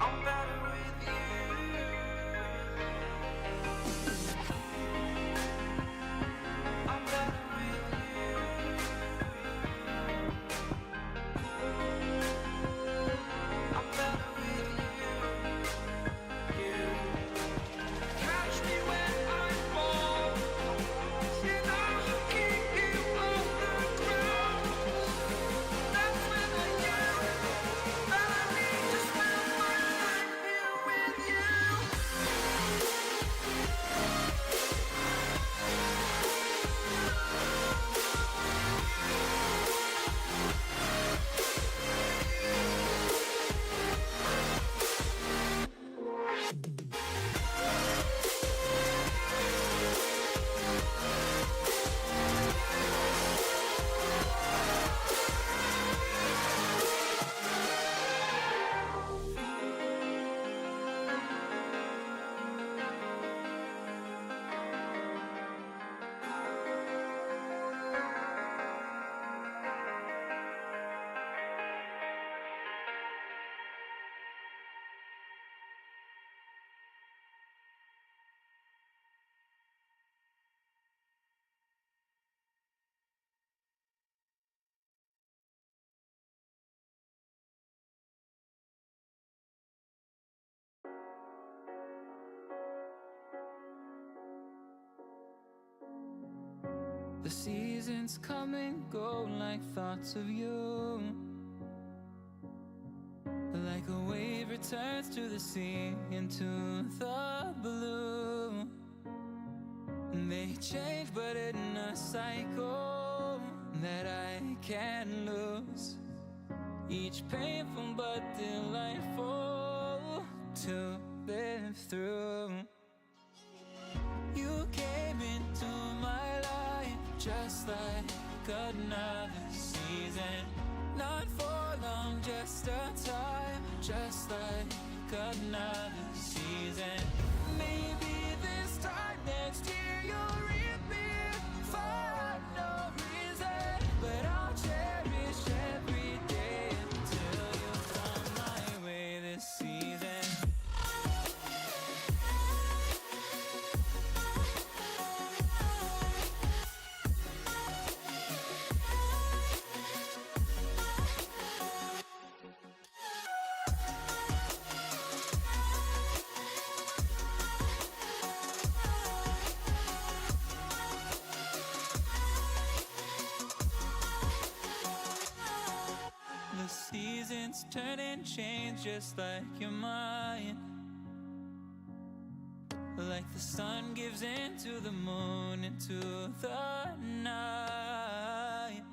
I'm better with you. I'm better with you. I'm better with you. Catch me when I fall. You know you keep me off the ground. That's when I knew that I need to spend my life here with you. The seasons come and go like thoughts of you. Like a wave returns to the sea, into the blue. They change but in a cycle that I can't lose. Each painful but delightful to live through. You came into my life just like another season. Not for long, just a time, just like another season. Maybe this time next year you'll reappear for no reason, but I'll cherish every day until you come my way this season. The seasons turn and change just like your mind. Like the sun gives into the moon, into the night.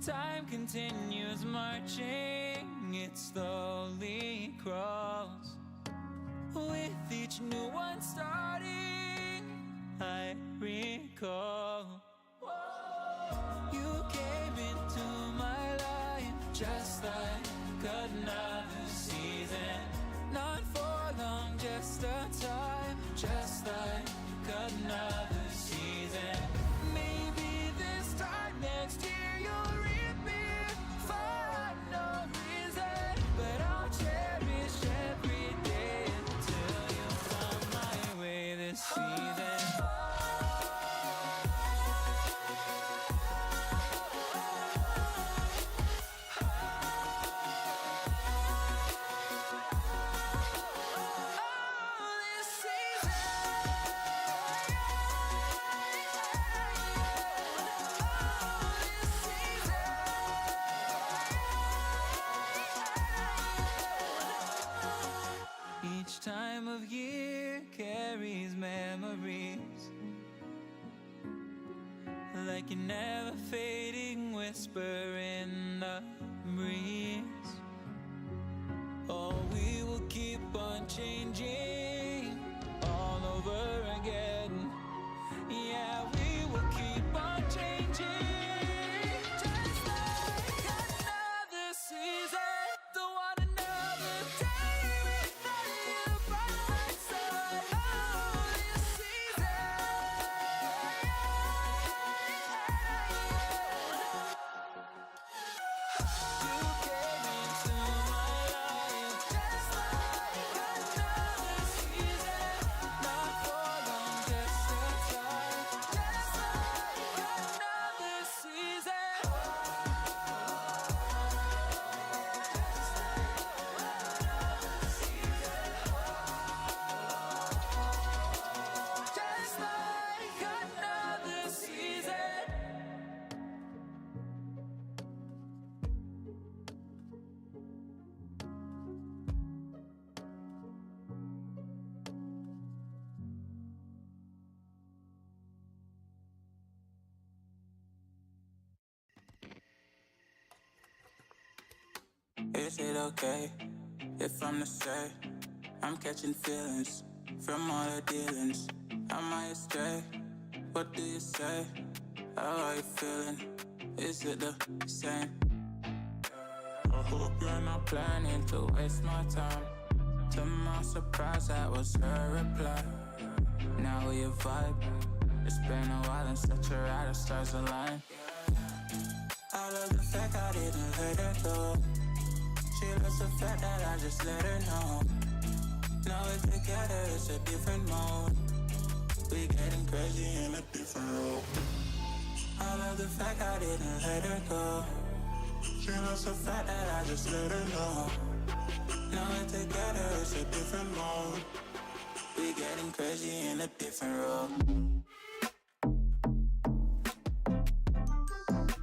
Time continues marching, it slowly crawls. With each new one starting, I recall. You came into my life just like another season. Not for long, just a time, just like another season. Maybe this time next year you'll reappear for no reason, but I'll cherish every day until you come my way this season. Each time of year carries memories, like a never fading whisper in the breeze. Oh, we will keep on changing all over again. Yeah, we will keep on changing just like another season. Don't want another day without you by my side. Oh, this season. You Is it okay if I'm to say I'm catching feelings from all the dealings? Am I astray? What do you say? How are you feeling? Is it the same? I hope you're not planning to waste my time. To my surprise, that was her reply. Now we vibe. It's been a while and such a ride, the stars align. I love the fact I didn't let her go. She loves the fact that I just let her know. Now we're together, it's a different mode. We getting crazy in a different role. I love the fact I didn't let her go. She loves the fact that I just let her know. Now we're together, it's a different mode. We getting crazy in a different role.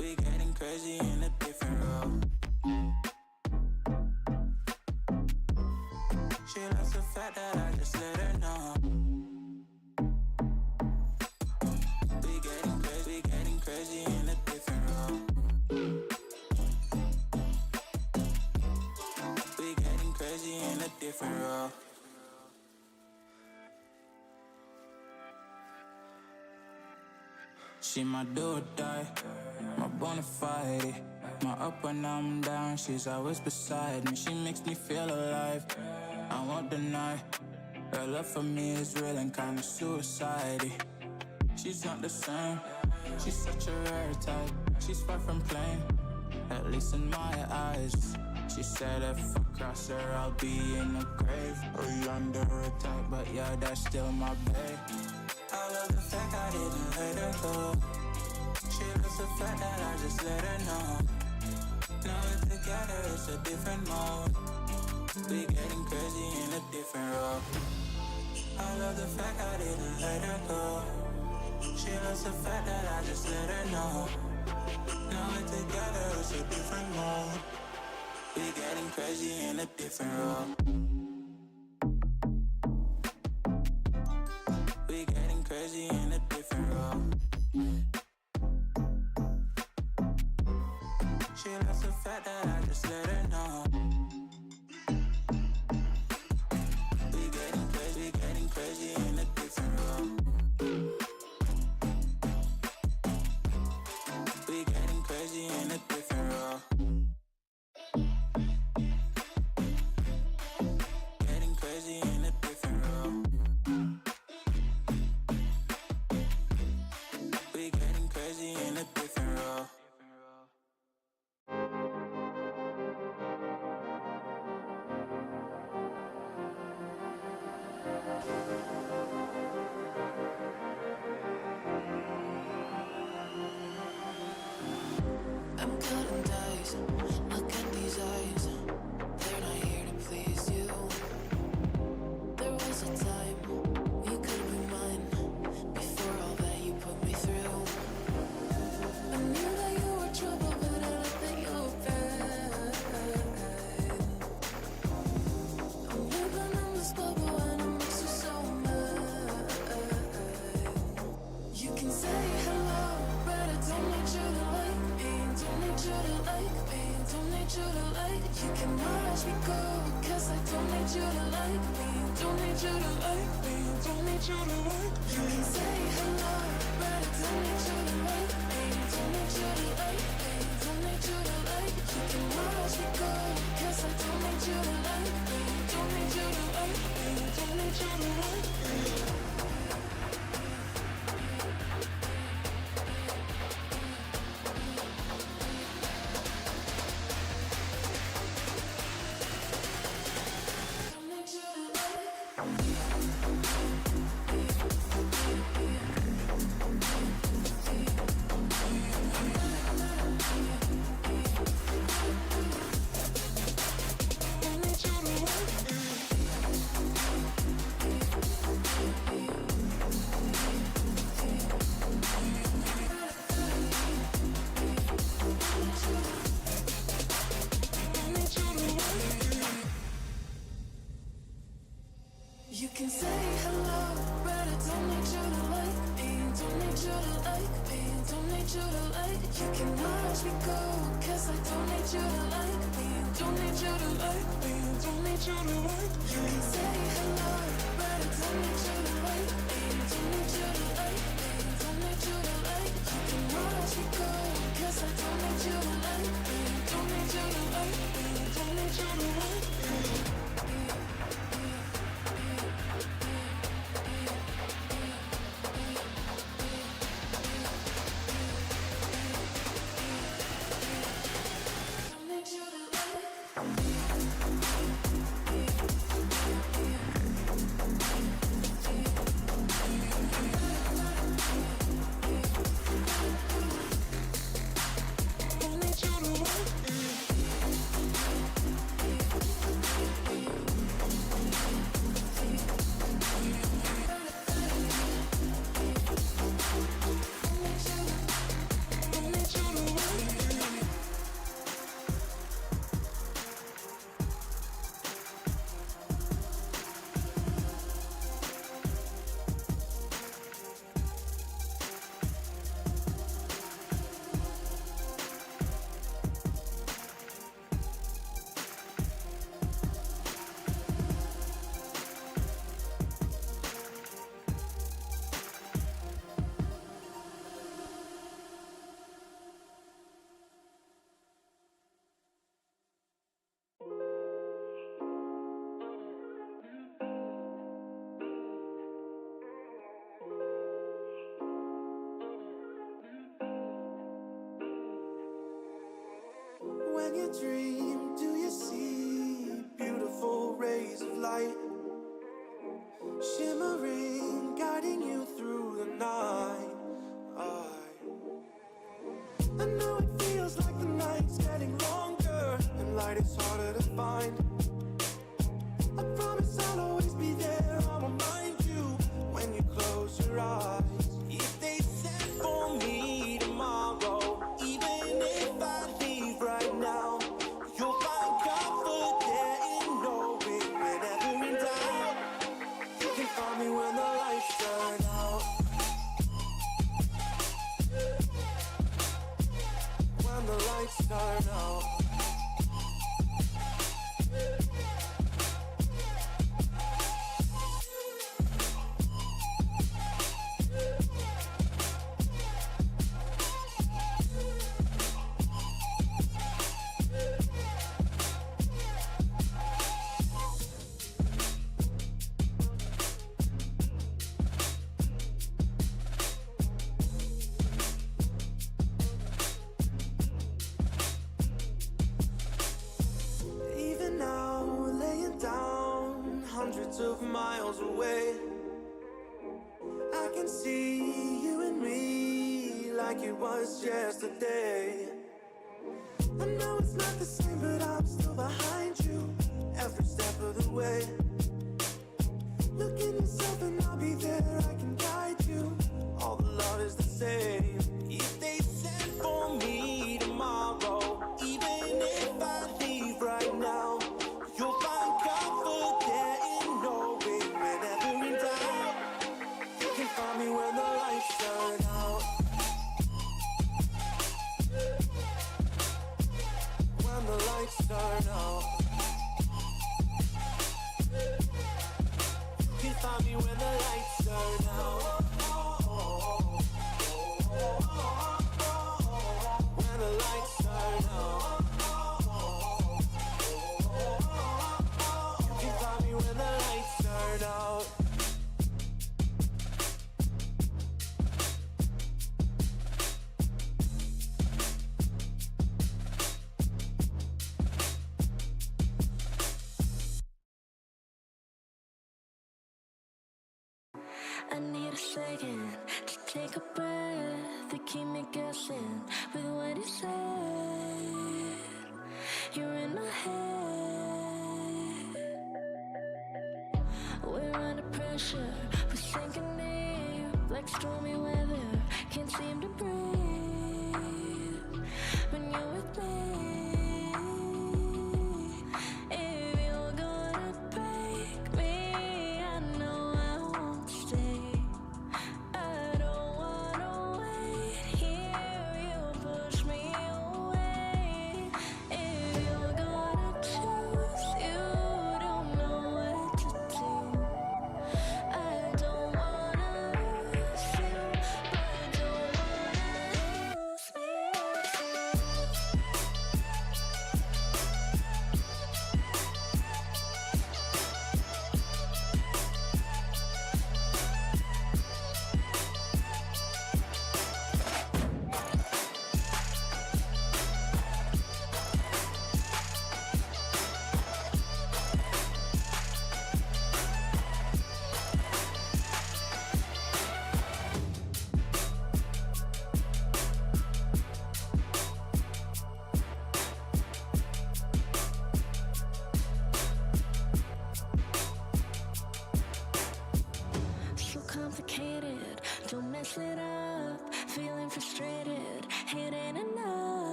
We getting crazy in a different role. She loves the fact that I just let her know. We getting crazy in a different role. We getting crazy in a different role. She my do or die, my bona fide. My up when I'm down, she's always beside me. She makes me feel alive, I won't deny. Her love for me is real and kinda suicide-y. She's not the same, she's such a rare type. She's far from plain, at least in my eyes. She said if I cross her, I'll be in the grave or under a type, but yeah, that's still my babe. I love the fact I didn't let her go. She loves the fact that I just let her know. Now we're together, it's a different mode. We getting crazy in a different role. I love the fact I didn't let her go. She loves the fact that I just let her know. Now we're together, it's a different mode. We getting crazy in a different role. We getting crazy in a different role. She loves the fact that I just let her know. We getting crazy in a different role. We getting crazy in a different role. Getting crazy in a different role. We getting crazy in a different role. I'm cutting dice, look at these eyes. They're not here to please you. There was a time you could be mine. Before all that you put me through, I knew that you were trouble, but I don't think you were bad. I'm living in this bubble and it makes you so mad. You can say hello, but I don't need you to like me. Don't need you to like me. Don't need you to like. You can watch me go, 'cause I don't need you to like me. Don't need you to like me. Don't need you to like. You can say hello, but I don't need you to like me. Don't need you to like me. Don't need you to like. You can watch me go, 'cause I don't need you to like me. Don't need you to like me. Don't need you to like me. You can say hello, but I don't need you to like me. me, don't need you to like me, don't need you to like. You can watch me go, cause I don't need you to like me, don't need you to like me, don't need you to like. You can say hello, but I don't need you to like me, don't need you to like me, don't need you to like. You can watch me go, cause I don't need you to like me, don't need you to like me, don't need you to like me. When you dream, do you see beautiful rays of light shimmering, guiding you through the night? I know it feels like the night's getting longer and light is harder to find. I promise I'll always be there, I'll remind you when you close your eyes. If they set for me tomorrow, even if I leave right now, you'll find comfort there in knowing whenever in doubt, you can find me when the lights turn out. When the lights turn out. Even now, laying down hundreds of miles away, I can see you and me like it was yesterday. I know it's not the same, but I'm still behind you every step of the way. Look in yourself and I'll be there, I can guide you. All the love is the same. If they send for me tomorrow, even if I leave right now, you'll find comfort there in knowing whenever in doubt, you can find me when the lights turn out. When the lights turn out, you can find me when the lights turn out. When the lights turn out, you can find me when the lights turn out. I need a second to take a breath, to keep me guessing with what you said. You're in my head. We're under pressure, we're sinking deep like stormy weather. Can't seem to breathe when you're with me. If you're gonna break me, I know I won't stay. I don't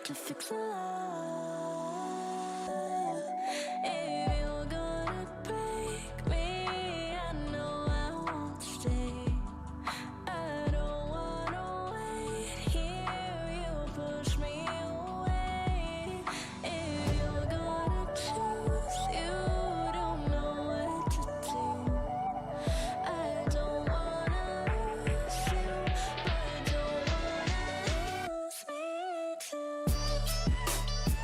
to fix a lie. If you're gonna break me, I know I won't stay. I don't wanna wait here, you push me away. If you're gonna choose, you don't know what to do. I don't wanna lose you, but don't wanna lose me too.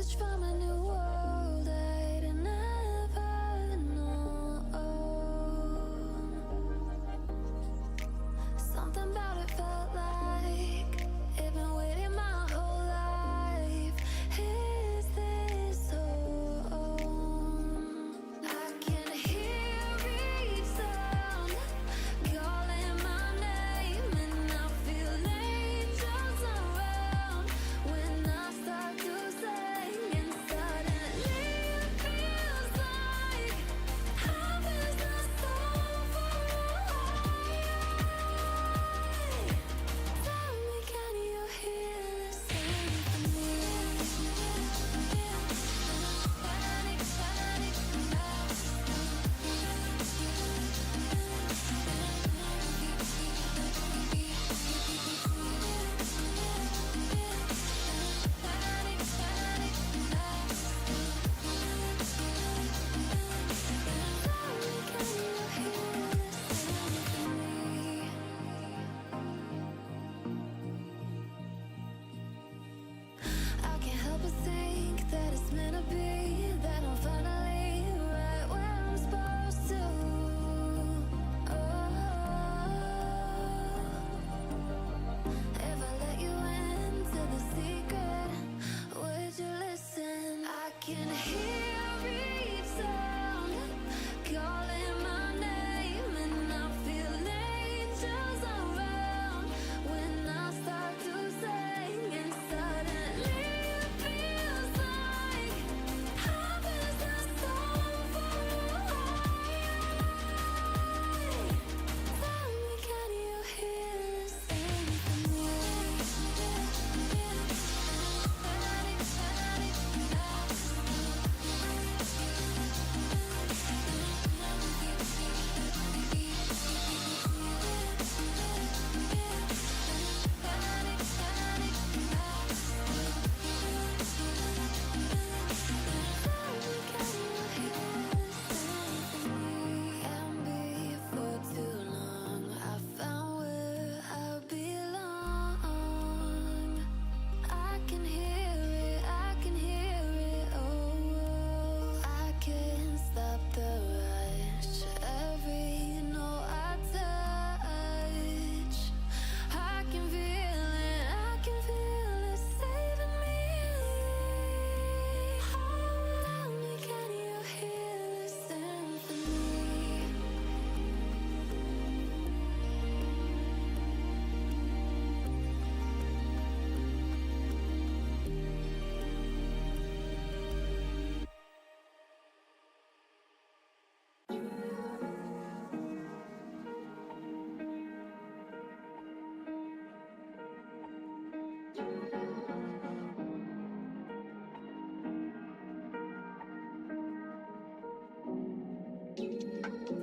message from a new world I'd never known. Something about it felt like it'd been waiting my whole life. Is this home? I can hear each sound calling my name, and I feel angels around when I start to sing. And suddenly it feels like heaven's not so far away. Tell me, can you hear the symphony? Panic, panic, I can't help but think that it's meant to be, that I'm finally right where I'm supposed to. If I let you into the secret, would you listen? I can hear each sound calling my name, and I feel angels around when I start to sing. And suddenly it feels like heaven's not so far away. Tell me, can you hear the symphony? Panic, panic, and before too long I found where I belong. I can hear it, I can hear it, oh, I can't stop the rush. Every note I touch, I can feel it saving me. Tell me, can you hear the symphony?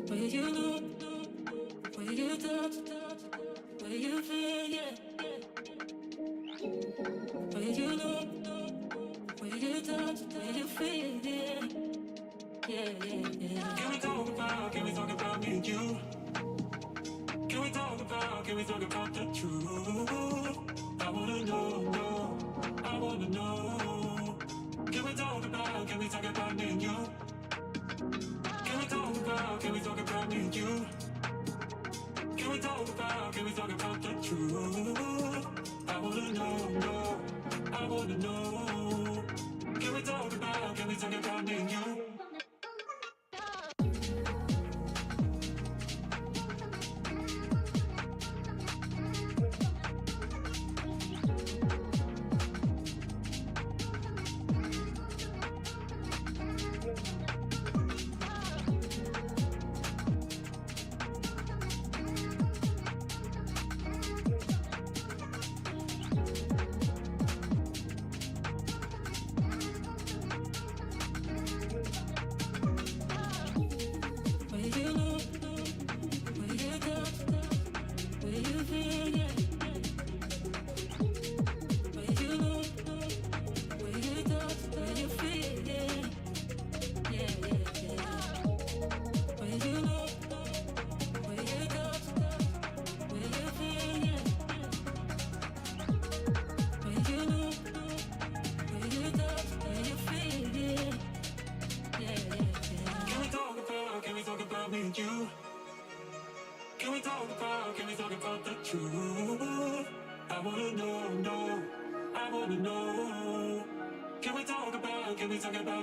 Where you look, where you touch, where you feel, yeah. Where you look, where you touch, where you feel, yeah. Yeah, yeah, yeah. Can we talk about me and you? Can we talk about the truth? I wanna know, I wanna know. Can we talk about me and you? Can we talk about me and you? Can we talk about the truth? I wanna know, I wanna know. Can we talk about me and you? about me and you? Can we talk about the truth? I wanna know, no, I wanna know. Can we talk about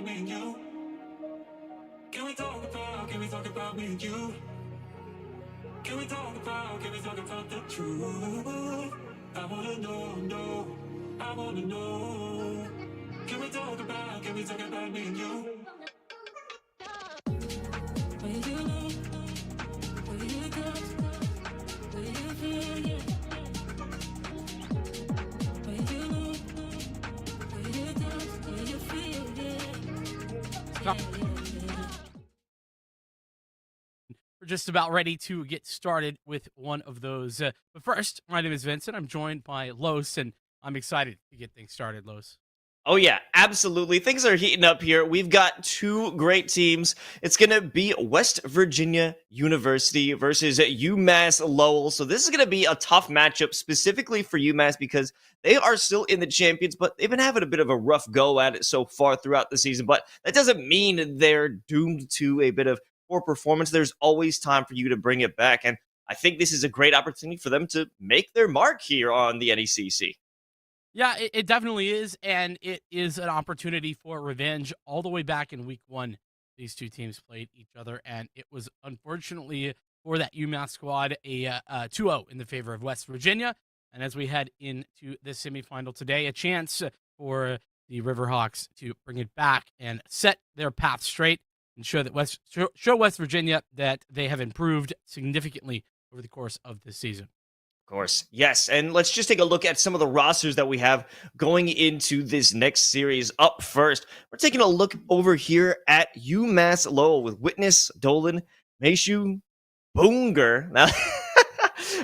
me and you? Can we talk about me and you? Can we talk about the truth? I wanna know, no, I wanna know. Can we talk about me and you? Where you look, where you go, where you feel, yeah. Where you look, where you go, where you feel, yeah. We're just about ready to get started with one of those. But first, my name is Vincent. I'm joined by Los, and I'm excited to get things started, Los. Oh, yeah, absolutely. Things are heating up here. We've got two great teams. It's going to be West Virginia University versus UMass Lowell. So, this is going to be a tough matchup specifically for UMass because they are still in the champions, but they've been having a bit of a rough go at it so far throughout the season. But that doesn't mean they're doomed to a bit of poor performance. There's always time for you to bring it back. And I think this is a great opportunity for them to make their mark here on the NECC. Yeah, it definitely is, and it is an opportunity for revenge. All the way back in week one, these two teams played each other, and it was unfortunately for that UMass squad a 2-0 in the favor of West Virginia. And as we head into the semifinal today, a chance for the Riverhawks to bring it back and set their path straight and show West Virginia that they have improved significantly over the course of this season. Of course, yes. And let's just take a look at some of the rosters that we have going into this next series. Up first, we're taking a look over here at UMass Lowell with Witness, Dolan, Meshu, Boonger. Now,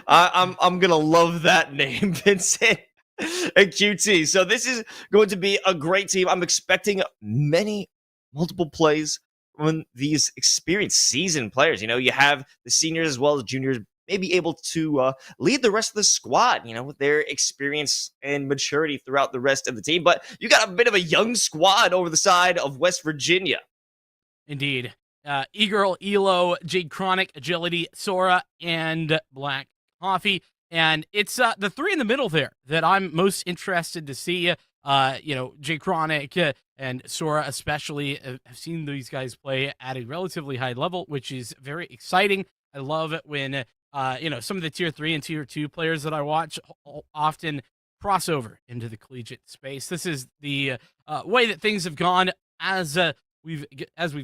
I'm gonna love that name, Vincent. And QT. So this is going to be a great team. I'm expecting multiple plays from these experienced seasoned players. You know, you have the seniors as well as juniors may be able to lead the rest of the squad, you know, with their experience and maturity throughout the rest of the team. But you got a bit of a young squad over the side of West Virginia. Indeed. E-Girl, Elo, Jade Chronic, Agility, Sora, and Black Coffee. And it's the three in the middle there that I'm most interested to see. Jade Chronic and Sora especially have seen these guys play at a relatively high level, which is very exciting. I love it when some of the tier 3 and tier 2 players that I watch often cross over into the collegiate space. This is the way that things have gone as we've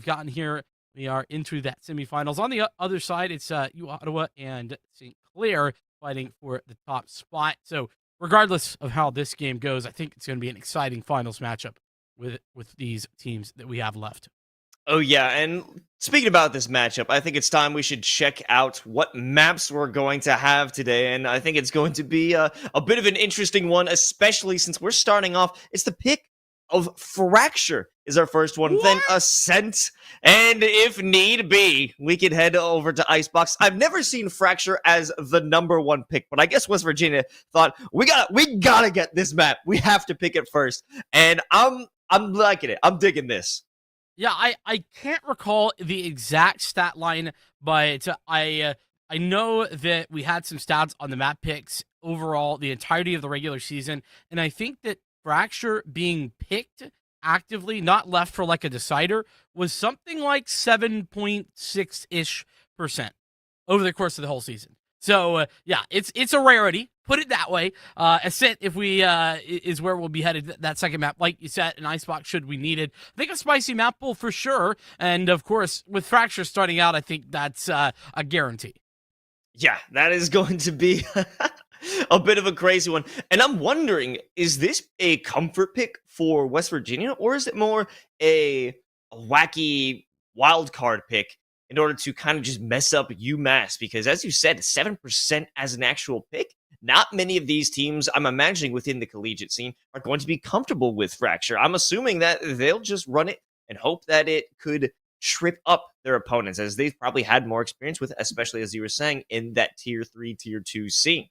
gotten here. We are into that semifinals. On the other side, it's Ottawa and St. Clair fighting for the top spot. So regardless of how this game goes, I think it's going to be an exciting finals matchup with these teams that we have left. Oh, yeah, and speaking about this matchup, I think it's time we should check out what maps we're going to have today, and I think it's going to be a bit of an interesting one, especially since we're starting off. It's the pick of Fracture is our first one, What? then Ascent, and if need be, we can head over to Icebox. I've never seen Fracture as the number one pick, but I guess West Virginia thought, we gotta get this map. We have to pick it first, and I'm liking it. I'm digging this. Yeah, I can't recall the exact stat line, but I know that we had some stats on the map picks overall the entirety of the regular season, and I think that Fracture being picked actively, not left for like a decider, was something like 7.6-ish% over the course of the whole season. So yeah, it's a rarity. Put it that way. Ascent, if we is where we'll be headed. That second map, like you said, an icebox should we need it. I think a spicy map pool for sure. And of course, with Fracture starting out, I think that's a guarantee. Yeah, that is going to be a bit of a crazy one. And I'm wondering, is this a comfort pick for West Virginia, or is it more a wacky wild card pick in order to kind of just mess up UMass? Because as you said, 7% as an actual pick. Not many of these teams, I'm imagining within the collegiate scene, are going to be comfortable with Fracture. I'm assuming that they'll just run it and hope that it could trip up their opponents, as they've probably had more experience with, especially as you were saying, in that tier 3, tier 2 scene.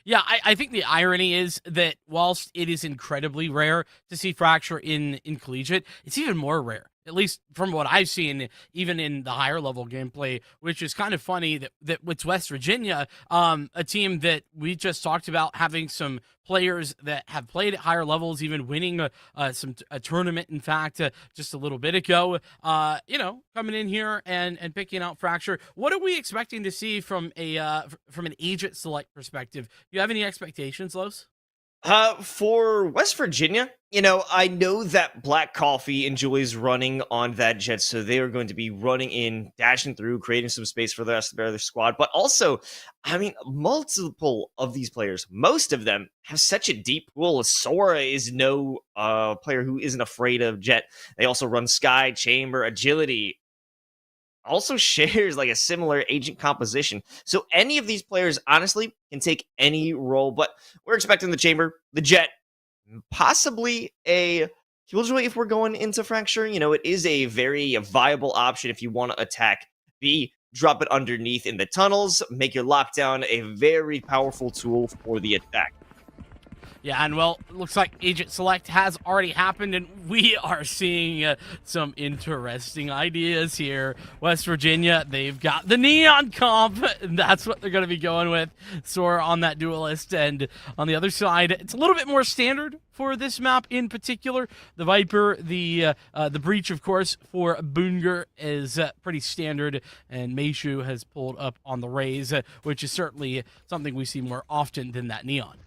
Yeah, I think the irony is that whilst it is incredibly rare to see Fracture in collegiate, it's even more rare at least from what I've seen, even in the higher level gameplay, which is kind of funny that with West Virginia, a team that we just talked about having some players that have played at higher levels, even winning a tournament, in fact, just a little bit ago, coming in here and picking out Fracture. What are we expecting to see from an agent select perspective? Do you have any expectations, Los? For West Virginia, I know that Black Coffee enjoys running on that jet, so they are going to be running in, dashing through, creating some space for the rest of their squad. But also, multiple of these players, most of them have such a deep pool. Sora is no player who isn't afraid of jet. They also run Sky, Chamber, Agility, also shares like a similar agent composition. So any of these players, honestly, can take any role, but we're expecting the Chamber, the Jet, possibly a Killjoy if we're going into Fracture. It is a very viable option if you want to attack B, drop it underneath in the tunnels, make your lockdown a very powerful tool for the attack. Yeah, and well, it looks like Agent Select has already happened, and we are seeing some interesting ideas here. West Virginia, they've got the Neon comp, and that's what they're going to be going with. Sora on that Duelist, and on the other side, it's a little bit more standard for this map in particular. The Viper, the Breach, of course, for Boonger is pretty standard, and Meishu has pulled up on the Raze, which is certainly something we see more often than that Neon.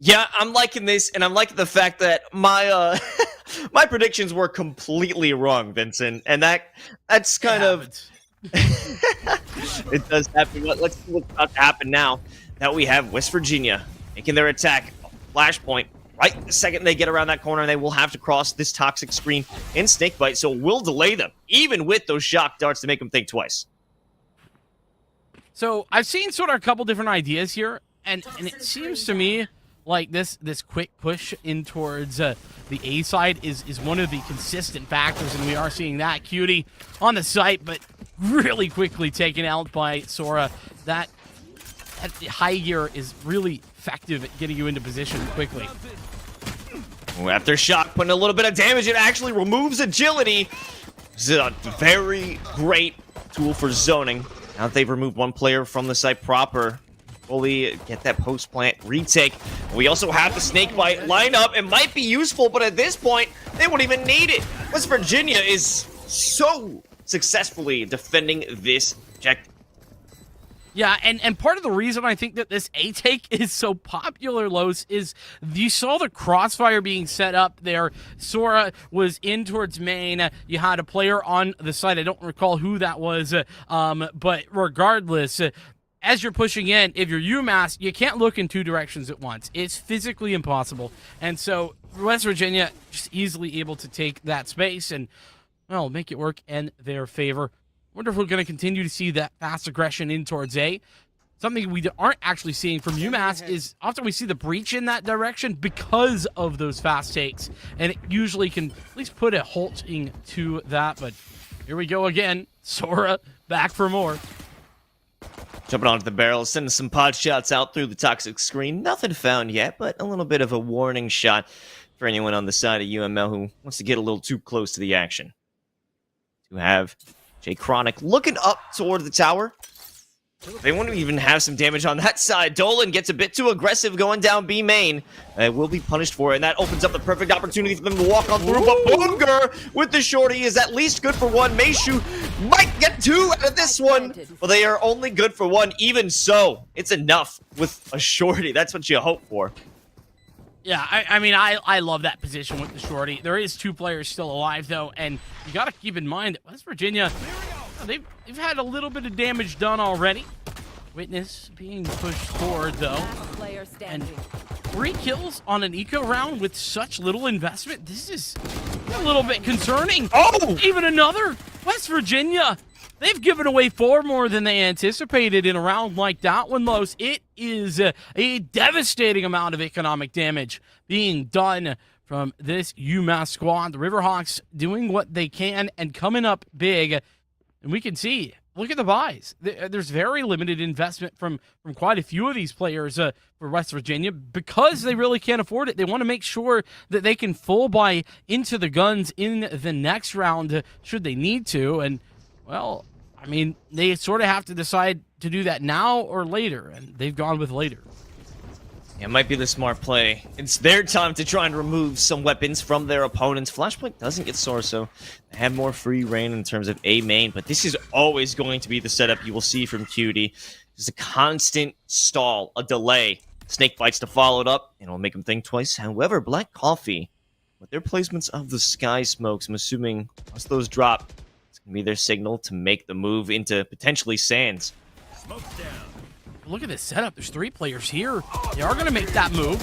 Yeah, I'm liking this, and I'm liking the fact that my my predictions were completely wrong, Vincent, and that's kind of it does happen. Let's see what's about to happen now that we have West Virginia making their attack. Flashpoint, right the second they get around that corner, they will have to cross this toxic screen in Snakebite, so it will delay them, even with those shock darts to make them think twice. So I've seen sort of a couple different ideas here, and it seems to me like this quick push in towards the A side is one of the consistent factors, and we are seeing that. Cutie on the site, but really quickly taken out by Sora. That high gear is really effective at getting you into position quickly. After shock, putting a little bit of damage, it actually removes agility. This is a very great tool for zoning. Now that they've removed one player from the site proper, fully get that post plant retake. We also have the Snakebite line up. It might be useful, but at this point, they won't even need it. West Virginia is so successfully defending this objective. Yeah, and part of the reason I think that this A-take is so popular, Los, is you saw the crossfire being set up there. Sora was in towards main. You had a player on the side. I don't recall who that was, but regardless, as you're pushing in, if you're UMass, you can't look in two directions at once. It's physically impossible. And so West Virginia just easily able to take that space and, well, make it work in their favor. Wonder if we're going to continue to see that fast aggression in towards A. Something we aren't actually seeing from UMass is often we see the breach in that direction because of those fast takes. And it usually can at least put a halting to that. But here we go again. Sora back for more. Jumping onto the barrel, sending some pod shots out through the toxic screen. Nothing found yet, but a little bit of a warning shot for anyone on the side of UML who wants to get a little too close to the action. To have Jay Chronic looking up toward the tower. They won't even have some damage on that side. Dolan gets a bit too aggressive going down B main. Will be punished for it, and that opens up the perfect opportunity for them to walk on through. But Boonger with the shorty is at least good for one. Meishu might get two out of this one, but they are only good for one. Even so, it's enough with a shorty. That's what you hope for. Yeah, I love that position with the shorty. There is two players still alive, though, and you got to keep in mind that West Virginia, they've had a little bit of damage done already. Witness being pushed forward, though. And 3 kills on an eco round with such little investment. This is a little bit concerning. Oh! Even another. West Virginia, they've given away 4 more than they anticipated in a round like that one, Los. It is a devastating amount of economic damage being done from this UMass squad. The Riverhawks doing what they can and coming up big. And we can see look at the buys. There's very limited investment from quite a few of these players for West Virginia because they really can't afford it. They want to make sure that they can full buy into the guns in the next round should they need to. And, well, I mean, they sort of have to decide to do that now or later, and they've gone with later. Yeah, it might be the smart play. It's their time to try and remove some weapons from their opponents. Flashpoint doesn't get Sora, so they have more free reign in terms of A main, but this is always going to be the setup you will see from Cutie. Just a constant stall, a delay. Snake bites to follow it up, and it'll make them think twice. However, Black Coffee, with their placements of the Sky Smokes, I'm assuming once those drop, it's going to be their signal to make the move into potentially Sands. Look at this setup. There's 3 players here. They are going to make that move.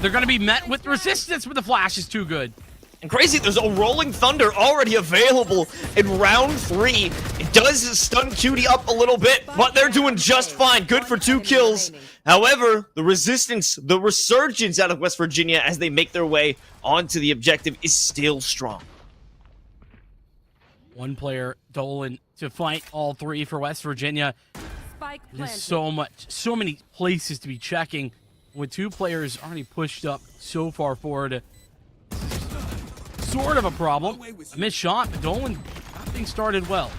They're going to be met with resistance, but the flash is too good. And crazy, there's a Rolling Thunder already available in round 3. It does stun Cutie up a little bit, but they're doing just fine. Good for 2 kills. However, the resistance, the resurgence out of West Virginia as they make their way onto the objective is still strong. One player, Dolan, to fight all 3 for West Virginia. There's so many places to be checking with 2 players already pushed up so far forward. Sort of a problem. A missed shot, but Dolan got things started well.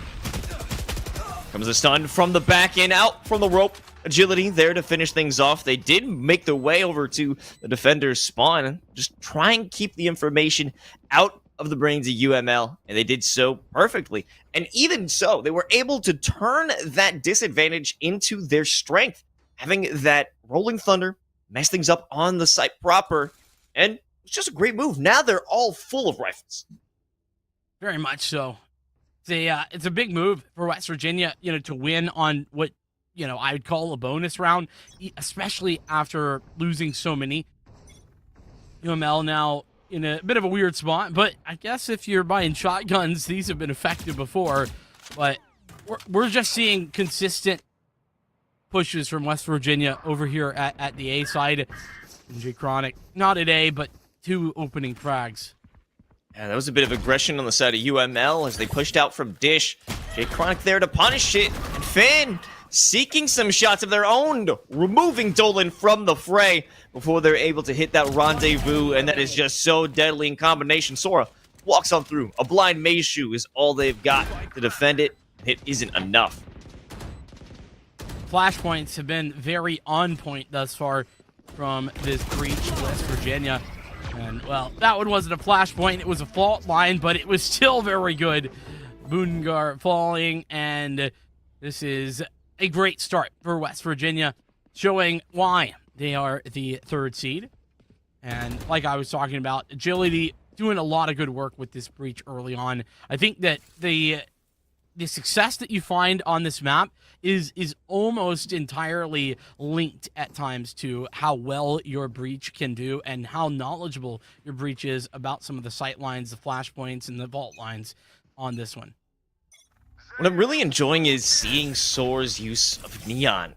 Comes a stun from the back end, out from the rope. Agility there to finish things off. They did make their way over to the defender's spawn. Just try and keep the information out of the brains of UML, and they did so perfectly. And even so, they were able to turn that disadvantage into their strength, having that Rolling Thunder mess things up on the site proper, and it's just a great move. Now they're all full of rifles. Very much so. It's a big move for West Virginia, to win on what, I would call a bonus round, especially after losing so many. UML now in a bit of a weird spot, but I guess if you're buying shotguns, these have been effective before. But we're just seeing consistent pushes from West Virginia over here at the A side. J Chronic, not at A, but 2 opening frags. Yeah, that was a bit of aggression on the side of UML as they pushed out from Dish. J Chronic there to punish it, and Finn seeking some shots of their own, removing Dolan from the fray before they're able to hit that rendezvous, and that is just so deadly in combination. Sora walks on through. A blind maze shoe is all they've got to defend it, and it isn't enough. Flashpoints have been very on point thus far from this breach of West Virginia. And, well, that one wasn't a flashpoint. It was a fault line, but it was still very good. Bungar falling, and this is a great start for West Virginia, showing why they are the 3rd seed. And like I was talking about, Agility doing a lot of good work with this breach early on. I think that the success that you find on this map is almost entirely linked at times to how well your breach can do and how knowledgeable your breach is about some of the sight lines, the flashpoints, and the vault lines on this one. What I'm really enjoying is seeing Soar's use of Neon,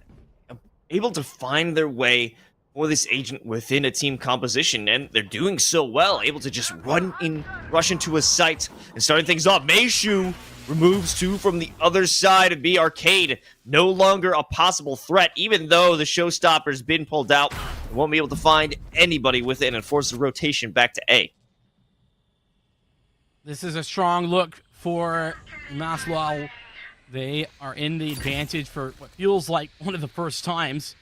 able to find their way for this agent within a team composition, and they're doing so well, able to just rush into a site and starting things off. Meishu removes 2 from the other side of B Arcade, no longer a possible threat, even though the showstopper's been pulled out. They won't be able to find anybody within and force the rotation back to A. This is a strong look for Maslow. They are in the advantage for what feels like one of the first times.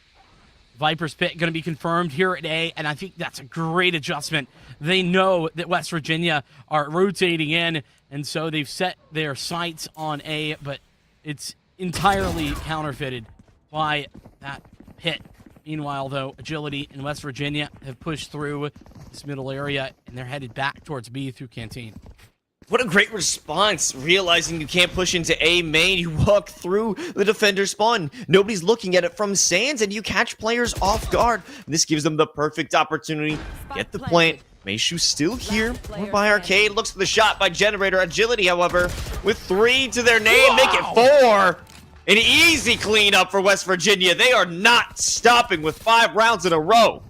Viper's Pit going to be confirmed here at A, and I think that's a great adjustment. They know that West Virginia are rotating in, and so they've set their sights on A, but it's entirely counterfeited by that pit. Meanwhile, though, Agility and West Virginia have pushed through this middle area, and they're headed back towards B through Canteen. What a great response, realizing you can't push into A main. You walk through the defender spawn. Nobody's looking at it from Sands, and you catch players off guard. This gives them the perfect opportunity to get the plant. Meishu still here. By Arcade. Looks for the shot by Generator. Agility, however, with 3 to their name, make it 4. An easy cleanup for West Virginia. They are not stopping with 5 rounds in a row.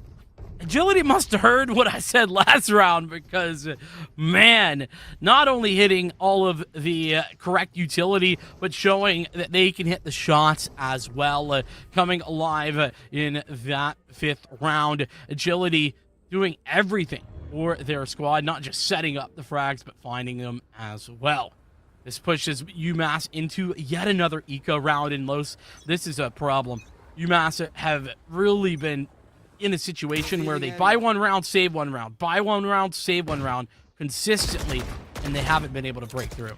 Agility must have heard what I said last round because, man, not only hitting all of the correct utility, but showing that they can hit the shots as well. Coming alive in that 5th round. Agility doing everything for their squad, not just setting up the frags, but finding them as well. This pushes UMass into yet another eco round in Los. This is a problem. UMass have really been in a situation where they buy one round, save one round, buy one round, save one round consistently, and they haven't been able to break through.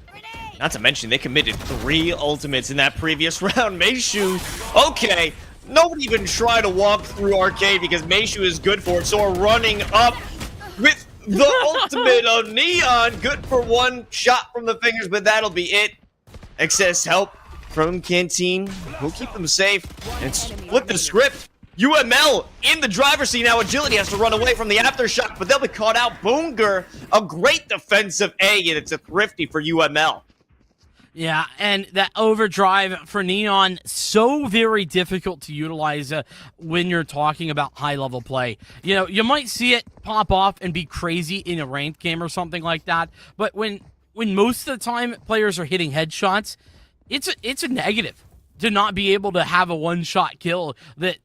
Not to mention, they committed 3 ultimates in that previous round. Meishu, okay, nobody even tried to walk through Arcade because Meishu is good for it. So we're running up with the ultimate of Neon. Good for 1 shot from the fingers, but that'll be it. Excess help from Canteen. We'll keep them safe. And flip the script. UML in the driver's seat now. Agility has to run away from the aftershock, but they'll be caught out. Boonger, a great defensive A, and it's a thrifty for UML. Yeah, and that overdrive for Neon, so very difficult to utilize when you're talking about high-level play. You know, you might see it pop off and be crazy in a ranked game or something like that, but when most of the time players are hitting headshots, it's a negative to not be able to have a one-shot kill.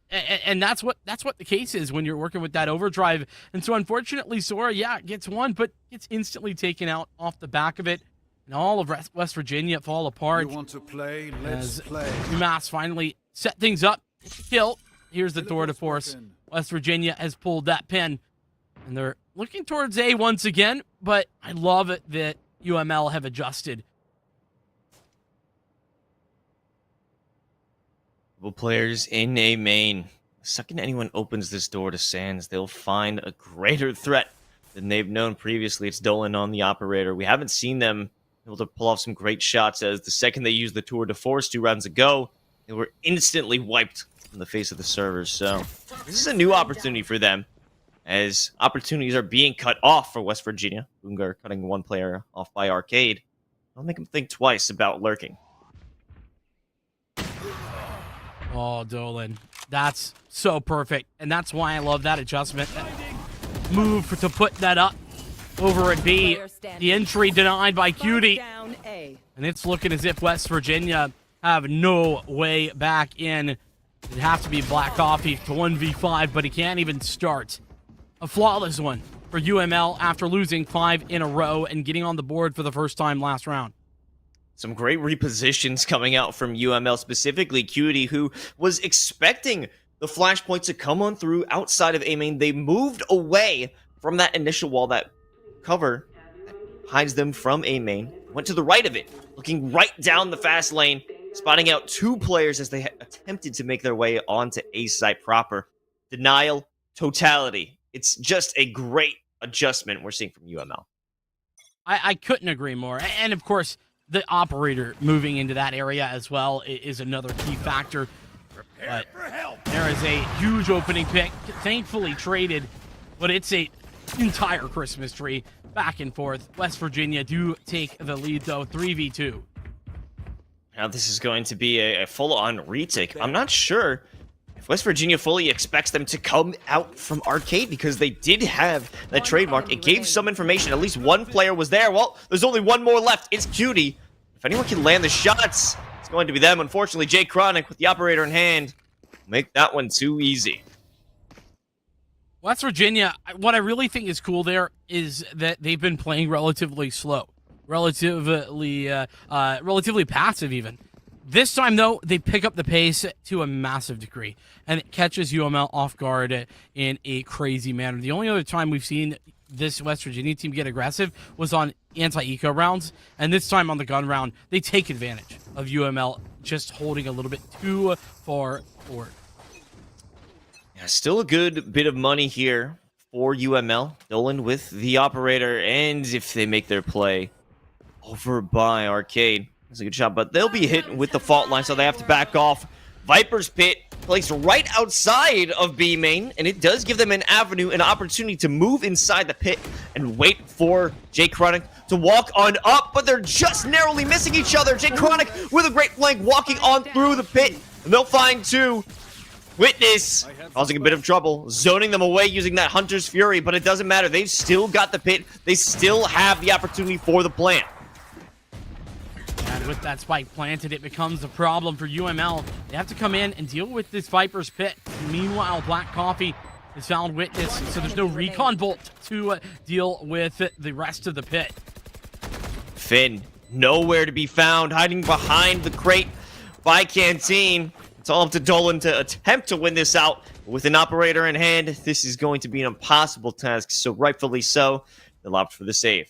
And that's what the case is when you're working with that overdrive. And so unfortunately, Sora, yeah, gets one, but gets instantly taken out off the back of it. And all of West Virginia fall apart. You want to play? Let's As play. UMass finally set things up. Kill. Here's the door to force. West Virginia has pulled that pin. And they're looking towards A once again, but I love it that UML have adjusted. Players in A main. The second anyone opens this door to Sands, they'll find a greater threat than they've known previously. It's Dolan on the operator. We haven't seen them able to pull off some great shots, as the second they used the tour de force 2 rounds ago, they were instantly wiped from the face of the servers. So this is a new opportunity for them, as opportunities are being cut off for West Virginia. Bungar cutting 1 player off by Arcade. Don't make them think twice about lurking. Oh, Dolan. That's so perfect. And that's why I love that adjustment. That move to put that up over at B. The entry denied by Cutie. And it's looking as if West Virginia have no way back in. It has to be Black Coffee to 1v5, but he can't even start. A flawless one for UML after losing 5 in a row and getting on the board for the first time last round. Some great repositions coming out from UML, specifically Cutie, who was expecting the flashpoint to come on through outside of A main. They moved away from that initial wall, that cover that hides them from A main, went to the right of it, looking right down the fast lane, spotting out 2 players as they attempted to make their way onto A site proper. Denial, totality. It's just a great adjustment we're seeing from UML. I couldn't agree more. And of course, the operator moving into that area as well is another key factor. But there is a huge opening pick, thankfully traded, but it's a entire Christmas tree back and forth. West Virginia do take the lead though, 3v2. Now this is going to be a full-on retake. I'm not sure if West Virginia fully expects them to come out from Arcade, because they did have that trademark. It gave some information. At least 1 player was there. Well, there's only 1 more left. It's Cutie. If anyone can land the shots, it's going to be them. Unfortunately, Jay Chronic with the operator in hand make that one too easy. West Virginia, what I really think is cool there is that they've been playing relatively slow, relatively passive even. This time, though, they pick up the pace to a massive degree, and it catches UML off guard in a crazy manner. The only other time we've seen this West Virginia team get aggressive was on anti-eco rounds, and this time on the gun round, they take advantage of UML just holding a little bit too far forward. Yeah, still a good bit of money here for UML. Dolan with the operator, and if they make their play over by Arcade, that's a good shot, but they'll be hit with the fault line, so they have to back off. Viper's Pit placed right outside of B main, and it does give them an avenue, an opportunity to move inside the pit and wait for Jay Chronic to walk on up, but they're just narrowly missing each other. Jay Chronic with a great flank walking on through the pit, and they'll find 2. Witness causing a bit of trouble, zoning them away using that Hunter's Fury, but it doesn't matter. They've still got the pit. They still have the opportunity for the plant. And with that spike planted, it becomes a problem for UML. They have to come in and deal with this Viper's Pit. Meanwhile, Black Coffee has found Witness, so there's no recon bolt to deal with the rest of the pit. Finn, nowhere to be found, hiding behind the crate by Canteen. It's all up to Dolan to attempt to win this out. With an operator in hand, this is going to be an impossible task, so rightfully so, they'll opt for the save.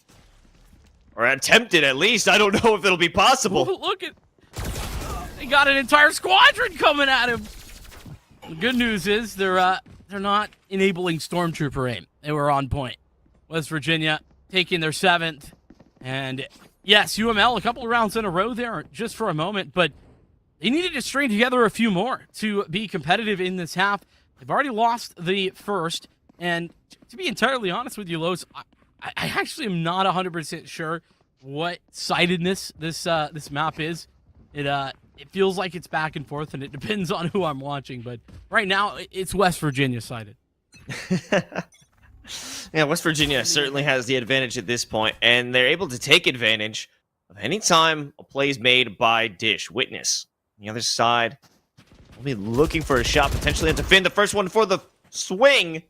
Or attempt it at least. I don't know if it'll be possible. Oh, look at... They got an entire squadron coming at him. The good news is they're not enabling Stormtrooper aim. They were on point. West Virginia taking their 7th. And yes, UML a couple of rounds in a row there just for a moment, but they needed to string together a few more to be competitive in this half. They've already lost the first, and to be entirely honest with you, Los, I actually am not 100% sure what sidedness this map is. It feels like it's back and forth, and it depends on who I'm watching, but right now it's West Virginia sided. Yeah, West Virginia certainly has the advantage at this point, and they're able to take advantage of any time a play is made by Dish. Witness on the other side will be looking for a shot, potentially into Finn. The first one for the swing,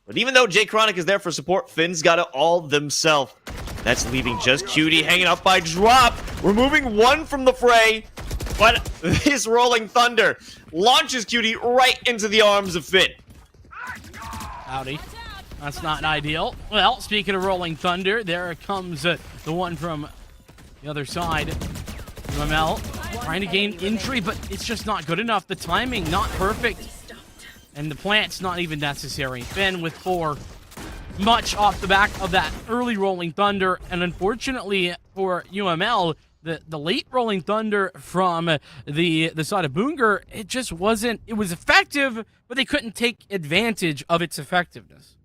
but even though Jay Chronic is there for support, Finn's got it all themselves. That's leaving just Cutie hanging up by Drop, removing one from the fray, but his Rolling Thunder launches Cutie right into the arms of Finn. Howdy. That's not ideal. Well, speaking of Rolling Thunder, there comes the one from the other side. UML trying to gain entry, but it's just not good enough. The timing, not perfect. And the plant's not even necessary. Finn with 4. Much off the back of that early Rolling Thunder. And unfortunately for UML, the late Rolling Thunder from the side of Boonger, it just wasn't... It was effective, but they couldn't take advantage of its effectiveness.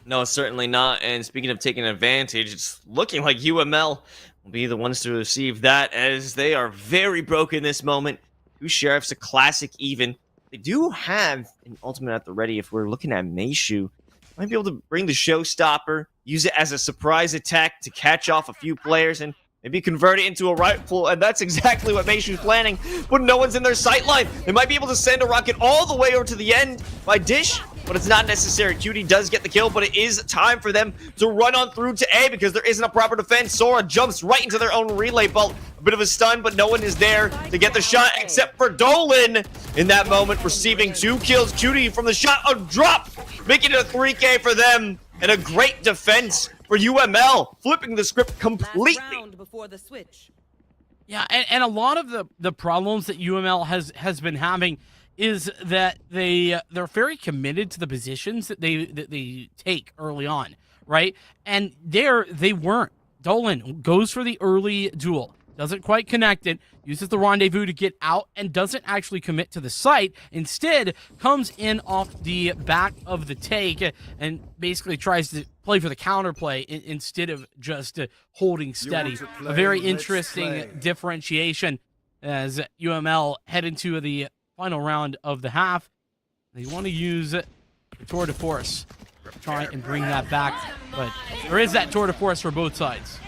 No, certainly not. And speaking of taking advantage, it's looking like UML will be the ones to receive that, as they are very broke in this moment. 2 Sheriffs, a classic even. They do have an ultimate at the ready. If we're looking at Meishu, might be able to bring the showstopper, use it as a surprise attack to catch off a few players, and maybe convert it into a rifle, and that's exactly what Meishu's planning, but no one's in their sight line. They might be able to send a rocket all the way over to the end by Dish, but it's not necessary. Cutie does get the kill, but it is time for them to run on through to A because there isn't a proper defense. Sora jumps right into their own relay bolt. A bit of a stun, but no one is there to get the shot except for Dolan. In that moment, receiving 2 kills. Cutie from the shot of Drop, making it a 3K for them, and a great defense for UML, flipping the script completely. Before the switch. Yeah, and a lot of the problems that UML has been having is that they're very committed to the positions that they take early on, right? And they weren't. Dolan goes for the early duel, doesn't quite connect it, uses the rendezvous to get out, and doesn't actually commit to the site. Instead, comes in off the back of the take and basically tries to play for the counterplay instead of just holding steady. A very interesting differentiation as UML head into the final round of the half. They want to use the tour de force, try and bring that back, but there is that tour de force for both sides.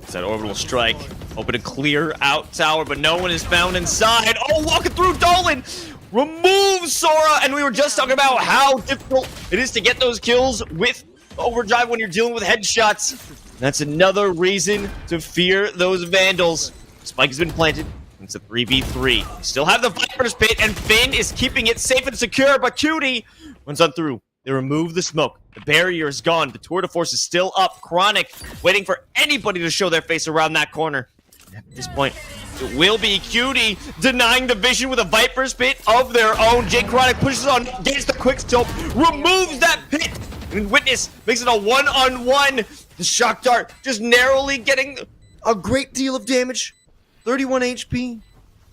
It's that orbital strike, hoping to clear out tower, but no one is found inside. Oh, walking through Dolan! Remove Sora! And we were just talking about how difficult it is to get those kills with overdrive when you're dealing with headshots. That's another reason to fear those Vandals. Spike has been planted. It's a 3v3. We still have the Viper's Pit, and Finn is keeping it safe and secure, but Cutie runs on through. They remove the smoke. The barrier is gone. The tour de force is still up. Chronic waiting for anybody to show their face around that corner. At this point, it will be Cutie denying the vision with a Viper's Pit of their own. Jay Chronic pushes on, gets the quick scope, removes that pit, and Witness makes it a 1-on-1. The shock dart just narrowly getting a great deal of damage. 31 HP.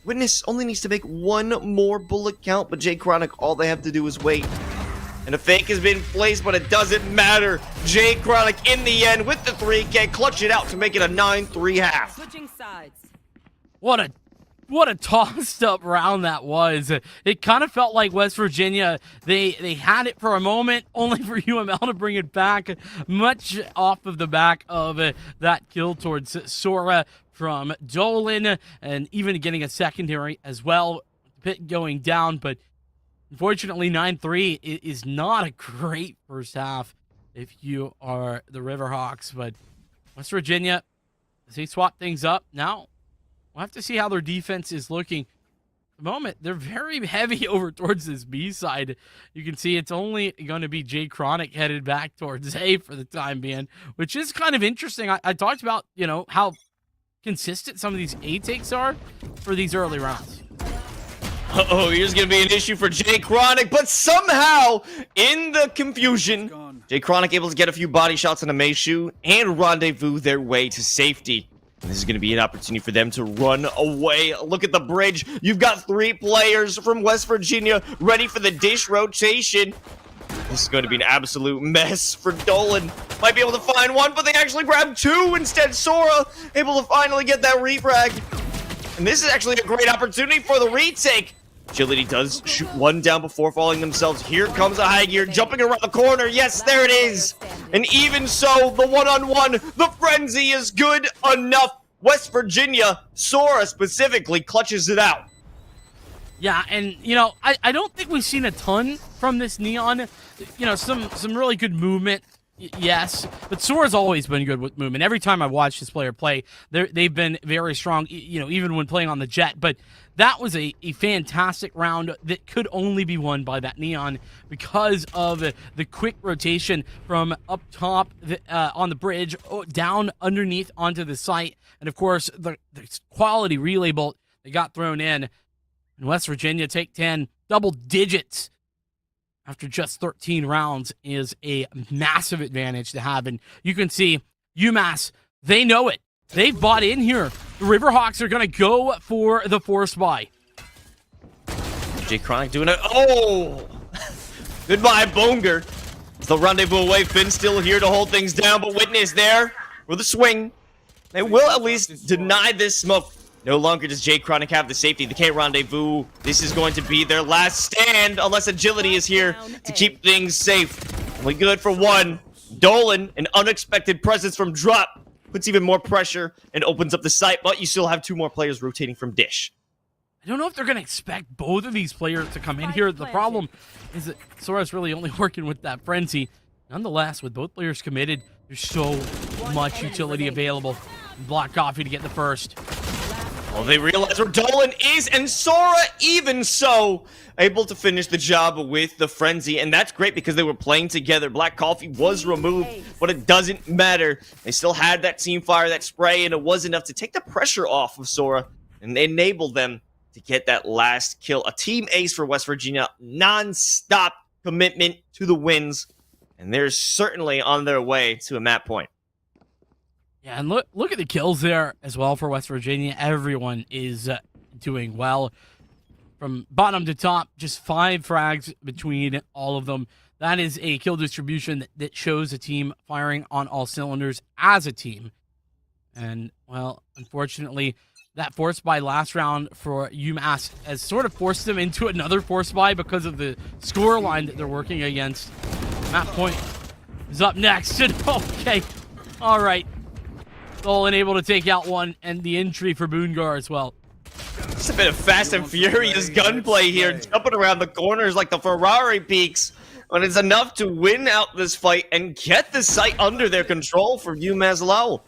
Witness only needs to make 1 more bullet count, but Jay Chronic, all they have to do is wait. And a fake has been placed, but it doesn't matter. Jay Chronic in the end with the 3K, clutch it out to make it a 9-3 half. Switching sides. What a what a tossed up round that was. It kind of felt like West Virginia, they had it for a moment, only for UML to bring it back, much off of the back of that kill towards Sora from Dolan, and even getting a secondary as well, Pitt going down. But unfortunately, 9-3 is not a great first half if you are the Riverhawks. But West Virginia, as they swap things up, now we'll have to see how their defense is looking. At the moment, they're very heavy over towards this B side. You can see it's only going to be Jay Chronic headed back towards A for the time being, which is kind of interesting. I talked about, how consistent some of these A takes are for these early rounds. Uh-oh, here's going to be an issue for Jay Chronic, but somehow, in the confusion, Jay Chronic able to get a few body shots on the Meishu and rendezvous their way to safety. And this is going to be an opportunity for them to run away. Look at the bridge. You've got 3 players from West Virginia ready for the dish rotation. This is going to be an absolute mess for Dolan. Might be able to find one, but they actually grabbed 2 instead. Sora able to finally get that refrag. And this is actually a great opportunity for the retake. Agility does shoot one down before falling themselves. Here comes a high gear jumping around the corner. Yes, there it is. And even so, the one-on-one, the frenzy is good enough. West Virginia, Sora specifically, clutches it out. Yeah, and, I don't think we've seen a ton from this Neon. Some really good movement, yes. But Sora's always been good with movement. Every time I watch this player play, they've been very strong, even when playing on the Jet. But that was a fantastic round that could only be won by that Neon because of the quick rotation from up top on the bridge, down underneath onto the site. And, of course, the quality relay bolt that got thrown in. And West Virginia take 10, double digits after just 13 rounds is a massive advantage to have. And you can see UMass, they know it. They've bought in here. The Riverhawks are going to go for the force buy. Jay Chronic doing it. Oh! Goodbye, Bonger. The rendezvous away. Finn still here to hold things down, but Witness there with a swing. They will at least deny this smoke. No longer does Jay Chronic have the safety. They can't rendezvous. This is going to be their last stand unless Agility is here to keep things safe. Only good for one. Dolan, an unexpected presence from drop, puts even more pressure and opens up the site, but you still have 2 more players rotating from dish. I don't know if they're going to expect both of these players to come in here. The problem is that Sora's really only working with that frenzy. Nonetheless, with both players committed, there's so much utility available. Black Coffee to get the first. Well, they realize where Dolan is, and Sora, even so, able to finish the job with the frenzy. And that's great because they were playing together. Black Coffee was removed, but it doesn't matter. They still had that team fire, that spray, and it was enough to take the pressure off of Sora and enable them to get that last kill. A team ace for West Virginia, non-stop commitment to the wins, and they're certainly on their way to a map point. Yeah, and look at the kills there as well for West Virginia. Everyone is doing well. From bottom to top, just 5 frags between all of them. That is a kill distribution that shows a team firing on all cylinders as a team. And, well, unfortunately, that force buy last round for UMass has sort of forced them into another force buy because of the score line that they're working against. Map point is up next. Okay, all right. Dolan able to take out one, and the entry for Boongar as well. It's a bit of fast and furious gunplay here, jumping around the corners like the Ferrari peaks. But it's enough to win out this fight and get the site under their control for UMass Lowell.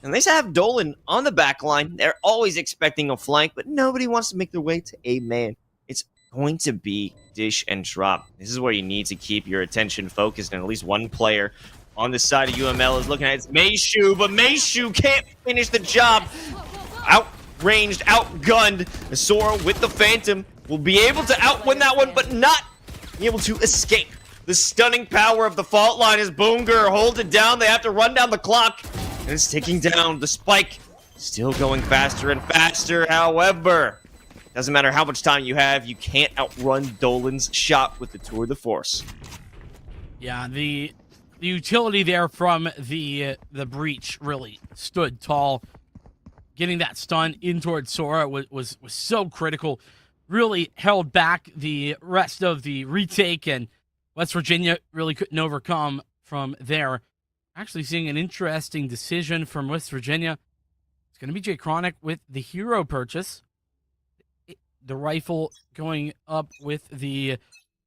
And they have Dolan on the back line. They're always expecting a flank, but nobody wants to make their way to a man. It's going to be dish and drop. This is where you need to keep your attention focused, and at least one player on the side of UML is looking at its Meishu, but Meishu can't finish the job. Outranged, outgunned. Sora with the Phantom will be able to outwin that one, but not be able to escape the stunning power of the fault line as Boongar holds it down. They have to run down the clock, and it's ticking down. The spike still going faster and faster. However, doesn't matter how much time you have, you can't outrun Dolan's shot with the Tour de Force. Yeah, the utility there from the breach really stood tall. getting that stun in towards Sora was so critical. Really held back the rest of the retake, and West Virginia really couldn't overcome from there. Actually seeing an interesting decision from West Virginia. It's going to be Jay Chronic with the hero purchase. The rifle going up with the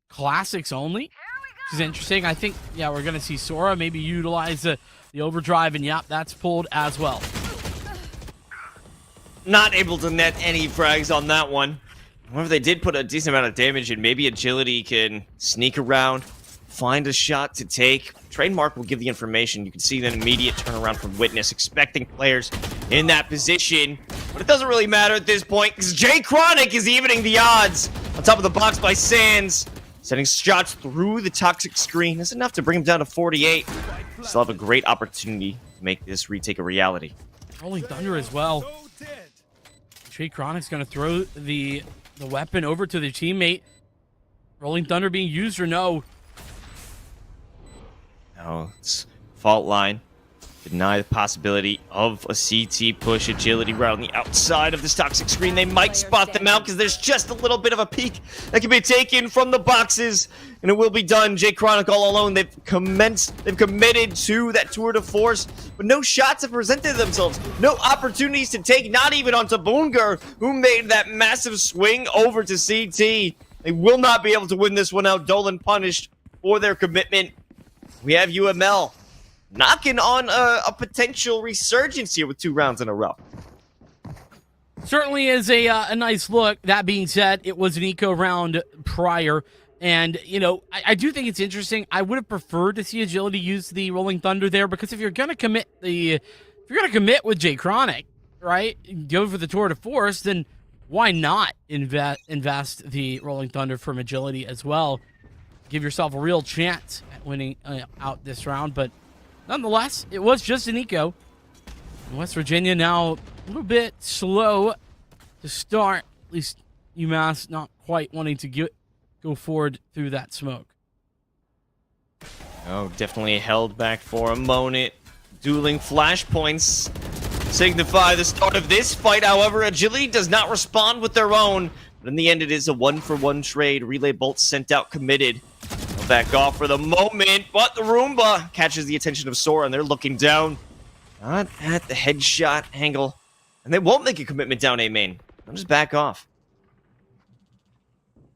classics only, which is interesting. I think, yeah, we're going to see Sora maybe utilize the overdrive, and yep, that's pulled as well. Not able to net any frags on that one. However, they did put a decent amount of damage in. Maybe Agility can sneak around, find a shot to take. Trademark will give the information. You can see an immediate turnaround from Witness, expecting players in that position. But it doesn't really matter at this point, because Jay Chronic is evening the odds. On top of the box by Sands. Setting shots through the toxic screen is enough to bring him down to 48. Still have a great opportunity to make this retake a reality. Rolling Thunder as well. Jay Chronic's going to throw the weapon over to the teammate. Rolling Thunder being used or no? No, it's fault line. Deny the possibility of a CT push. Agility right on the outside of this toxic screen. They might spot them out because there's just a little bit of a peek that can be taken from the boxes, and it will be done. Jay Chronic all alone. They've committed to that tour de force, but no shots have presented themselves. No opportunities to take, not even onto Boongar, who made that massive swing over to CT. They will not be able to win this one out. Dolan punished for their commitment. We have UML knocking on a potential resurgence here with 2 rounds in a row. Certainly is a nice look. That being said, it was an eco round prior. And, you know, I do think it's interesting. I would have preferred to see Agility use the Rolling Thunder there, because if you're going to commit with Jay Chronic, right, go for the tour de force, then why not invest the Rolling Thunder from Agility as well? Give yourself a real chance at winning out this round. But nonetheless, it was just an eco. West Virginia now a little bit slow to start. At least UMass not quite wanting to go forward through that smoke. Oh, definitely held back for a moment. Dueling flashpoints signify the start of this fight. However, Agility does not respond with their own. But in the end, it is a 1-for-1 trade. Relay bolts sent out, committed. They'll back off for the moment, but the Roomba catches the attention of Sora, and they're looking down. Not at the headshot angle. And they won't make a commitment down A main. They'll just back off.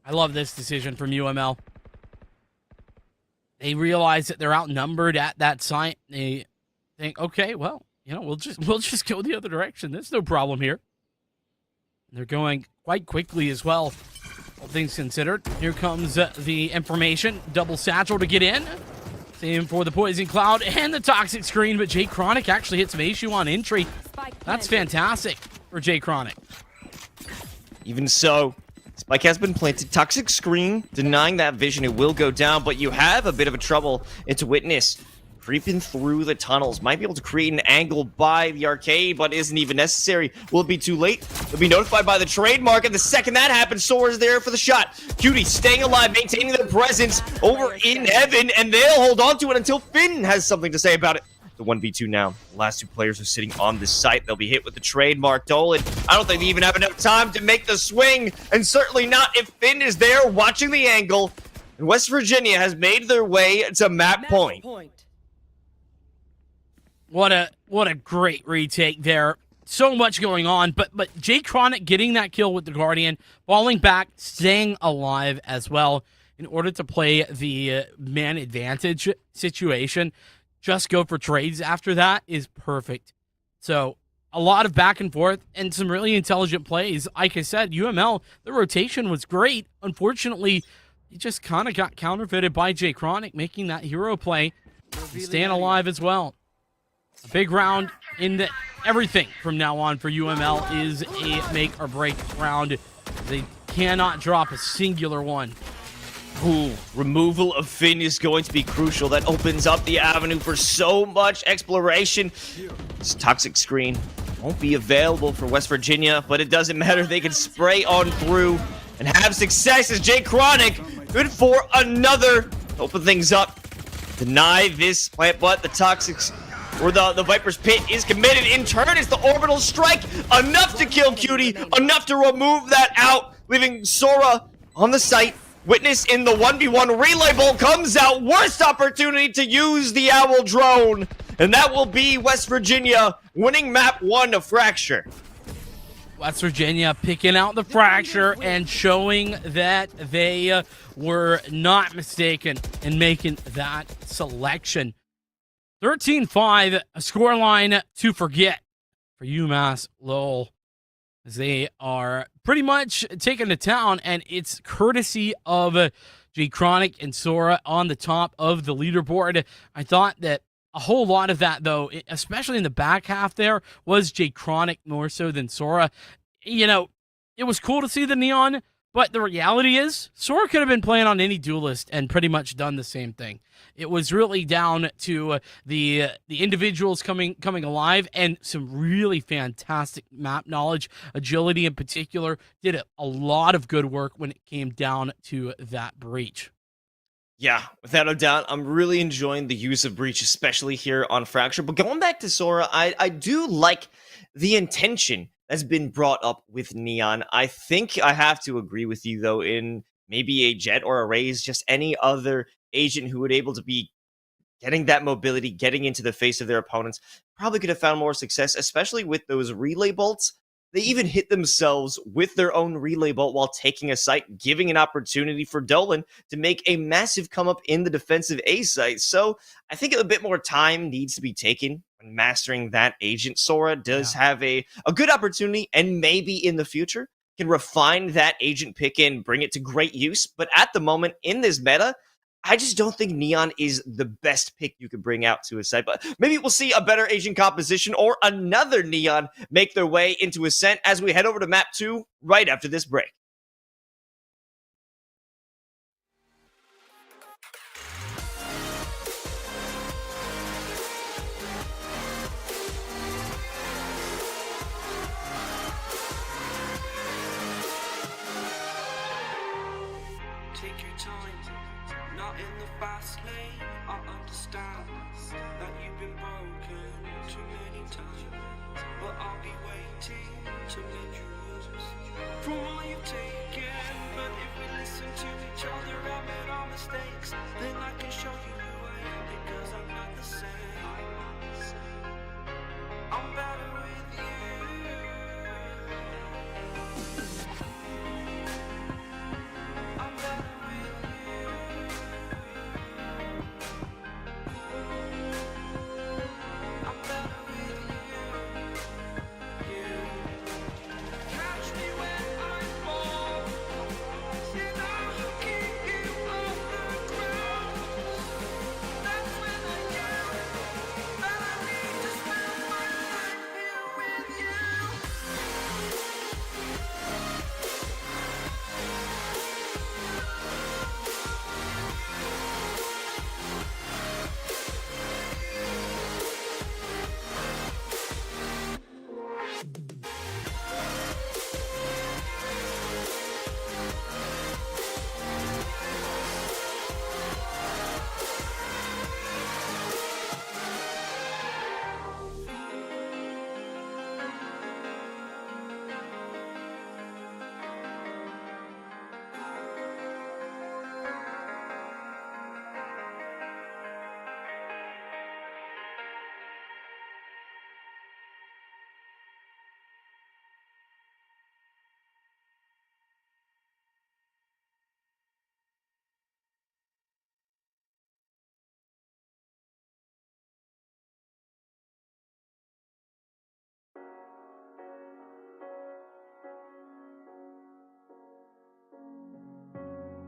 I love this decision from UML. They realize that they're outnumbered at that site. They think, okay, well, you know, we'll just go the other direction. There's no problem here. They're going quite quickly as well, all things considered. Here comes the information. Double satchel to get in. Same for the Poison Cloud and the Toxic Screen, but Jay Chronic actually hits Meishu on entry. That's fantastic for Jay Chronic. Even so, Spike has been planted. Toxic Screen, denying that vision, it will go down, but you have a bit of a trouble. It's Witness creeping through the tunnels. Might be able to create an angle by the arcade, but isn't even necessary. Will it be too late? They'll be notified by the trademark, and the second that happens, Sora's there for the shot. Cutie staying alive, maintaining their presence over in heaven, and they'll hold on to it until Finn has something to say about it. The 1v2 now. The last 2 players are sitting on this site. They'll be hit with the trademark. Dolan, I don't think they even have enough time to make the swing, and certainly not if Finn is there watching the angle. And West Virginia has made their way to map point. What a great retake there. So much going on, but Jay Chronic getting that kill with the Guardian, falling back, staying alive as well in order to play the man advantage situation. Just go for trades after that is perfect. So a lot of back and forth and some really intelligent plays. Like I said, UML, the rotation was great. Unfortunately, he just kind of got counterfeited by Jay Chronic, making that hero play and staying alive as well. A big round in the everything from now on for UML is a make or break round. They cannot drop a singular one. Ooh, removal of Finn is going to be crucial. That opens up the avenue for so much exploration. This Toxic Screen won't be available for West Virginia, but it doesn't matter. They can spray on through and have success as Jay Chronic good for another. Open things up. Deny this plant, but the Toxic where the Viper's Pit is committed. In turn, it's the orbital strike. Enough to kill Cutie, enough to remove that out, leaving Sora on the site. Witness in the 1v1 relay bolt comes out. Worst opportunity to use the Owl drone. And that will be West Virginia winning map 1 of Fracture. West Virginia picking out the Fracture and showing that they were not mistaken in making that selection. 13-5, a scoreline to forget for UMass Lowell, as they are pretty much taken to town, and it's courtesy of J Chronic and Sora on the top of the leaderboard. I thought that a whole lot of that, though, especially in the back half there, was J Chronic more so than Sora. You know, it was cool to see the neon, but the reality is Sora could have been playing on any duelist and pretty much done the same thing. It was really down to the individuals coming alive and some really fantastic map knowledge. Agility in particular did a lot of good work when it came down to that breach. Yeah, without a doubt, I'm really enjoying the use of Breach, especially here on Fracture. But going back to Sora, I do like the intention that's been brought up with Neon. I think I have to agree with you, though, in maybe a Jet or a Raze, just any other agent who would able to be getting that mobility, getting into the face of their opponents, probably could have found more success, especially with those relay bolts. They even hit themselves with their own relay bolt while taking a site, giving an opportunity for Dolan to make a massive come up in the defensive A site. So I think a bit more time needs to be taken when mastering that agent. Sora does have a good opportunity, and maybe in the future can refine that agent pick and bring it to great use. But at the moment in this meta, I just don't think Neon is the best pick you could bring out to a site. But maybe we'll see a better agent composition or another Neon make their way into Ascent as we head over to map 2 right after this break. Take your time, not in the fast lane. I understand that you've been broken too many times, but I'll be waiting to make you lose from all you've taken. But if we listen to each other and admit our mistakes, then I can show you who I am, because I'm not the same. I'm better with you. I'm better with you. I'm better with you. Catch me when I fall. And I'll keep you off the ground. That's when I knew that I need to spend my life here with you.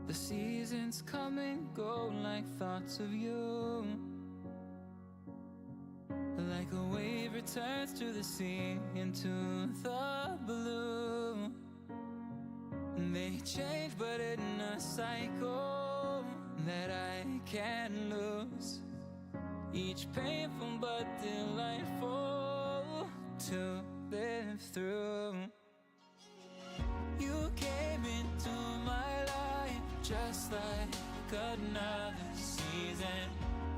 The seasons come and go like thoughts of you. Like a wave returns to the sea, into the blue. They change but in a cycle that I can't lose. Each painful but delightful to live through. You came into my life just like another season.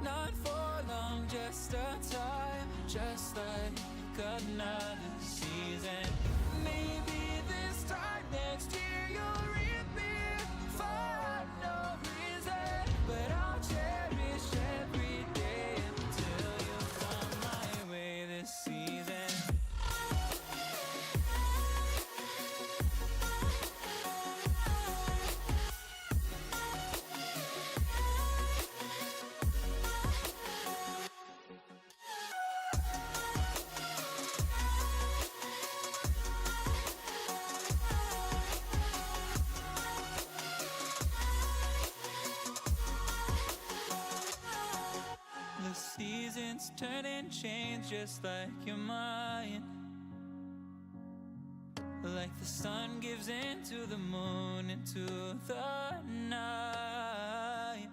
Not for long, just a time. turn and change just like your mind. Like the sun gives into the moon, into the night.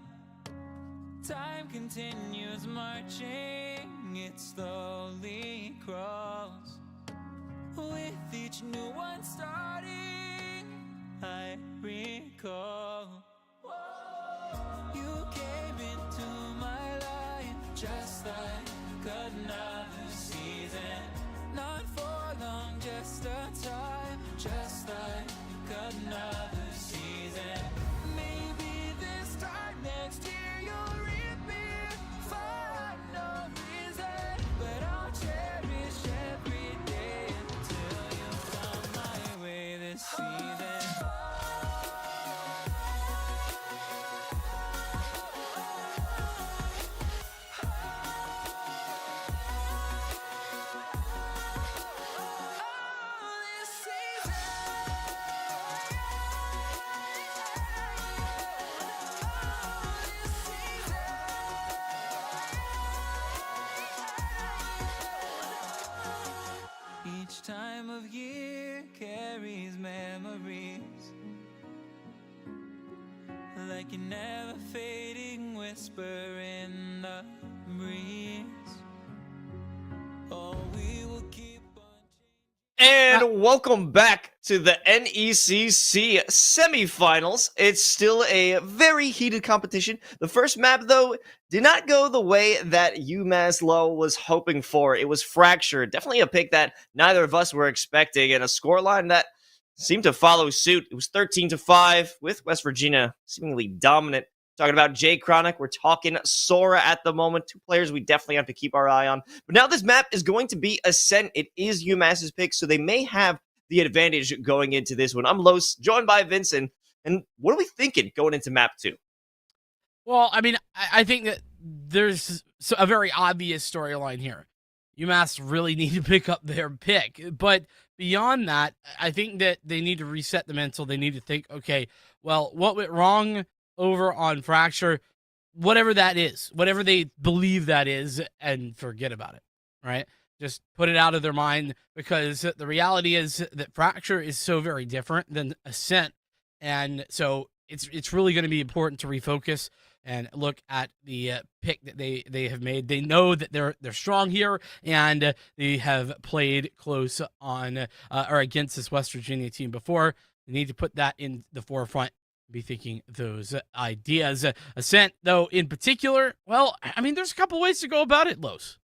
Time continues marching, it slowly crawls. With each new one starting, I recall. You came into my life just like another season. Not for long, just a time, just like another season. Maybe this time next year you'll reappear for no reason. But I'll cherish every day until you come my way this season. Each time of year carries memories, like a never fading whisper in the breeze. Oh, we will keep on And welcome back to the NECC semifinals. It's still a very heated competition. The first map, though, did not go the way that UMass Lowell was hoping for. It was Fracture. Definitely a pick that neither of us were expecting, and a scoreline that seemed to follow suit. It was 13-5 with West Virginia seemingly dominant. Talking about Jay Chronic, we're talking Sora at the moment. Two players we definitely have to keep our eye on. But now this map is going to be Ascent. It is UMass's pick, so they may have the advantage going into this one. I'm Los, joined by Vincent. And what are we thinking going into map 2? Well, I mean, I think that there's a very obvious storyline here. UMass really need to pick up their pick. But beyond that, I think that they need to reset the mental. They need to think, okay, well, what went wrong over on Fracture, whatever that is, whatever they believe that is, and forget about it, right? Just put it out of their mind, because the reality is that Fracture is so very different than Ascent. And so it's really going to be important to refocus and look at the pick that they have made. They know that they're strong here, and they have played close on or against this West Virginia team before. They need to put that in the forefront, be thinking those ideas. Ascent, though, in particular, well, I mean, there's a couple ways to go about it, Los.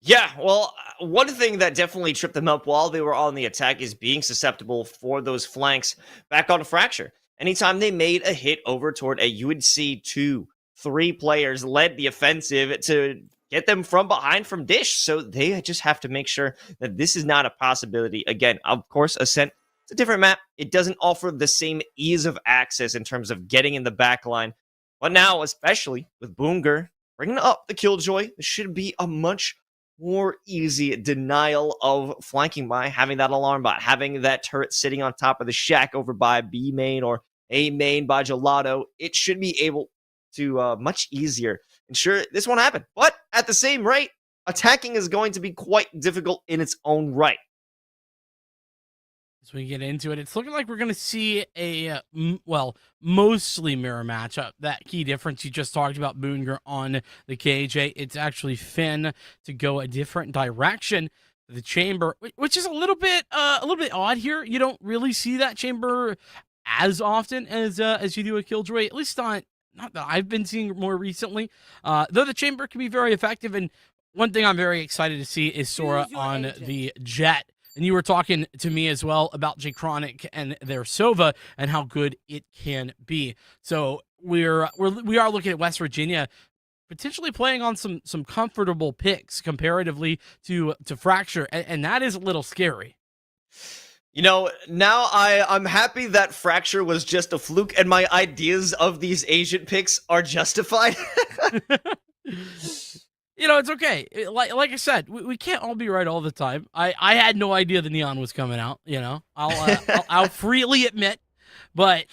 Yeah, well, one thing that definitely tripped them up while they were on the attack is being susceptible for those flanks back on Fracture. Anytime they made a hit over toward a UNC 2, 3 players led the offensive to get them from behind from Dish. So they just have to make sure that this is not a possibility. Again, of course, Ascent, it's a different map. It doesn't offer the same ease of access in terms of getting in the back line. But now, especially with Boonger bringing up the Killjoy, it should be a much more easy denial of flanking by having that alarm bot, having that turret sitting on top of the shack over by B main or A main by Gelato. It should be able to much easier ensure this won't happen. But at the same rate, attacking is going to be quite difficult in its own right. As we get into it, it's looking like we're going to see a, mostly mirror matchup. That key difference you just talked about, Boonger on the KJ. It's actually Finn to go a different direction. The chamber, which is a little bit odd here. You don't really see that chamber as often as you do a Killjoy, at least not that I've been seeing more recently. Though the chamber can be very effective, and one thing I'm very excited to see is Sora on the Jet. And you were talking to me as well about J Chronic and their Sova and how good it can be. So we are looking at West Virginia potentially playing on some comfortable picks comparatively to Fracture, and that is a little scary. You know, now I'm happy that Fracture was just a fluke and my ideas of these Asian picks are justified. You know, it's okay. Like I said, we can't all be right all the time. I had no idea the Neon was coming out, you know. I'll freely admit. But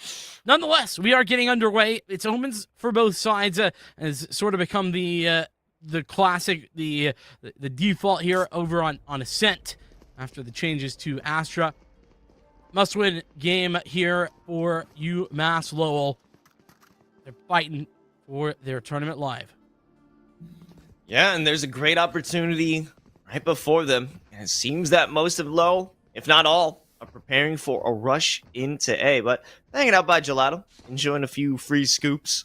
nonetheless, we are getting underway. It's omens for both sides. Has sort of become the the classic, the default here over on Ascent after the changes to Astra. Must-win game here for UMass Lowell. They're fighting for their tournament live. Yeah, and there's a great opportunity right before them. And it seems that most of Low, if not all, are preparing for a rush into A. But hanging out by Gelato, enjoying a few free scoops.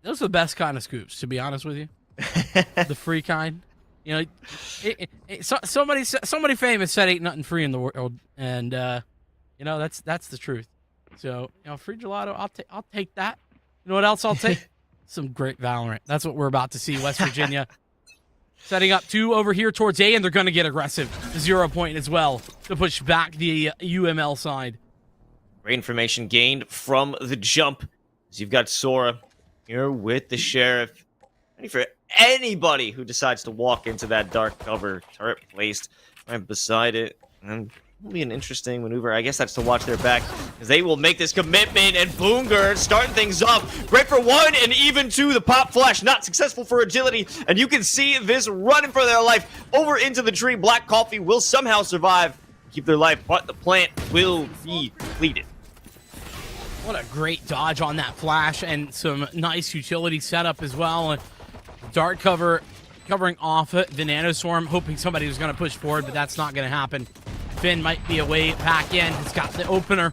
Those are the best kind of scoops, to be honest with you. The free kind. You know, somebody famous said ain't nothing free in the world, and you know that's the truth. So you know, free gelato, I'll take that. You know what else I'll take? Some great Valorant. That's what we're about to see. West Virginia setting up 2 over here towards A, and they're going to get aggressive. 0 point as well to push back the UML side. Great information gained from the jump. As you've got Sora here with the Sheriff. Ready for anybody who decides to walk into that dark cover. Turret placed right beside it. And it'll be an interesting maneuver. I guess that's to watch their back, because they will make this commitment. And Boonger starting things off. Great for 1 and even 2. The pop flash not successful for agility. And you can see this running for their life over into the tree. Black Coffee will somehow survive, keep their life, but the plant will be depleted. What a great dodge on that flash, and some nice utility setup as well. Dart covering off the Nanoswarm, hoping somebody was going to push forward, but that's not going to happen. Finn might be away back in. He's got the opener.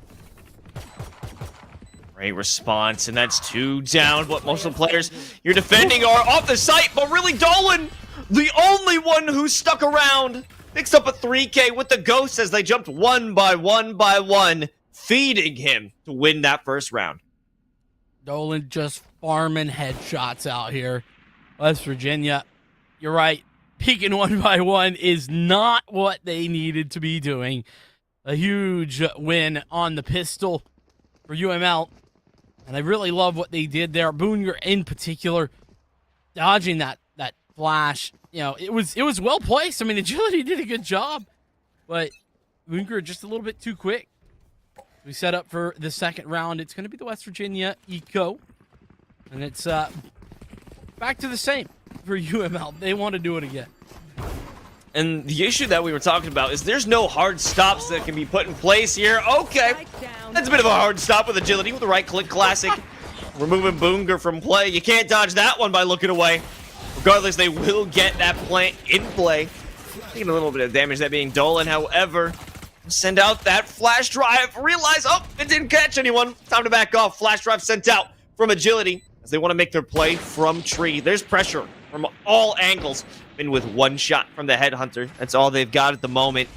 Great response, and that's 2 down. But most of the players you're defending are off the site, but really Dolan, the only one who stuck around, picks up a 3K with the Ghosts as they jumped 1 by 1 by 1, feeding him to win that first round. Dolan just farming headshots out here. West Virginia, you're right. Peeking 1 by 1 is not what they needed to be doing. A huge win on the pistol for UML. And I really love what they did there. Boonger in particular, dodging that flash. You know, it was well placed. I mean, Agility did a good job. But Boonger just a little bit too quick. We set up for the second round. It's going to be the West Virginia Eco. And it's back to the same for UML. They want to do it again. And the issue that we were talking about is there's no hard stops that can be put in place here. Okay, that's a bit of a hard stop with agility with the right click classic. Removing Boonger from play. You can't dodge that one by looking away. Regardless, they will get that plant in play. Taking a little bit of damage, that being Dolan. However, send out that flash drive. Realize, oh, it didn't catch anyone. Time to back off. Flash drive sent out from agility as they want to make their play from tree. There's pressure from all angles. In with 1 shot from the Headhunter. That's all they've got at the moment.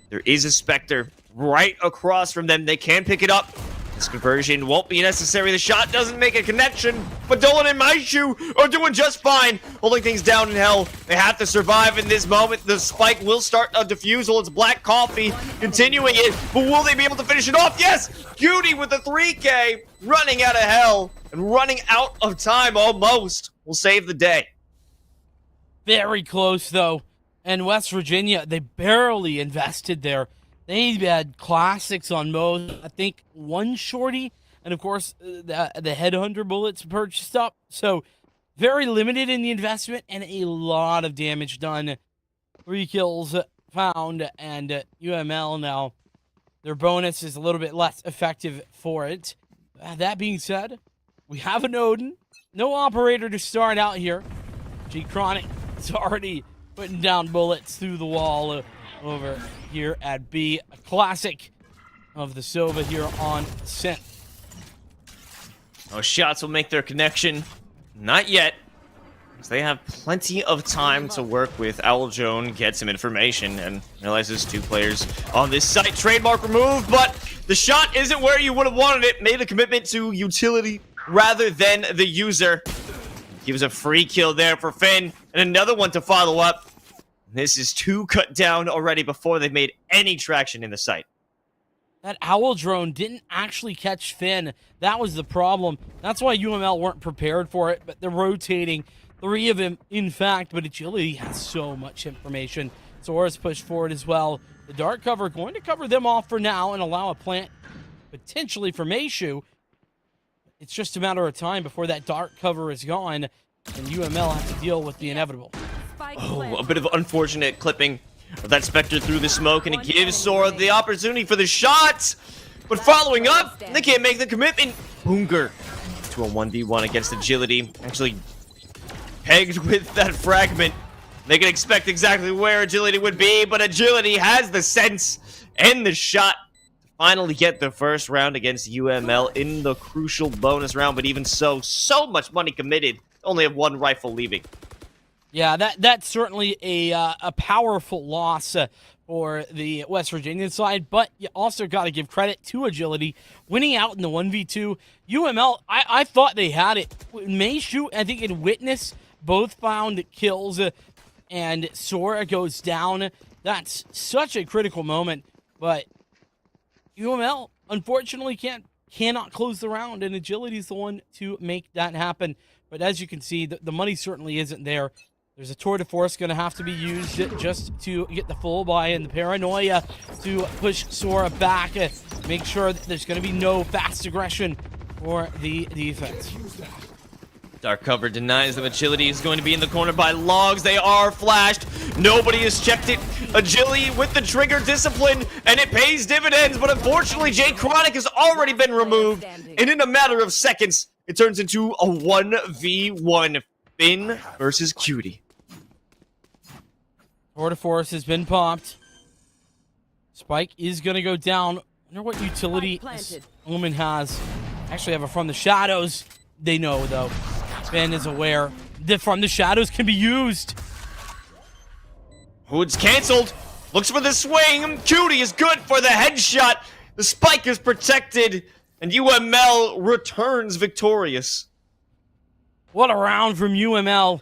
There is a Spectre right across from them. They can pick it up. This conversion won't be necessary. The shot doesn't make a connection. But Dolan and Maishu are doing just fine. Holding things down in hell. They have to survive in this moment. The spike will start a defusal. It's Black Coffee continuing it. But will they be able to finish it off? Yes! Cutie with the 3K. Running out of hell. And running out of time almost. Will save the day. Very close, though. And West Virginia, they barely invested there. They had classics on most. I think 1 shorty. And, of course, the Headhunter bullets purchased up. So, very limited in the investment and a lot of damage done. 3 kills found. And UML now, their bonus is a little bit less effective for it. That being said, we have an Odin. No operator to start out here. G-Chronic is already putting down bullets through the wall over here at B. A classic of the Sova here on Scent. Those shots will make their connection. Not yet. Because they have plenty of time to work with. Owl Joan gets some information and realizes 2 players on this site. Trademark removed, but the shot isn't where you would have wanted it. Made a commitment to utility rather than the user. Gives a free kill there for Finn, and another one to follow up. This is 2 cut down already before they've made any traction in the site. That Owl drone didn't actually catch Finn. That was the problem. That's why UML weren't prepared for it, but they're rotating 3 of them, in fact, but Agility has so much information. Sora's pushed forward as well. The dark cover going to cover them off for now and allow a plant potentially for Meishu. It's just a matter of time before that dark cover is gone. and UML have to deal with the inevitable. Oh, a bit of unfortunate clipping of that Spectre through the smoke, and it gives Sora the opportunity for the shot. But following up, they can't make the commitment. Boonger to a 1v1 against Agility. Actually pegged with that fragment. They can expect exactly where Agility would be, but Agility has the sense and the shot to finally get the first round against UML in the crucial bonus round. But even so much money committed. Only have one rifle leaving. Yeah, that's certainly a powerful loss for the West Virginia side, but you also got to give credit to Agility winning out in the 1v2. UML, I thought they had it. Meishu, I think, and Witness both found kills, and Sora goes down. That's such a critical moment, but UML unfortunately cannot close the round, and Agility's the one to make that happen. But as you can see, the money certainly isn't there. There's a tour de force going to have to be used just to get the full buy and the paranoia to push Sora back. Make sure that there's going to be no fast aggression for the defense. Dark cover denies them. Agility is going to be in the corner by logs. They are flashed. Nobody has checked it. Agility with the trigger discipline, and it pays dividends. But unfortunately, Jay Chronic has already been removed. And in a matter of seconds, it turns into a 1v1. Finn versus Cutie. Tour de force has been popped. Spike is going to go down. I wonder what utility this Omen has. Actually have a From the Shadows. They know, though. Finn is aware that From the Shadows can be used. Hood's canceled. Looks for the swing. Cutie is good for the headshot. The Spike is protected. And UML returns victorious. What a round from UML.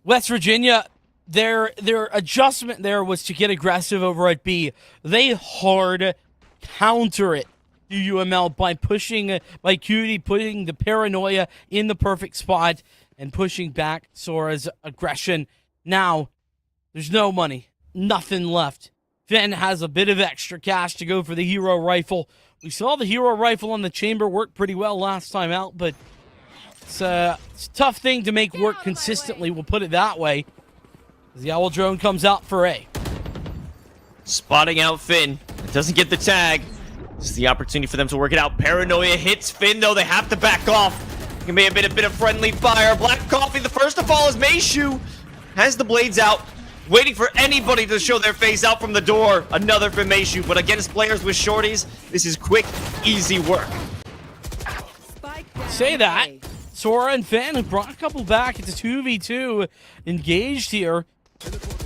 West Virginia, their adjustment there was to get aggressive over at B. They hard counter it to UML by Cutie putting the paranoia in the perfect spot and pushing back Sora's aggression. Now, there's no money, nothing left. Finn has a bit of extra cash to go for the hero rifle. We saw the hero rifle on the chamber work pretty well last time out, but it's a tough thing to make work consistently, we'll put it that way. As the Owl Drone comes out for A. Spotting out Finn. It doesn't get the tag. This is the opportunity for them to work it out. Paranoia hits Finn, though. They have to back off. It can be a bit of friendly fire. Black Coffee, the first to fall is Meishu. Has the blades out. Waiting for anybody to show their face out from the door. Another for Meishu, but against players with shorties, this is quick, easy work. Say that. Sora and Finn have brought a couple back. It's a 2v2 engaged here.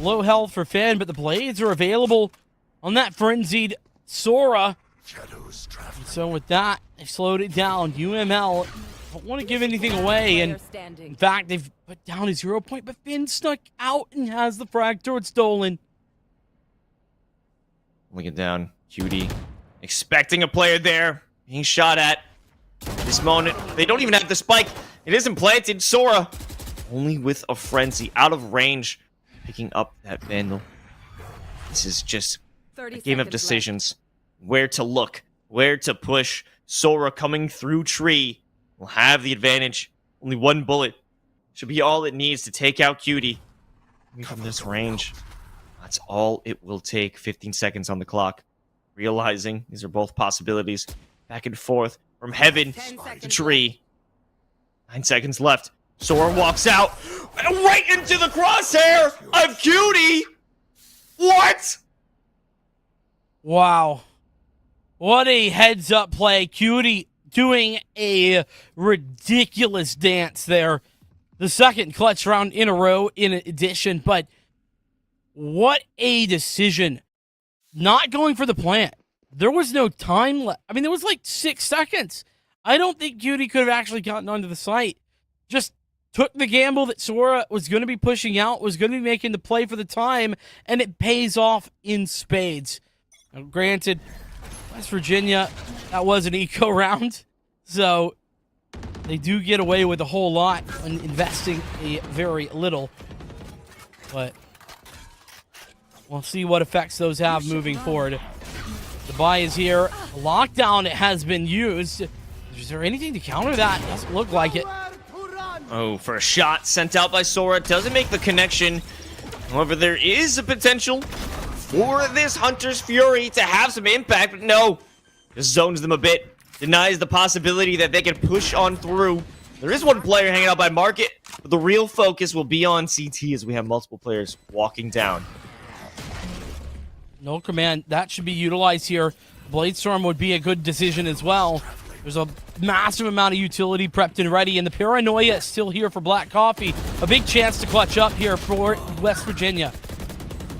Low health for Finn, but the blades are available on that frenzied Sora. And so with that, they slowed it down. UML don't want to give anything away, and in fact, they've put down a 0 point, but Finn snuck out and has the frag towards Dolan. Look it down. Cutie expecting a player there. Being shot at. This moment, they don't even have the spike. It isn't planted. Sora only with a frenzy out of range. Picking up that Vandal. This is just a game of decisions. Where to look. Where to push. Sora coming through tree. Will have the advantage. Only one bullet. Should be all it needs to take out Cutie. From this range. That's all it will take. 15 seconds on the clock. Realizing these are both possibilities. Back and forth. From heaven to tree. 9 seconds left. Sora walks out. Right into the crosshair of Cutie. What? Wow. What a heads-up play. Cutie doing a ridiculous dance there. The second clutch round in a row in addition, but what a decision. Not going for the plant. There was no time left. I mean, there was like 6 seconds. I don't think Cutie could have actually gotten onto the site. Just took the gamble that Sora was going to be pushing out, was going to be making the play for the time, and it pays off in spades. Now, granted, West Virginia, that was an eco round, so they do get away with a whole lot when investing a very little. But we'll see what effects those have moving forward. The buy is here. Lockdown has been used. Is there anything to counter that? Doesn't look like it. Oh, for a shot sent out by Sora. Doesn't make the connection. However, there is a potential for this Hunter's Fury to have some impact, but no. Just zones them a bit. Denies the possibility that they can push on through. There is one player hanging out by Market, but the real focus will be on CT as we have multiple players walking down. No command. That should be utilized here. Bladestorm would be a good decision as well. There's a massive amount of utility prepped and ready, and the Paranoia is still here for Black Coffee. A big chance to clutch up here for West Virginia.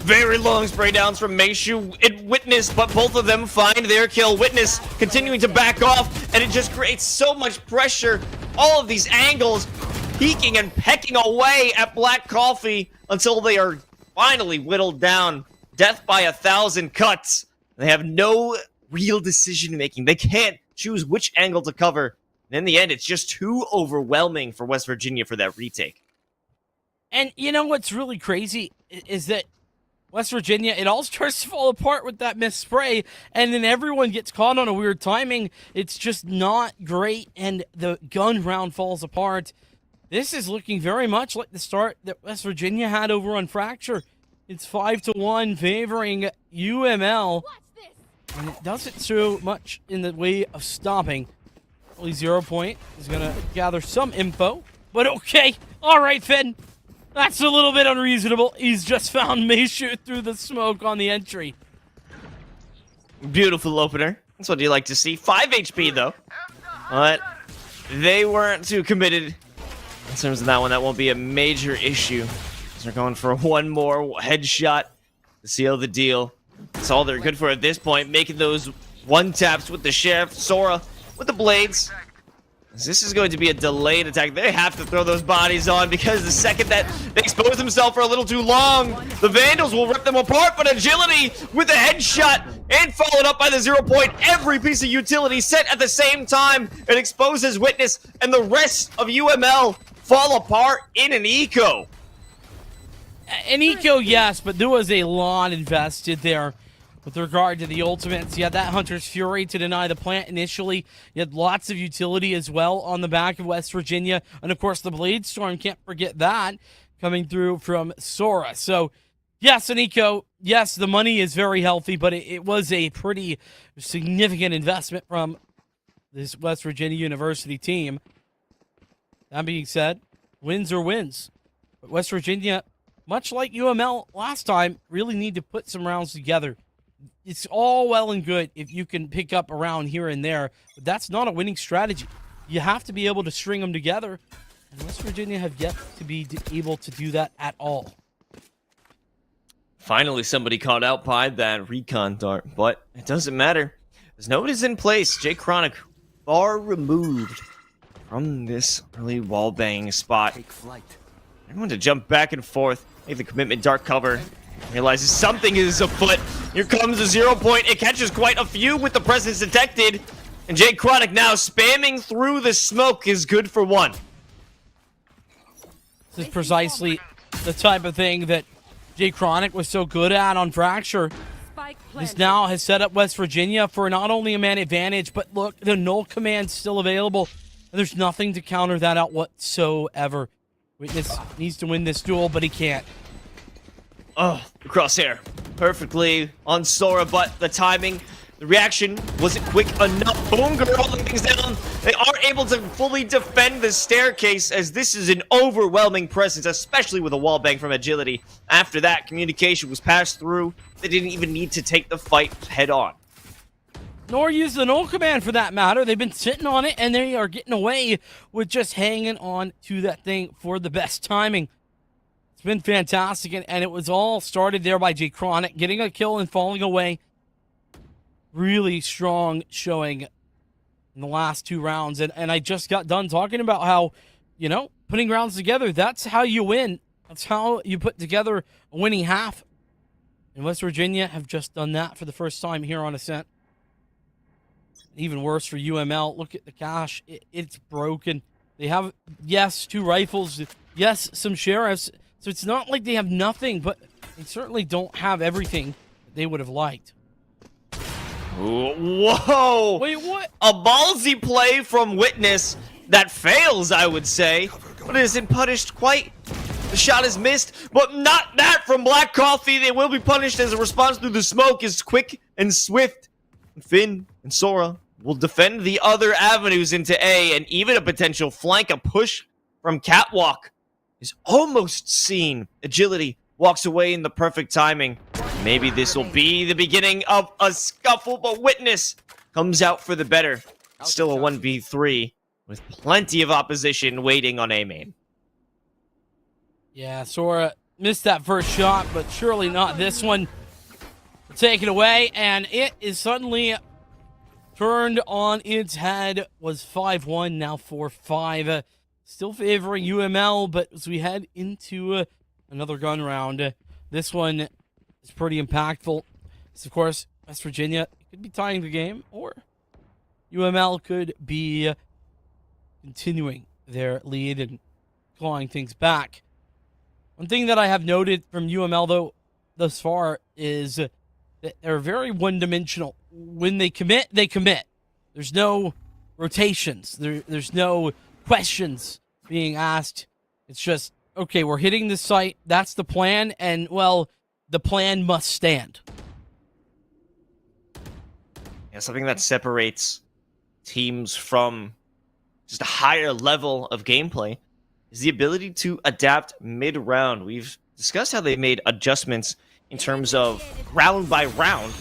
Very long spray downs from Meishu and Witness, but both of them find their kill. Witness continuing to back off, and it just creates so much pressure. All of these angles peeking and pecking away at Black Coffee until they are finally whittled down. Death by 1,000 cuts. They have no real decision making. They can't choose which angle to cover. And in the end, it's just too overwhelming for West Virginia for that retake. And you know what's really crazy is that West Virginia, it all starts to fall apart with that missed spray, and then everyone gets caught on a weird timing. It's just not great, and the gun round falls apart. This is looking very much like the start that West Virginia had over on Fracture. It's 5-1 favoring UML, and it doesn't show much in the way of stopping. Only 0 Point is going to gather some info, but okay. All right, Finn. That's a little bit unreasonable. He's just found Meishu through the smoke on the entry. Beautiful opener. That's what you like to see. 5 HP, though. But they weren't too committed in terms of that one. That won't be a major issue. They're going for one more headshot to seal the deal. That's all they're good for at this point. Making those one-taps with the Sheriff. Sora with the blades. This is going to be a delayed attack. They have to throw those bodies on because the second that they expose themselves for a little too long, the Vandals will rip them apart. But Agility with a headshot and followed up by the 0 Point. Every piece of utility set at the same time. It exposes Witness, and the rest of UML fall apart in an eco. An eco, yes, but there was a lot invested there. With regard to the ultimates, you had that Hunter's Fury to deny the plant initially. You had lots of utility as well on the back of West Virginia. And, of course, the Bladestorm, can't forget that, coming through from Sora. So, yes, an eco. Yes, the money is very healthy, but it was a pretty significant investment from this West Virginia University team. That being said, wins are wins. But West Virginia, much like UML last time, really need to put some rounds together. It's all well and good if you can pick up a round here and there, but that's not a winning strategy. You have to be able to string them together, and West Virginia have yet to be able to do that at all. Finally, somebody caught out by that recon dart, but it doesn't matter. As nobody's in place, Jay Chronic far removed from this early wallbang spot. Take flight. Everyone to jump back and forth, make the commitment dark cover. Realizes something is afoot. Here comes the 0 Point. It catches quite a few with the presence detected. And Jay Chronic now spamming through the smoke is good for one. This is precisely the type of thing that Jay Chronic was so good at on Fracture. This now has set up West Virginia for not only a man advantage, but look, the null command's still available. And there's nothing to counter that out whatsoever. Witness needs to win this duel, but he can't. Oh, the crosshair. Perfectly on Sora, but the timing, the reaction wasn't quick enough. Boom, rolling things down. They aren't able to fully defend the staircase as this is an overwhelming presence, especially with a wallbang from Agility. After that, communication was passed through. They didn't even need to take the fight head on. Nor use the null command for that matter. They've been sitting on it, and they are getting away with just hanging on to that thing for the best timing. It's been fantastic, and it was all started there by Jay Chronic, getting a kill and falling away. Really strong showing in the last 2 rounds. And I just got done talking about how, you know, putting rounds together, that's how you win. That's how you put together a winning half. And West Virginia have just done that for the first time here on Ascent. Even worse for UML. Look at the cache. It's broken. They have, yes, 2 rifles. Yes, some sheriffs. So it's not like they have nothing, but they certainly don't have everything they would have liked. Whoa! Wait, what? A ballsy play from Witness that fails, I would say. but it isn't punished quite. The shot is missed, but not that from Black Coffee. They will be punished as a response through the smoke is quick and swift. Finn and Sora will defend the other avenues into A, and even a potential flank. A push from Catwalk is almost seen. Agility walks away in the perfect timing. Maybe this will be the beginning of a scuffle, but Witness comes out for the better. Still a 1v3 with plenty of opposition waiting on A main. Yeah, Sora missed that first shot, but surely not this one. Take it away, and it is suddenly turned on its head. Was 5-1, now 4-5. Still favoring UML, but as we head into another gun round, this one is pretty impactful. This, of course, West Virginia could be tying the game, or UML could be continuing their lead and clawing things back. One thing that I have noted from UML, though, thus far is that they're very one-dimensional. When they commit, they commit. There's no rotations. There's no questions being asked. It's just, okay, we're hitting this site. That's the plan, and, well, the plan must stand. Yeah, something that separates teams from just a higher level of gameplay is the ability to adapt mid-round. We've discussed how they've made adjustments in terms of round by round.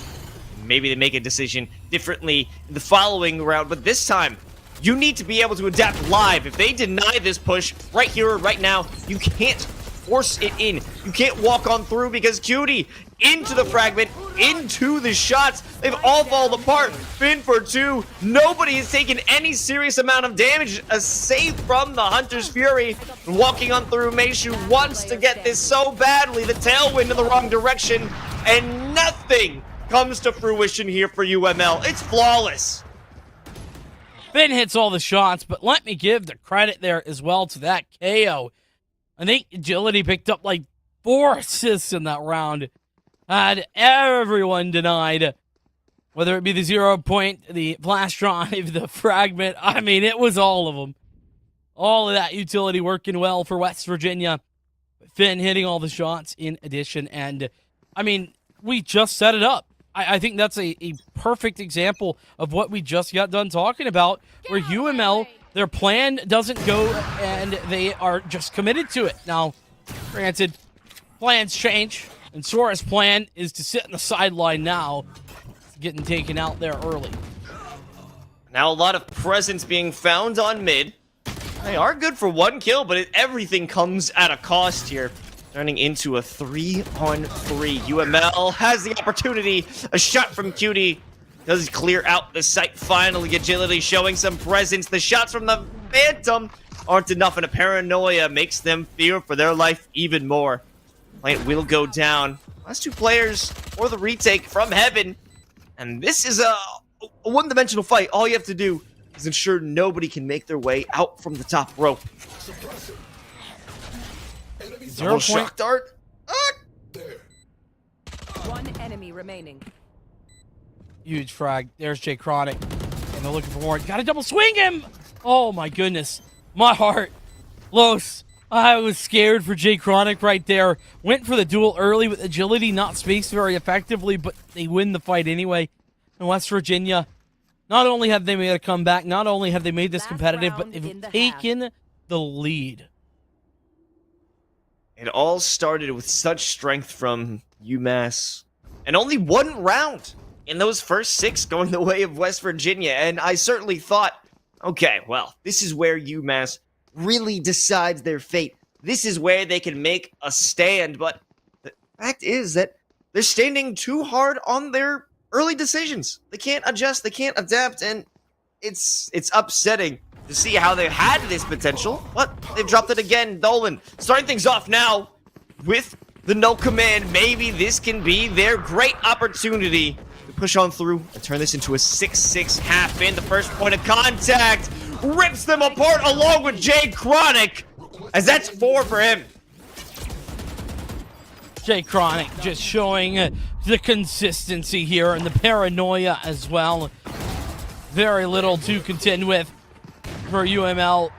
Maybe they make a decision differently in the following round, but this time, you need to be able to adapt live. If they deny this push right here or right now, you can't force it in. You can't walk on through because Cutie into the fragment, into the shots. They've all fallen apart. Finn for 2. Nobody has taken any serious amount of damage, save from the Hunter's Fury. Walking on through, Meishu wants to get this so badly. The tailwind in the wrong direction, and nothing comes to fruition here for UML. It's flawless. Finn hits all the shots, but let me give the credit there as well to that KO. I think Agility picked up like 4 assists in that round. Had everyone denied, whether it be the 0 point, the flash drive, the fragment. I mean, it was all of them. All of that utility working well for West Virginia. Finn hitting all the shots in addition. And, I mean, we just set it up. I think that's a perfect example of what we just got done talking about, where UML, their plan doesn't go and they are just committed to it. Now, granted, plans change, and Sora's plan is to sit on the sideline now, getting taken out there early. Now a lot of presence being found on mid. They are good for 1 kill, but everything comes at a cost here. Turning into a 3-on-3. UML has the opportunity. A shot from Cutie does clear out the site finally. Agility showing some presence. The shots from the Phantom aren't enough, and a paranoia makes them fear for their life even more. Plant will go down. Last 2 players for the retake from Heaven. And this is a one-dimensional fight. All you have to do is ensure nobody can make their way out from the top rope. 0 point. Shock dart. One enemy remaining. Huge frag. There's Jay Chronic. And they're looking for more. Gotta double swing him! Oh my goodness. My heart. Los. I was scared for Jay Chronic right there. Went for the duel early with Agility, not spaced very effectively, but they win the fight anyway. And West Virginia, not only have they made a comeback, not only have they made this competitive, but they've taken the lead. It all started with such strength from UMass. And only 1 round in those first 6 going the way of West Virginia. And I certainly thought, okay, well, this is where UMass really decides their fate. This is where they can make a stand. But the fact is that they're standing too hard on their early decisions. They can't adjust, they can't adapt, and it's upsetting to see how they've had this potential, but they've dropped it again. Dolan starting things off now with the no command. Maybe this can be their great opportunity to push on through and turn this into a 6-6 half in. The first point of contact rips them apart along with Jay Chronic, as that's 4 for him. Jay Chronic just showing the consistency here and the paranoia as well. Very little to contend with for UML.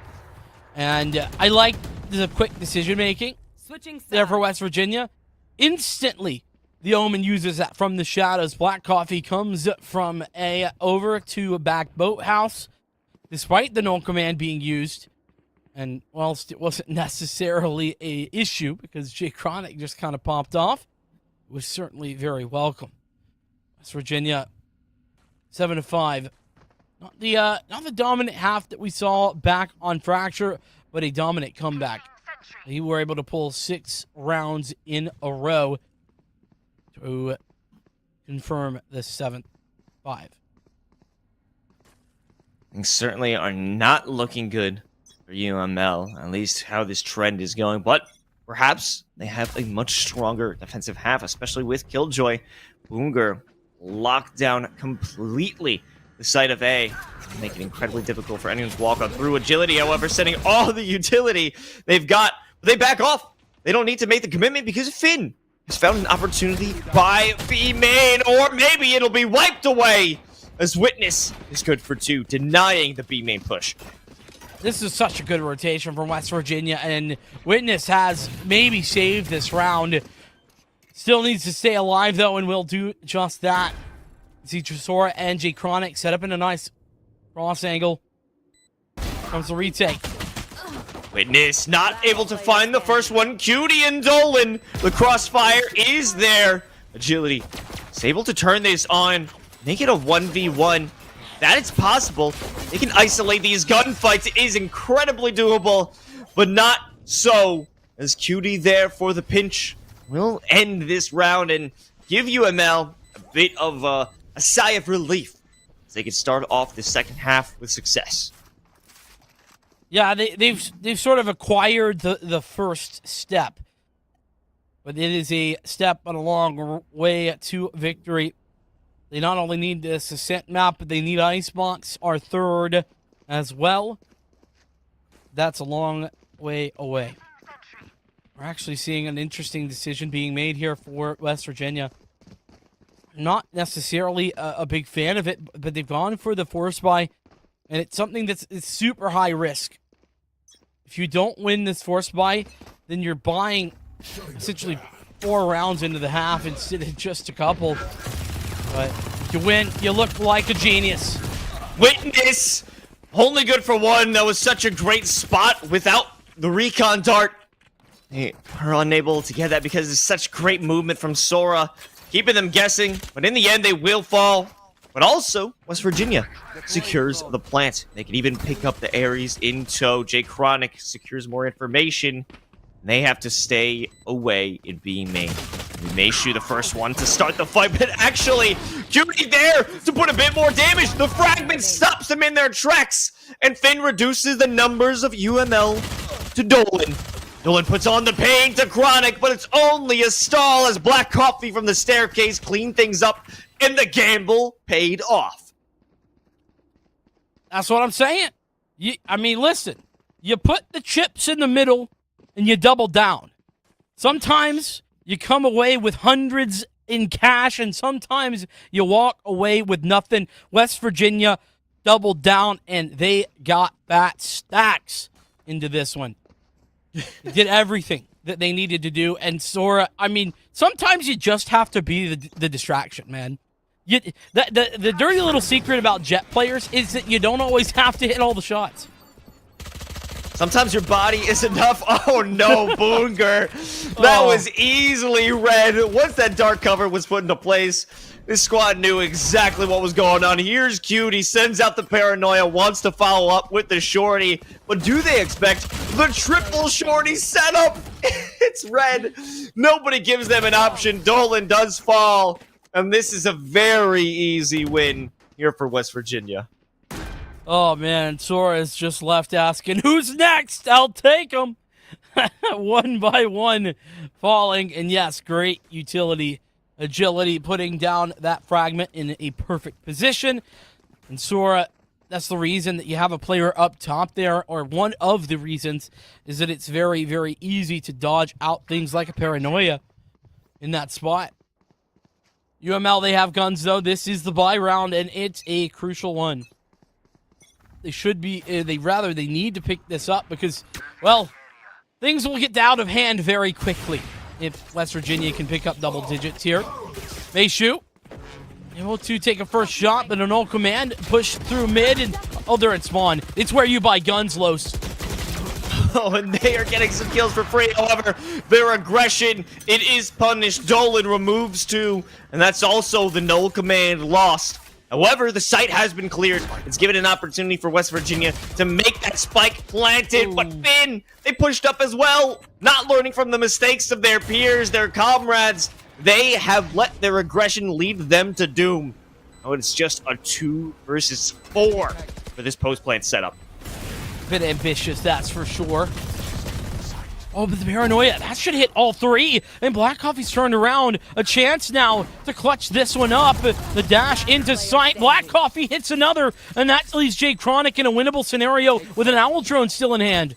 And I like the quick decision making Switching sides. there for West Virginia. Instantly, the Omen uses that from the shadows. Black Coffee comes from A over to a back boathouse, despite the null command being used. And whilst it wasn't necessarily a issue because Jay Chronic just kind of popped off, it was certainly very welcome. West Virginia 7-5. Not the dominant half that we saw back on Fracture, but a dominant comeback. They were able to pull 6 rounds in a row to confirm the 7-5. Things certainly are not looking good for UML, at least how this trend is going. But perhaps they have a much stronger defensive half, especially with Killjoy. Boonger locked down completely the side of A, make it incredibly difficult for anyone to walk on through. Agility, however, sending all the utility they've got. But they back off. They don't need to make the commitment because Finn has found an opportunity by B main, or maybe it'll be wiped away as Witness is good for 2, denying the B main push. This is such a good rotation from West Virginia, and Witness has maybe saved this round. Still needs to stay alive, though, and will do just that. See Tresora and J Chronic set up in a nice cross angle. Comes the retake. Witness not able to find the first one. Cutie and Dolan. The crossfire is there. Agility is able to turn this on. Make it a 1v1. That is possible. They can isolate these gunfights. It is incredibly doable, but not so, as Cutie there for the pinch will end this round and give UML a bit of a sigh of relief as they can start off the second half with success. Yeah, they've sort of acquired the first step, but it is a step on a long way to victory. They not only need this ascent map, but they need Icebox, our third, as well. That's a long way away. We're actually seeing an interesting decision being made here for West Virginia. Not necessarily a big fan of it, but they've gone for the force buy, and it's something that's super high risk. If you don't win this force buy, then you're buying essentially 4 rounds into the half instead of just a couple. But if you win, you look like a genius. Witness! Only good for 1. That was such a great spot without the recon dart. They are unable to get that because it's such great movement from Sora, keeping them guessing. But in the end, they will fall. But also, West Virginia secures the plant. They can even pick up the Ares in tow. J Chronic secures more information. They have to stay away in B main. We may shoot the first one to start the fight, but actually, Cutie there to put a bit more damage. The fragment stops them in their tracks, and Finn reduces the numbers of UML to Dolan. Dolan puts on the pain to Chronic, but it's only a stall as Black Coffee from the staircase cleaned things up, and the gamble paid off. That's what I'm saying. I mean, listen, you put the chips in the middle and you double down. Sometimes you come away with hundreds in cash, and sometimes you walk away with nothing. West Virginia doubled down, and they got fat stacks into this one. They did everything that they needed to do, and Sora, I mean, sometimes you just have to be the distraction, man. The dirty little secret about Jet players is that you don't always have to hit all the shots. Sometimes your body is enough. Oh no, Boonger. That was easily read. Once that dark cover was put into place, this squad knew exactly what was going on. Here's Cute. He sends out the paranoia, wants to follow up with the shorty. But do they expect the triple shorty setup? It's red. Nobody gives them an option. Dolan does fall. And this is a very easy win here for West Virginia. Oh, man, Sora is just left asking, who's next? I'll take him. One by one falling. And yes, great utility, agility, putting down that fragment in a perfect position. And Sora, that's the reason that you have a player up top there, or one of the reasons, is that it's very, very easy to dodge out things like a paranoia in that spot. UML, they have guns, though. This is the buy round, and it's a crucial one. They should be, they need to pick this up because, well, things will get out of hand very quickly if West Virginia can pick up double digits here. Meishu able to take a first shot, but an old command push through mid, and oh, they're at spawn. It's where you buy guns, Los. Oh, and they are getting some kills for free. However, their aggression, it is punished. Dolan removes 2, and that's also the null command lost. However, the site has been cleared. It's given an opportunity for West Virginia to make that spike planted. But Finn, they pushed up as well, not learning from the mistakes of their peers, their comrades. They have let their aggression lead them to doom. Oh, it's just a 2 versus 4 for this post-plant setup. Bit ambitious, that's for sure. Oh, but the paranoia, that should hit all 3. And Black Coffee's turned around. A chance now to clutch this one up. The dash into sight. Black Coffee hits another. And that leaves Jay Chronic in a winnable scenario with an Owl Drone still in hand.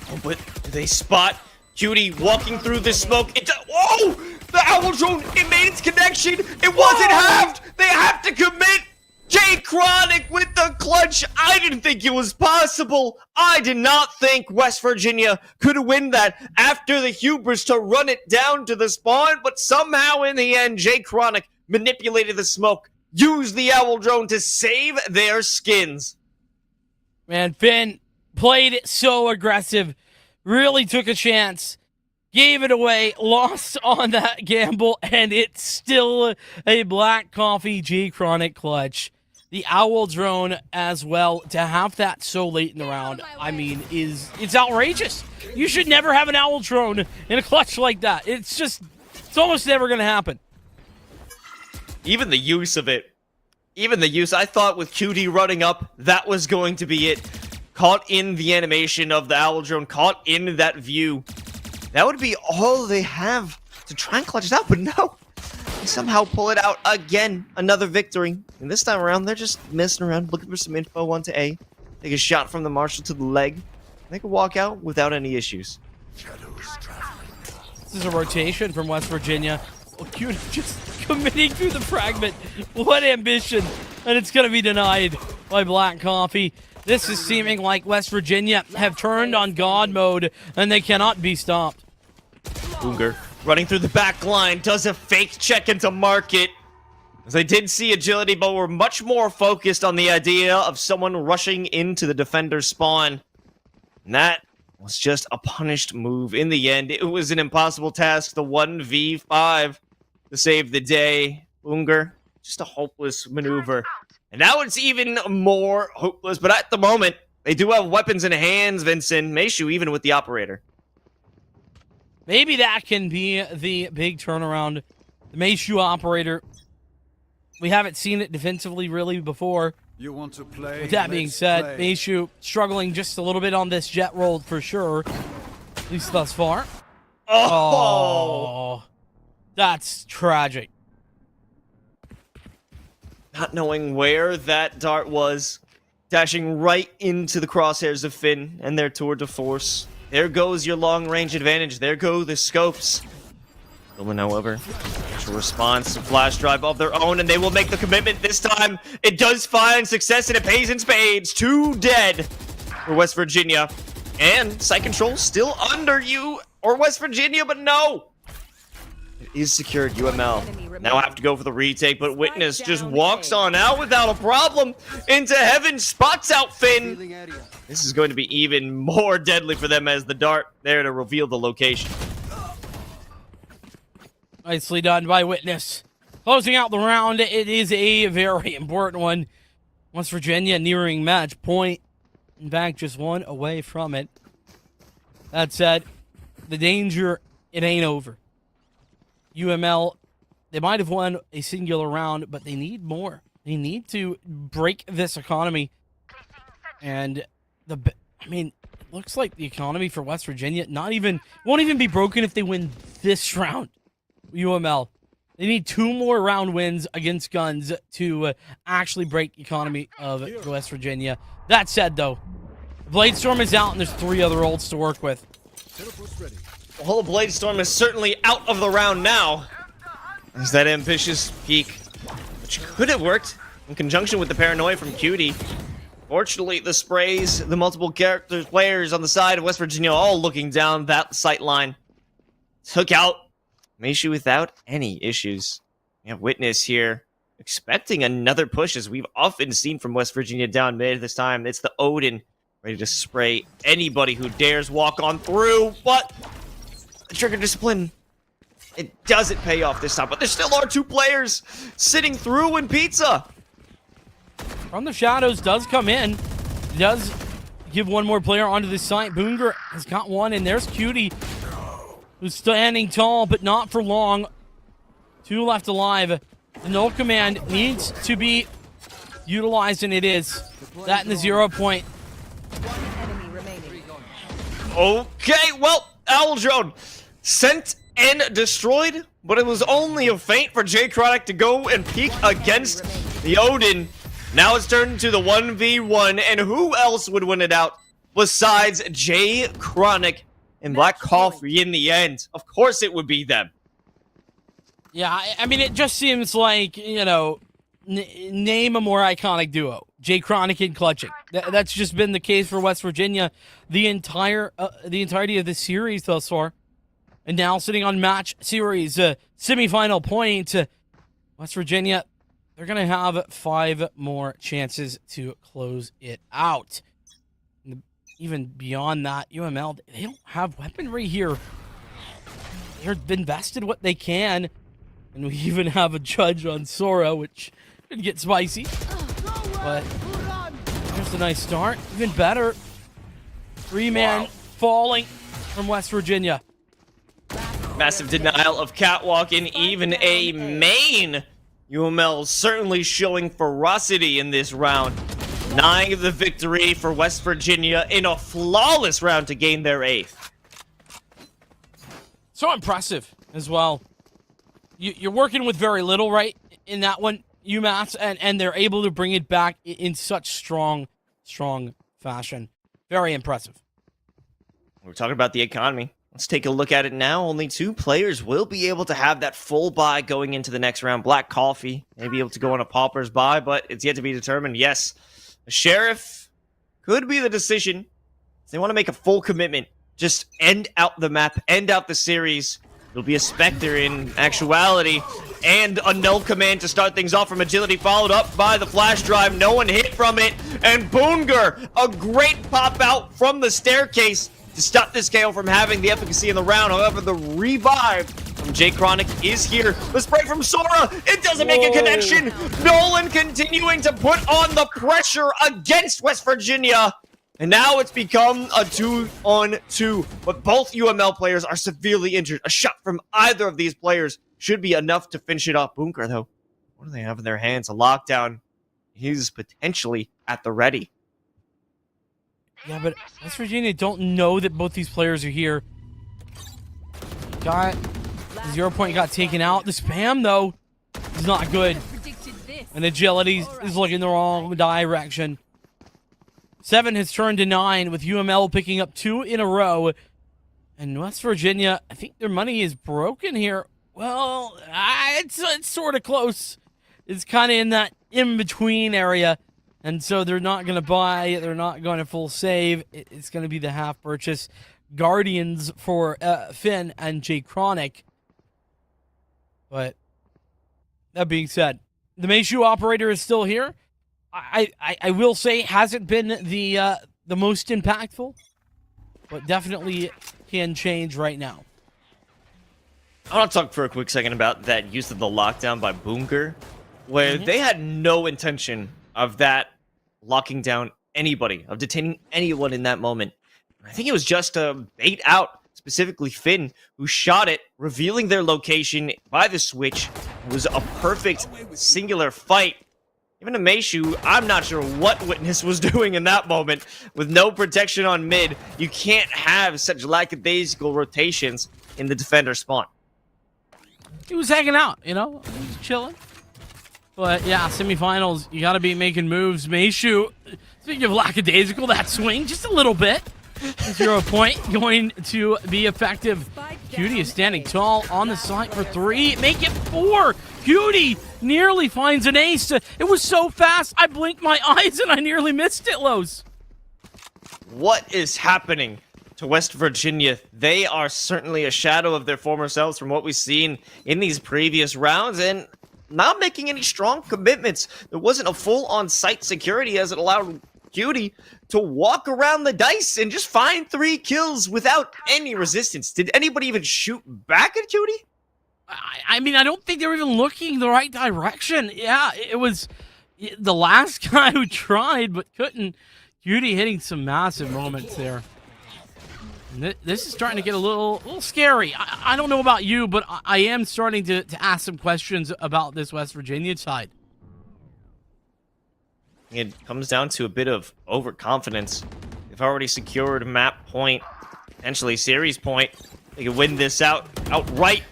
Oh, but they spot Cutie walking through the smoke. Whoa! The Owl Drone, it made its connection. It wasn't halved. They have to commit. Jay Chronic with the clutch. I didn't think it was possible. I did not think West Virginia could win that after the hubris to run it down to the spawn, but somehow in the end, Jay Chronic manipulated the smoke, used the Owl Drone to save their skins. Man, Finn played so aggressive, really took a chance, gave it away, lost on that gamble, and it's still a Black Coffee Jay Chronic clutch. The Owl Drone as well, to have that so late in the round, I mean, it's outrageous. You should never have an Owl Drone in a clutch like that. It's almost never going to happen. Even the use of it, I thought with QD running up, that was going to be it. Caught in the animation of the Owl Drone, caught in that view. That would be all they have to try and clutch it out, but no. They somehow pull it out again. Another victory. And this time around, they're just messing around, looking for some info onto A. Take a shot from the Marshal to the leg. They can walk out without any issues. This is a rotation from West Virginia. Oh, cute, just committing through the fragment. What ambition. And it's going to be denied by Black Coffee. This is seeming like West Virginia have turned on God mode, and they cannot be stopped. Unger running through the back line, does a fake check into market. As they did see agility, but were much more focused on the idea of someone rushing into the defender's spawn. And that was just a punished move. In the end, it was an impossible task. The 1v5 to save the day. Unger, just a hopeless maneuver. And now it's even more hopeless, but at the moment, they do have weapons in hands, Vincent. Meishu even with the operator. Maybe that can be the big turnaround. The Meishu operator. We haven't seen it defensively really before. You want to play? With that being said, Meishu struggling just a little bit on this jet roll for sure. At least thus far. Oh, that's tragic. Not knowing where that dart was. Dashing right into the crosshairs of Finn and their tour de force. There goes your long-range advantage. There go the scopes. Roman, however, actual response, flash drive of their own, and they will make the commitment this time. It does find success, and it pays in spades. 2 dead for West Virginia. And site control still under you or West Virginia, but no. It is secured. UML now have to go for the retake, but Witness just walks on out without a problem into heaven, spots out Finn. This is going to be even more deadly for them as the dart there to reveal the location. Nicely done by Witness. Closing out the round, it is a very important one. West Virginia nearing match point. In fact, just one away from it. That said, the danger, it ain't over. UML, they might have won a singular round, but they need more. They need to break this economy. And it looks like the economy for West Virginia won't even be broken if they win this round. UML, they need 2 more round wins against guns to actually break the economy of West Virginia. That said, though, Bladestorm is out and there's 3 other ults to work with. Well, the Bladestorm is certainly out of the round now. There's that ambitious peak, which could have worked in conjunction with the paranoia from Cutie. Fortunately, the sprays, the multiple characters, players on the side of West Virginia all looking down that sight line. Took out Meishu without any issues. We have Witness here expecting another push, as we've often seen from West Virginia down mid. This time, it's the Odin ready to spray anybody who dares walk on through, but the trigger discipline, it doesn't pay off this time. But there still are 2 players sitting through in pizza. From the shadows does come in. Does give one more player onto the site. Boonger has got one, and there's Cutie, who's standing tall, but not for long. 2 left alive. The null command needs to be utilized, and it is. That in the 0 point. One enemy remaining. Okay, well, Owl Drone sent and destroyed, but it was only a feint for Jay Chronic to go and peek against the Odin. Now it's turned into the 1v1, and who else would win it out besides Jay Chronic and Black Coffee in the end? Of course it would be them. Yeah, I mean, it just seems like, you know, name a more iconic duo. Jay Chronic and Clutching. That's just been the case for West Virginia the entirety of the series thus far. And now sitting on match series, semifinal point, West Virginia, they're going to have 5 more chances to close it out. And even beyond that, UML, they don't have weaponry here. They've invested what they can. And we even have a judge on Sora, which could get spicy. But here's a nice start. Even better. 3-man falling from West Virginia. Massive denial of catwalk in even a main. UML certainly showing ferocity in this round. 9 of the victory for West Virginia in a flawless round to gain their 8th. So impressive as well. You're working with very little, right, in that one, UMass, and they're able to bring it back in such strong fashion. Very impressive. We're talking about the economy. Let's take a look at it now. Only 2 players will be able to have that full buy going into the next round. Black Coffee may be able to go on a Pauper's buy, but it's yet to be determined. Yes, the Sheriff could be the decision. If they want to make a full commitment, just end out the map, end out the series. It'll be a Spectre in actuality, and a null command to start things off from Agility, followed up by the flash drive. No one hit from it, and Boonger, a great pop out from the staircase to stop this KO from having the efficacy in the round. However, the revive from Jay Chronic is here. The spray from Sora, it doesn't make a connection. Nolan continuing to put on the pressure against West Virginia. And now it's become a 2-on-2. But both UML players are severely injured. A shot from either of these players should be enough to finish it off. Bunker, though, what do they have in their hands? A lockdown. He's potentially at the ready. Yeah, but West Virginia don't know that both these players are here. The 0 point got taken out. The spam, though, is not good. And Agility is looking the wrong direction. 7 has turned to 9 with UML picking up 2 in a row. And West Virginia, I think their money is broken here. Well, it's sort of close. It's kind of in that in-between area. And so they're not going to buy. They're not going to full save. It's going to be the half purchase. Guardians for Finn and Jay Chronic. But that being said, the Meishu operator is still here. I will say hasn't been the most impactful, but definitely can change right now. I want to talk for a quick second about that use of the lockdown by Boonger, where they had no intention of that locking down anybody, of detaining anyone in that moment. I think it was just to bait out specifically Finn, who shot it, revealing their location by the switch. It was a perfect singular fight. Even to Meishu, I'm not sure what Witness was doing in that moment. With no protection on mid, you can't have such lackadaisical rotations in the defender spawn. He was hanging out, you know? He was chilling. But yeah, semifinals, you gotta be making moves. Meishu, speaking of lackadaisical, that swing, just a little bit. 0 point going to be effective. Cutie is standing tall on the side for 3. Make it 4. Cutie nearly finds an ace. It was so fast, I blinked my eyes and I nearly missed it, Los. What is happening to West Virginia? They are certainly a shadow of their former selves from what we've seen in these previous rounds, and not making any strong commitments. There wasn't a full-on site security as it allowed Cutie to walk around the dice and just find 3 kills without any resistance. Did anybody even shoot back at Cutie? I mean, I don't think they were even looking the right direction. Yeah, it was the last guy who tried but couldn't. Cutie hitting some massive moments there. And this is starting to get a little scary. I don't know about you, but I am starting to ask some questions about this West Virginia side. It comes down to a bit of overconfidence. They've already secured map point, potentially series point. They could win this outright.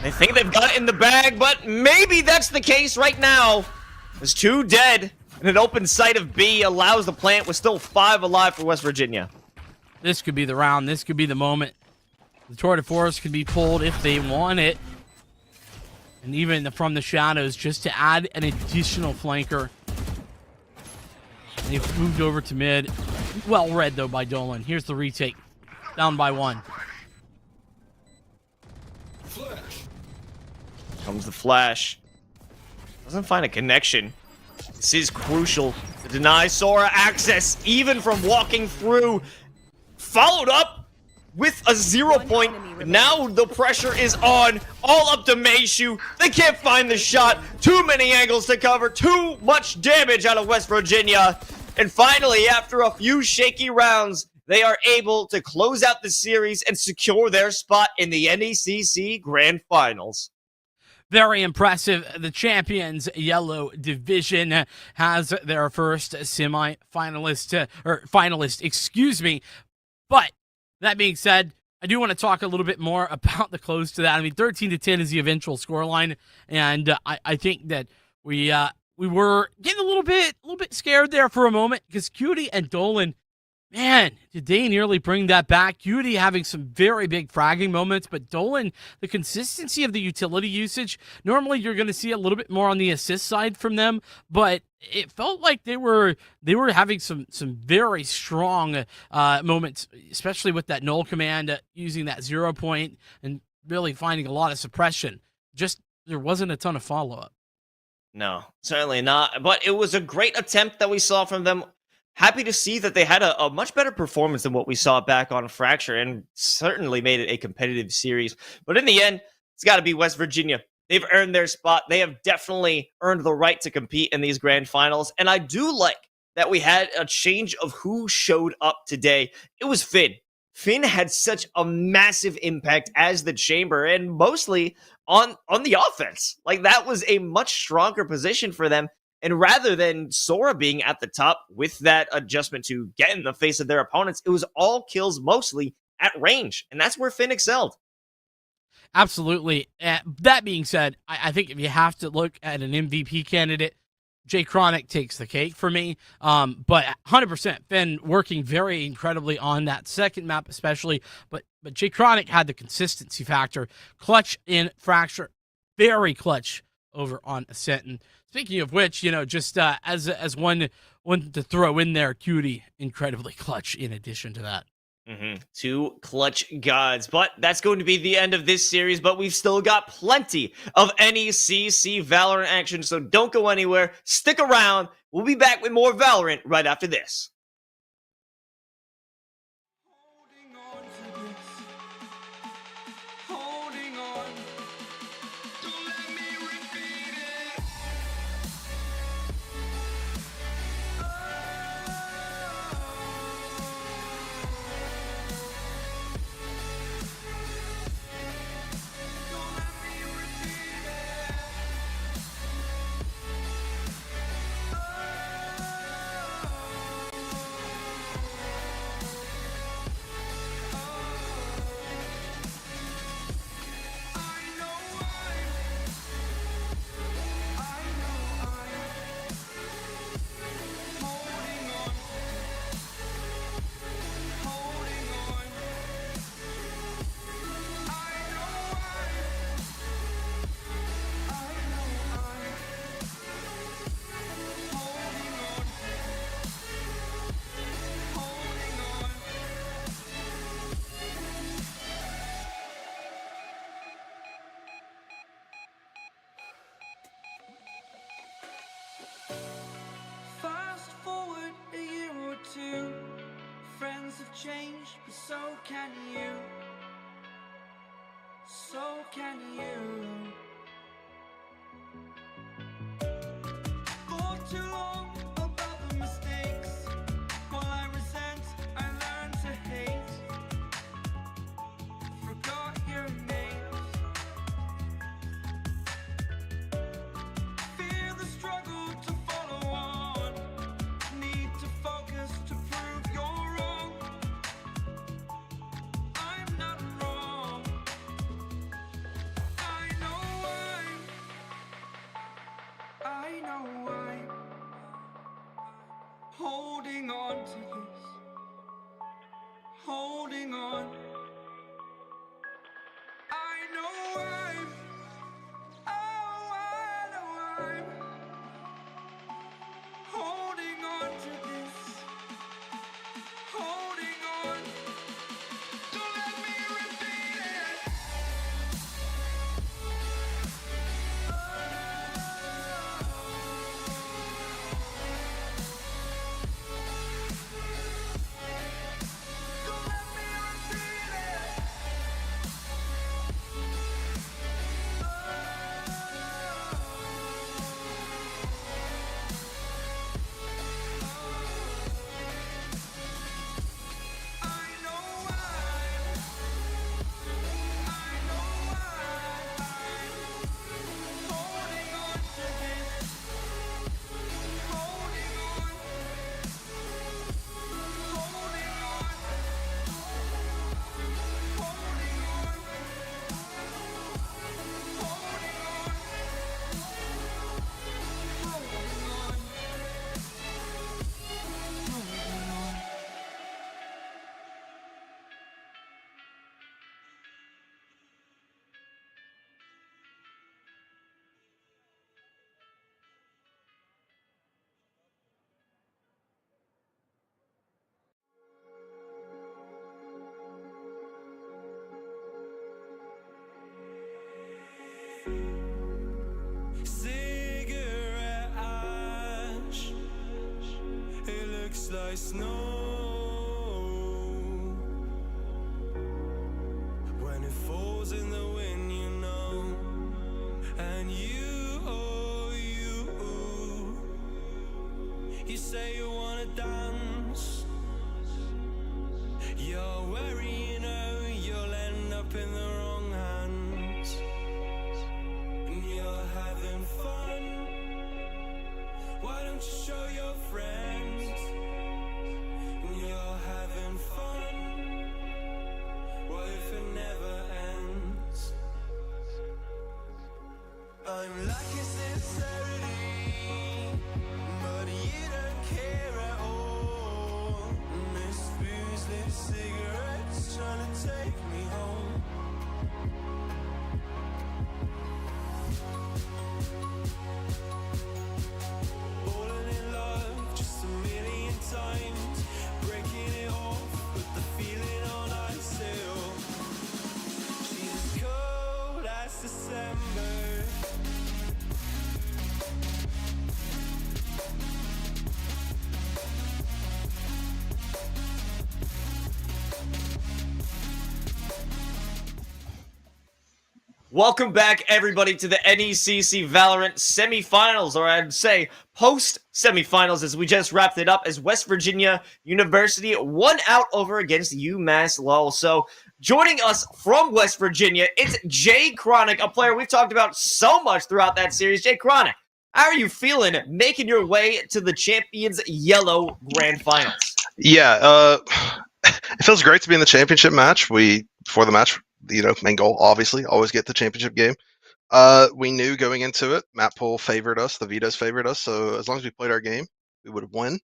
They think they've got it in the bag, but maybe that's the case right now. There's 2 dead, and an open sight of B allows the plant with still 5 alive for West Virginia. This could be the round. This could be the moment. The tour de force could be pulled if they want it. And even from the shadows, just to add an additional flanker. And they've moved over to mid. Well read, though, by Dolan. Here's the retake. Down by 1. Comes the flash. Doesn't find a connection. This is crucial to deny Sora access, even from walking through. Followed up with a 0 point. Now the pressure is on. All up to Meishu. They can't find the shot. Too many angles to cover. Too much damage out of West Virginia. And finally, after a few shaky rounds, they are able to close out the series and secure their spot in the NECC Grand Finals. Very impressive. The champions yellow division has their first semi-finalist, or finalist, excuse me. But that being said, I do want to talk a little bit more about the close to that. I mean, 13-10 is the eventual scoreline, and I think that we were getting a little bit scared there for a moment because Cutie and Dolan, man, did they nearly bring that back? Cutie having some very big fragging moments, but Dolan, the consistency of the utility usage, normally you're going to see a little bit more on the assist side from them, but it felt like they were having some very strong moments, especially with that null command, using that 0 point and really finding a lot of suppression. Just there wasn't a ton of follow-up. No, certainly not. But it was a great attempt that we saw from them. Happy to see that they had a much better performance than what we saw back on Fracture, and certainly made it a competitive series. But in the end, it's got to be West Virginia. They've earned their spot. They have definitely earned the right to compete in these grand finals. And I do like that we had a change of who showed up today. It was Finn. Finn had such a massive impact as the chamber, and mostly on the offense. Like, that was a much stronger position for them. And rather than Sora being at the top with that adjustment to get in the face of their opponents, it was all kills mostly at range. And that's where Finn excelled. Absolutely. That being said, I think if you have to look at an MVP candidate, Jay Chronic takes the cake for me. But 100%, Finn working very incredibly on that second map especially. But Jay Chronic had the consistency factor. Clutch in Fracture. Very clutch over on Ascent. And speaking of which, just as one to throw in there, Cutie, incredibly clutch in addition to that. Two clutch gods. But that's going to be the end of this series, but we've still got plenty of NECC Valorant action, so don't go anywhere. Stick around. We'll be back with more Valorant right after this. Holding on. Don't let me repeat it. So can you. So can you. For too long about the mistakes. While I resent, I learned to hate. Forgot your names. Fear the struggle to follow on. Need to focus to prove you're wrong. I'm not wrong. I know I'm holding on to this. Holding on. I know I know I'm holding on to this. Holding on. Don't let me repeat it. Don't let me repeat it. I know I'm holding on to this. Holding on. Holding on. Holding on. Cigarette ash, it looks like snow when it falls in the wind, you know. And you, oh you say you wanna dance. You're worried, you know, you'll end up in the wrong hands. And you're having fun. Why don't you show your friends? And you're having fun. What if it never ends? I'm lacking sincerity, but you don't care at all. Miss booze, lit cigarettes, trying to take me home. Falling in love just a million times, breaking it off with the feeling on ice still. She's as cold as December. Welcome back, everybody, to the NECC Valorant Semifinals, or I'd say post-semifinals, as we just wrapped it up as West Virginia University won out over against UMass Lowell. So, joining us from West Virginia, it's Jay Chronic, a player we've talked about so much throughout that series. Jay Chronic, how are you feeling making your way to the Champions Yellow Grand Finals? Yeah, it feels great to be in the championship match. Before the match, main goal, obviously, always get the championship game. We knew going into it, map pool favored us, the Vetoes favored us, so as long as we played our game, we would have won.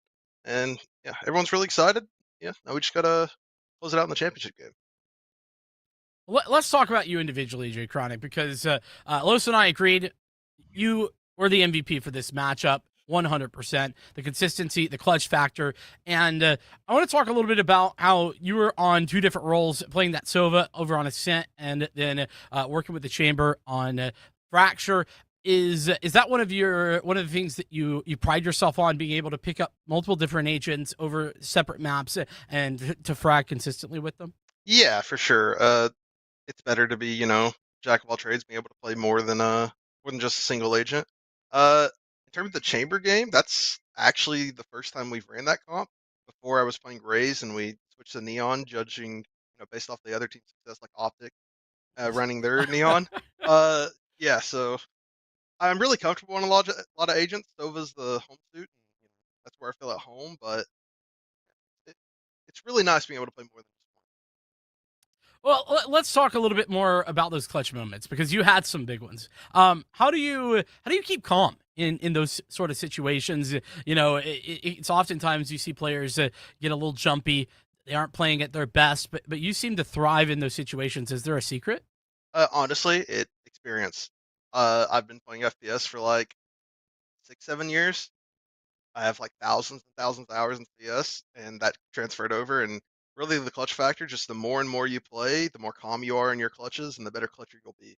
And yeah, everyone's really excited. Yeah, now we just gotta close it out in the championship game. Let's talk about you individually, Jay Chronic, because Los and I agreed you were the MVP for this matchup. 100%. The consistency, the clutch factor. And I want to talk a little bit about how you were on two different roles, playing that Sova over on Ascent and then working with the Chamber on Fracture. Is that one of the things that you pride yourself on, being able to pick up multiple different agents over separate maps and to frag consistently with them? Yeah, for sure. It's better to be, jack of all trades, being able to play more than just a single agent. In terms of the chamber game, that's actually the first time we've ran that comp. Before I was playing Raze and we switched to Neon, judging, based off the other team's success, like Optic, running their Neon. Uh, yeah, so I'm really comfortable on a lot of agents. Sova's the home suit, and that's where I feel at home. But it, it's really nice being able to play more than just one. Well, let's talk a little bit more about those clutch moments, because you had some big ones. How do you keep calm in those sort of situations? It's oftentimes you see players get a little jumpy. They aren't playing at their best, but you seem to thrive in those situations. Is there a secret? Honestly, it experience. I've been playing FPS for like 6, 7 years. I have like thousands and thousands of hours in CS, and that transferred over. And really, the clutch factor, just the more and more you play, the more calm you are in your clutches, and the better clutcher you'll be.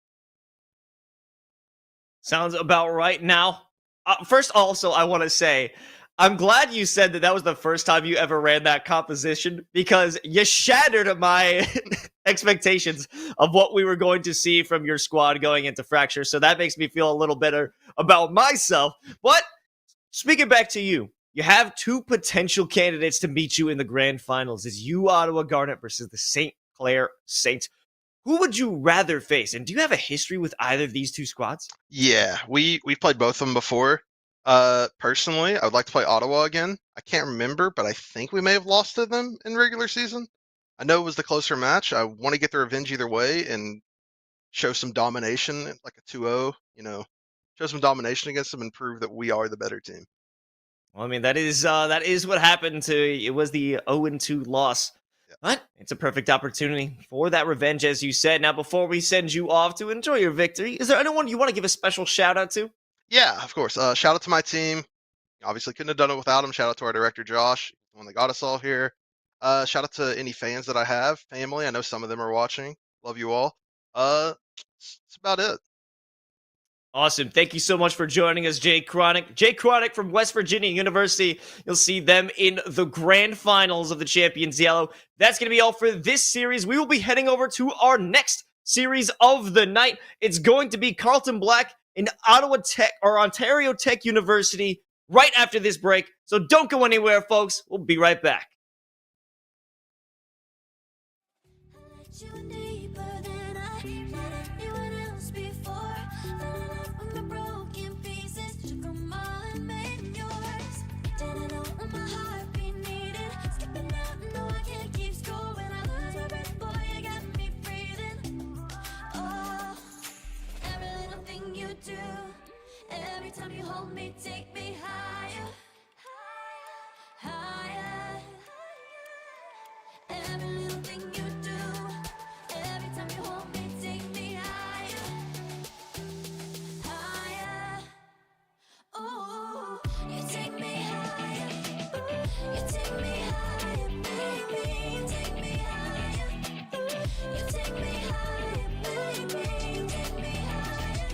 Sounds about right. Now, first, also, I want to say, I'm glad you said that was the first time you ever ran that composition, because you shattered my expectations of what we were going to see from your squad going into Fracture. So that makes me feel a little better about myself. But speaking back to you, you have two potential candidates to meet you in the grand finals. It's you, Ottawa Garnet, versus the St. Clair Saints. Who would you rather face? And do you have a history with either of these two squads? Yeah, we played both of them before. Personally, I would like to play Ottawa again. I can't remember, but I think we may have lost to them in regular season. I know it was the closer match. I want to get the revenge either way and show some domination, like a 2-0, show some domination against them and prove that we are the better team. Well, I mean, that is what happened to it. Was the 0-2 loss. Yeah. But it's a perfect opportunity for that revenge, as you said. Now, before we send you off to enjoy your victory, is there anyone you want to give a special shout out to? Yeah, of course. Shout out to my team. Obviously, couldn't have done it without him. Shout out to our director, Josh, the one that got us all here. Shout out to any fans that I have, family. I know some of them are watching. Love you all. That's about it. Awesome. Thank you so much for joining us, Jay Chronic. Jay Chronic from West Virginia University. You'll see them in the grand finals of the Champions Yellow. That's going to be all for this series. We will be heading over to our next series of the night. It's going to be Carlton Black in Ottawa Tech or Ontario Tech University right after this break. So don't go anywhere, folks. We'll be right back. You were deeper than I let anyone else before. Fell in love with my broken pieces, took them all and made yours. Didn't know what my heartbeat needed. Skipping out, no, I can't keep score. When I lose my breath, boy, you got me breathing. Oh, every little thing you do, every time you hold me, take me higher, higher. Every little thing you do, every time you hold me, take me higher, higher. Ooh, you take me higher, you take me higher, baby, you take me higher, you take me higher, baby, you take me higher,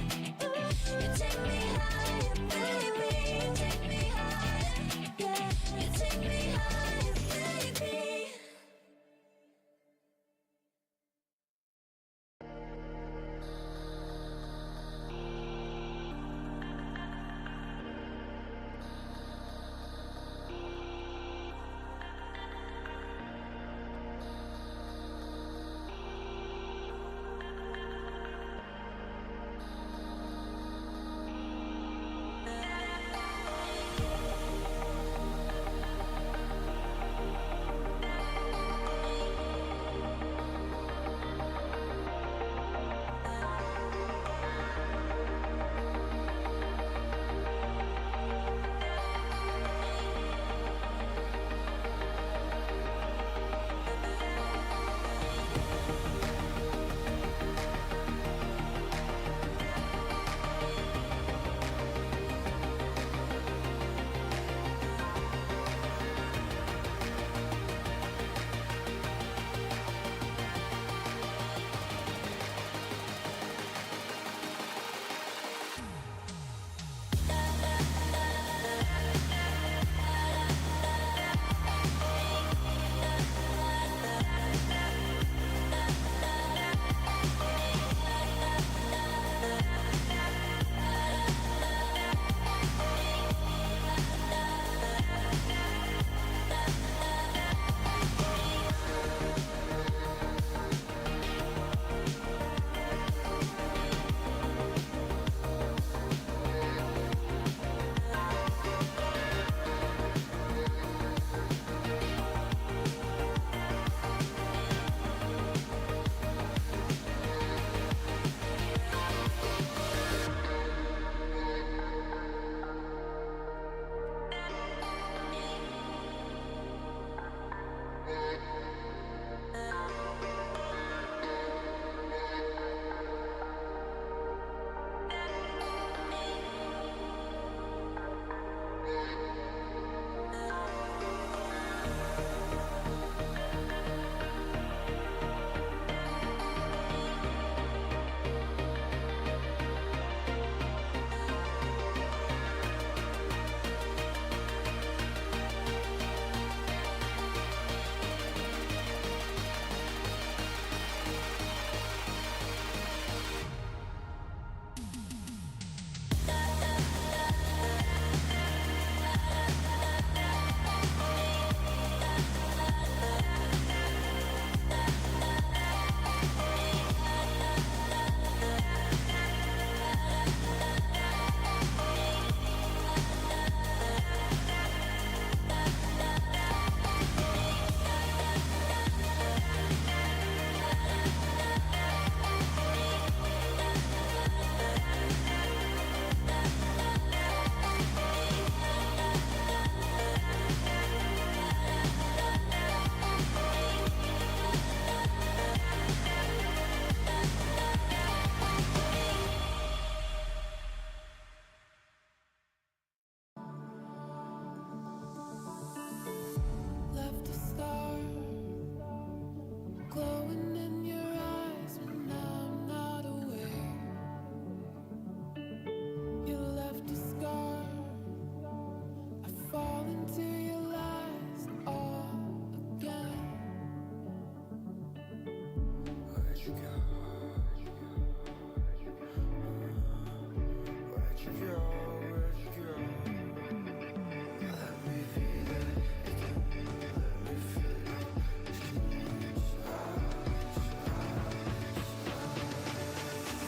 you take me higher, baby, you take me higher, yeah, you take me higher, baby.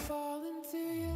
Fall into you.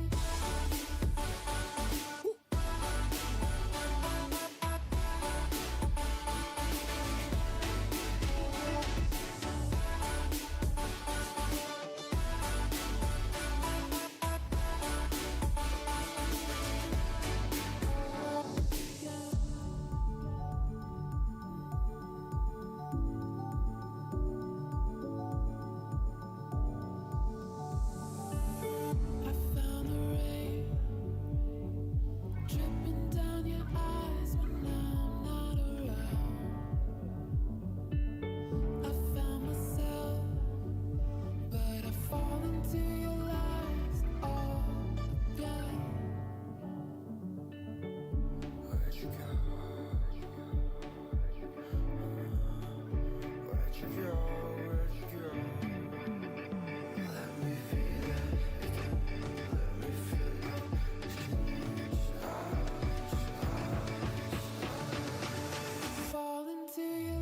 I found the rain dripping down your eyes when I'm not around. I found myself, but I fall into your lies. Oh, yeah. Where'd you go? Where'd you go? Where'd you go? Let me feel it. Let me feel it. Fall into you.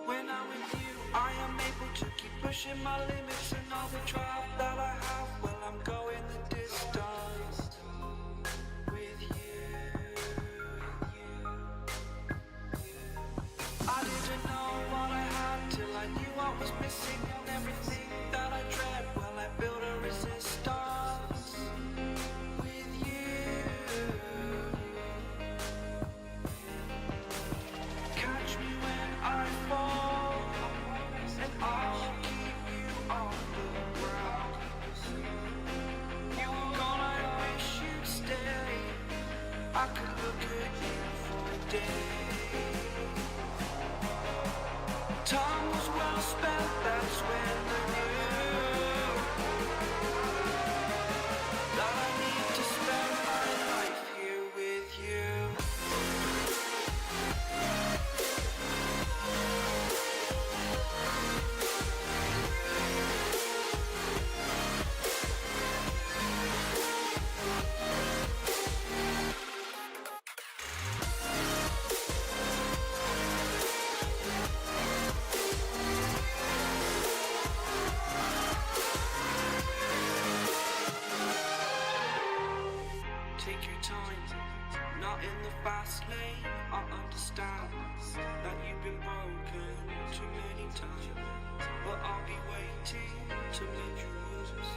When I'm with you, I am able to keep pushing my limits and all the drive that I have. Well, I'm going the distance with you. I didn't know what I had till I knew what was missing and everything that I dread. Well, I built a resistance with you. Catch me when I fall, and I'll keep you on the ground. You were gone, I wish you'd stay. I could look at you for days. Time was well spent, that's when I knew that I need to spend my life here with you. Take your time, not in the fast lane. I understand that you've been broken too many times, but I'll be waiting to mend your wounds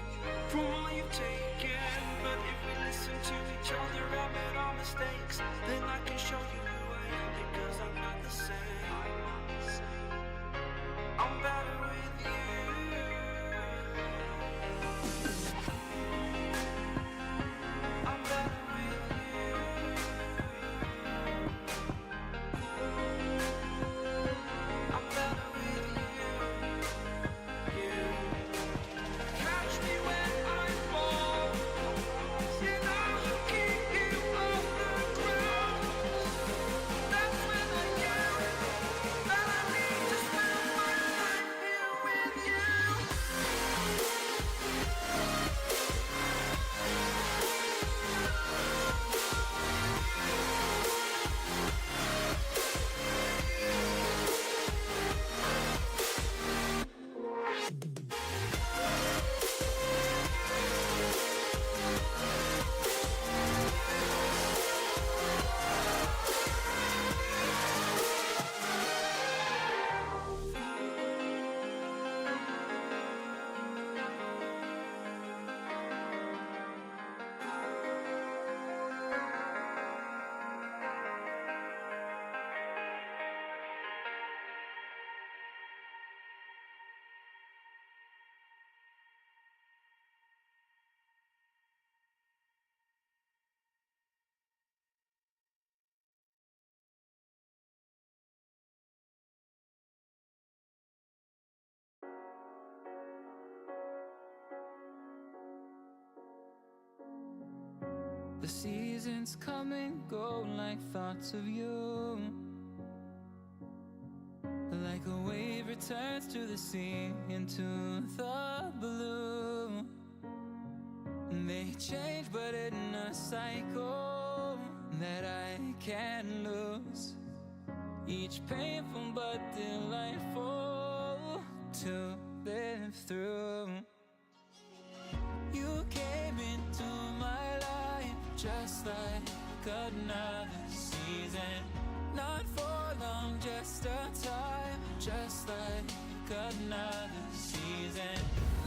from all you've taken. But if we listen to each other, admit our mistakes, then I can show you who I am, because I'm not the same. I'm better with you. I'm better with you. I'm better with you. Catch me when I fall, The seasons come and go like thoughts of you. Like a wave returns to the sea, into the blue. They change but in a cycle that I can't lose. Each painful but delightful to live through. You came into my life just like another season. Not for long, just a time, just like another season.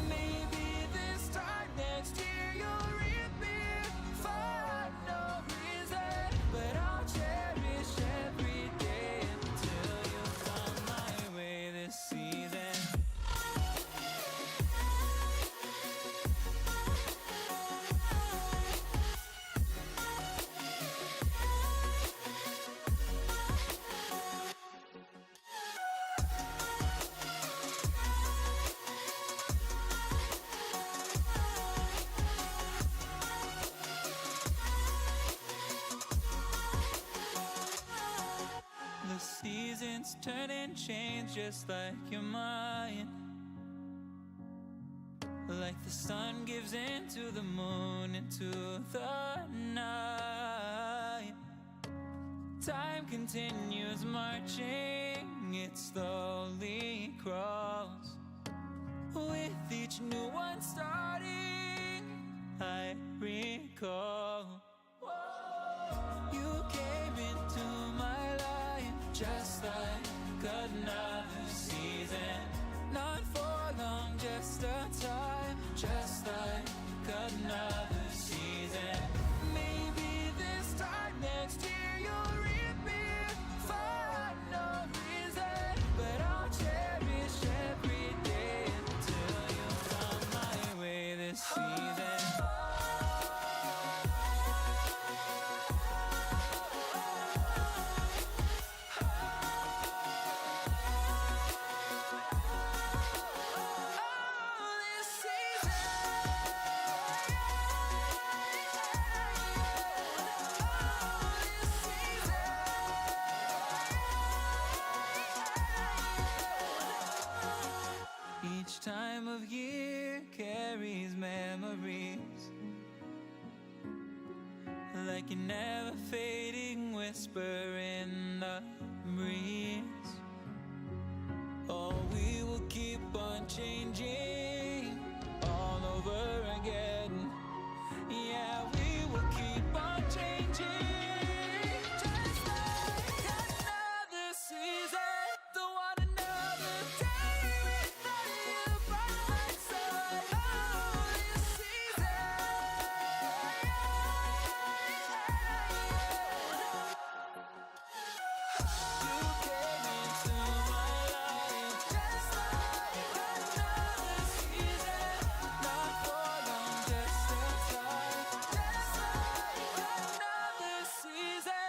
Maybe this time next year you'll reappear for no reason, but I'll cherish every day until you come my way this season. The seasons turn and change just like your mind. Like the sun gives into the moon, into the night. Time continues marching, it slowly crawls. With each new one starting, I recall. You came into my life just like another season. Not for long, just a time, just like another season. Maybe this time next year you'll reappear for no reason, but I'll cherish every day until you come my way this season. Each time of year carries memories, like a never fading whisper in the breeze. Oh, we will keep on changing all over again. Yeah, we will keep on changing, just like another season. Don't want another day without you by my side. Oh, this season. You came into my life just like another season. Not for long, just a time, just like another season.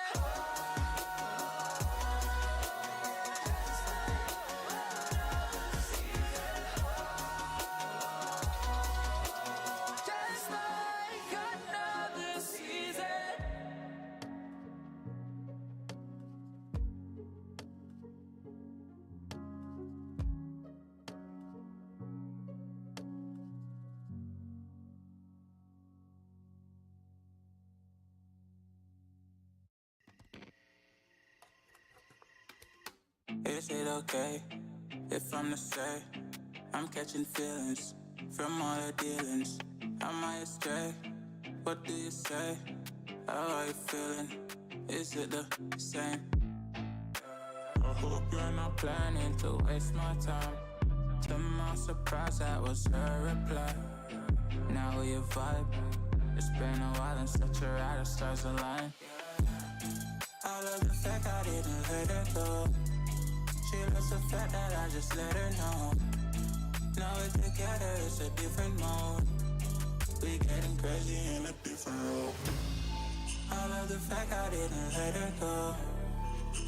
Just like another season. Is it okay if I'm to say I'm catching feelings from all the dealings? Am I astray? What do you say? How are you feeling? Is it the same? I hope you're not planning to waste my time. To my surprise, that was her reply. Now we vibe. It's been a while and such a ride, the stars align. I love the fact I didn't let her go. She loves the fact that I just let her know. Now we're together, it's a different mode. We getting crazy in a different role. I love the fact I didn't let her go.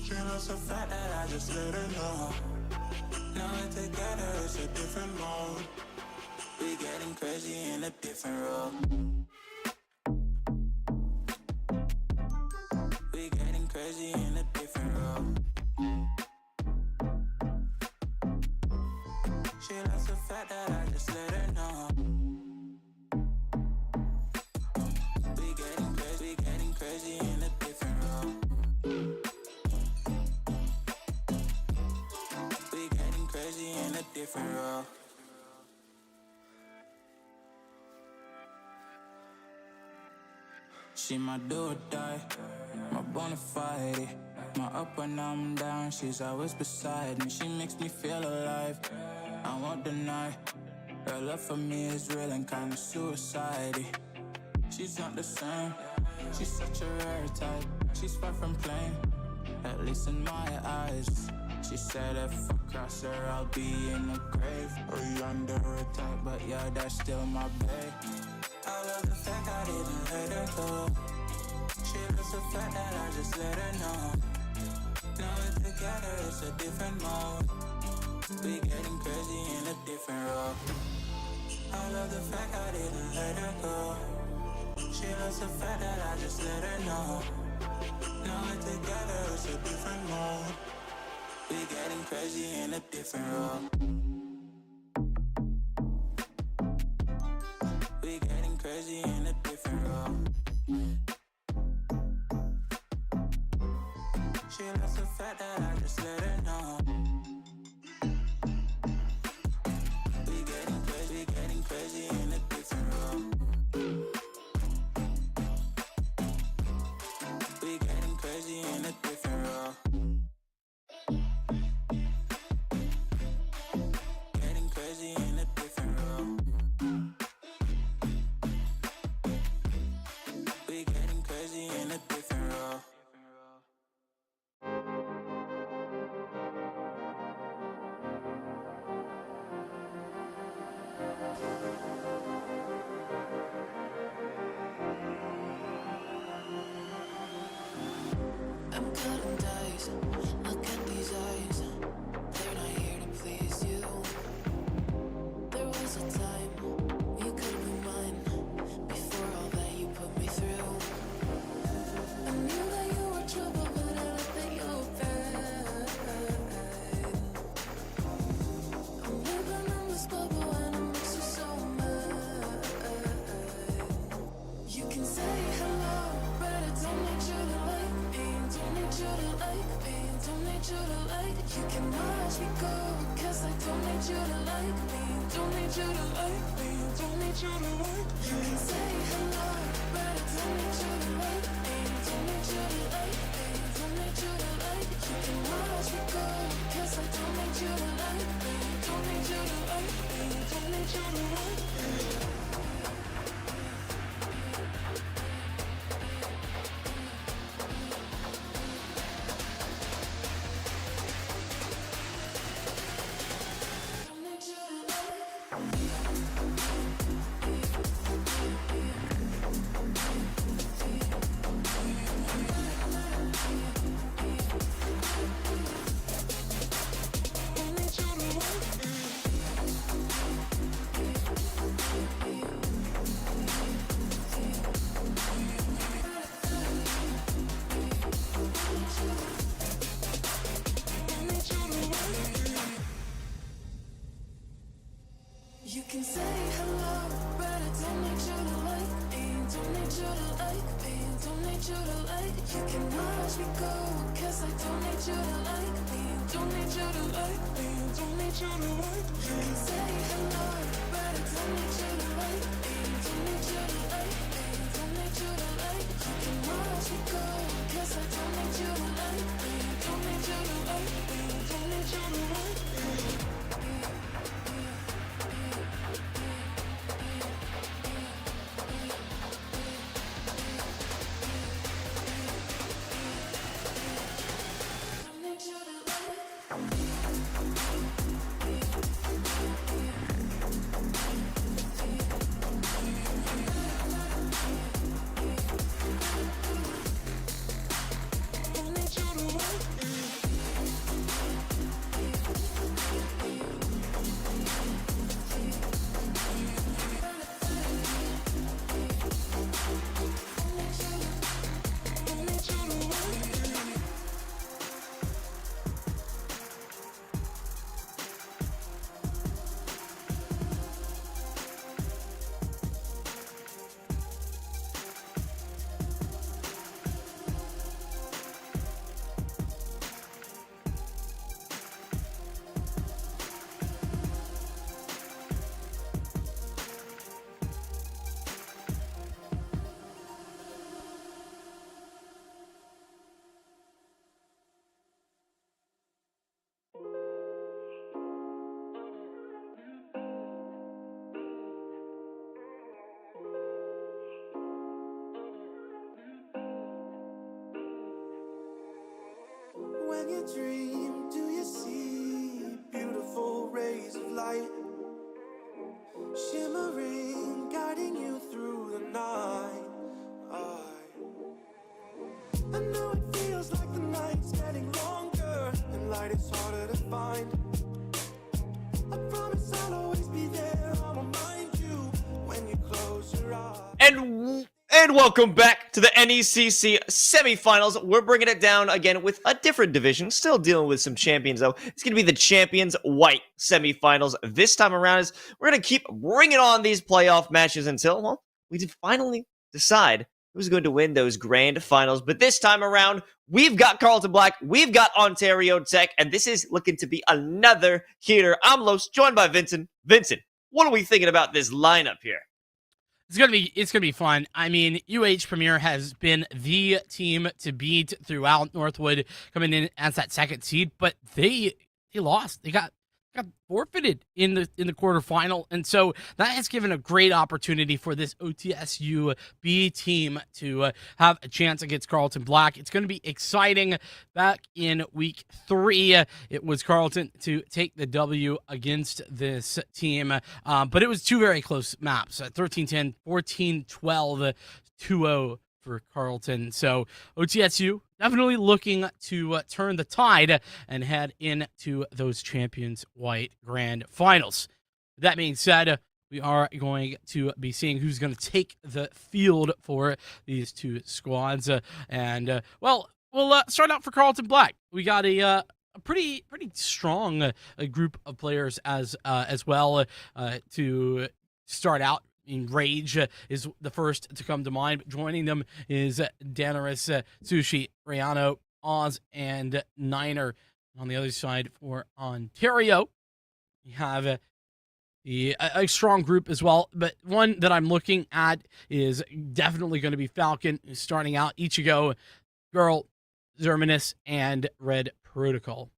She loves the fact that I just let her know. Now we're together, it's a different mode. We getting crazy in a different role. different role. She my do or die, my bona fide. My up when I'm down, she's always beside me. She makes me feel alive, I won't deny. Her love for me is real and kinda suicide. She's not the same, she's such a rare type. She's far from plain, at least in my eyes. She said if I cross her, I'll be in the grave or under attack, but yeah, that's still my babe. I love the fact I didn't let her go. She loves the fact that I just let her know. Now we're together, it's a different mode. We getting crazy in a different role. I love the fact I didn't let her go. She loves the fact that I just let her know. Now we're together, it's a different mode. We getting crazy in a different role. We getting crazy in a different role. She loves the fact that I just let her know. We getting crazy in a different role. We getting crazy in a different role. Getting crazy in a different role. We getting crazy in a different role. I'm cutting dice. Look at these eyes. They're not here to please you. There was a time you could be mine. Before all that you put me through, I knew that you were trouble, but I let that you were bad. I'm living in this bubble and it makes you so mad. You can say hello, but I don't need you to like me. Don't need you to like me. Don't need you to like. You can watch me go, 'cause I don't need you to like me. Don't need you to like me. Don't need you to like. You can say hello, but I don't need you to like me. Don't need you to like me. Don't need you to like. You can watch me go, 'cause I don't need you to like me. Don't need you to like me. Don't need you to like me. Don't need you to like. Don't need you to like. Don't need you to like. You can say hello, but I don't need you to like me. Don't need you to like me. Don't need you to like. You can watch me go, 'cause I don't need you to like me. Don't need you to like me. Don't need you to like. You can say hello, but I don't need you to like me. Don't need you to like me. Don't need you to like. You can watch me go, 'cause I don't need you to like me. Don't need you to like me. Don't need you to like me. Don't need you to like. Don't need you to like. When you dream, do you see beautiful rays of light shimmering, guiding you through the night? I know it feels like the night's getting longer and light is harder to find. I promise I'll always be there. I'll remind you when you close your eyes. And welcome back to the NECC semifinals. We're bringing it down again with a different division. Still dealing with some champions, though. It's going to be the Champions White semifinals. This time around, is we're going to keep bringing on these playoff matches until, well, we finally decide who's going to win those grand finals. But this time around, we've got Carlton Black, we've got Ontario Tech, and this is looking to be another heater. I'm Los, joined by Vincent. Vincent, what are we thinking about this lineup here? It's gonna be fun. I mean, UH Premier has been the team to beat throughout Northwood, coming in as that second seed, but they lost. They got forfeited in the quarterfinal, and so that has given a great opportunity for this OTSU B team to have a chance against Carlton Black. It's going to be exciting. Back in week 3, it was Carlton to take the W against this team, but it was 2 very close maps, 13-10, 14-12, 2-0 for Carlton. So OTSU definitely looking to turn the tide and head into those Champions White Grand Finals. That being said, we are going to be seeing who's going to take the field for these two squads. We'll start out for Carlton Black. We got a pretty strong group of players as well to start out. Rage is the first to come to mind. Joining them is Danaris, Sushi, Riano, Oz, and Niner. On the other side for Ontario, we have a strong group as well, but one that I'm looking at is definitely going to be Falcon, starting out Ichigo, Girl, Zerminus, and Red Protocol.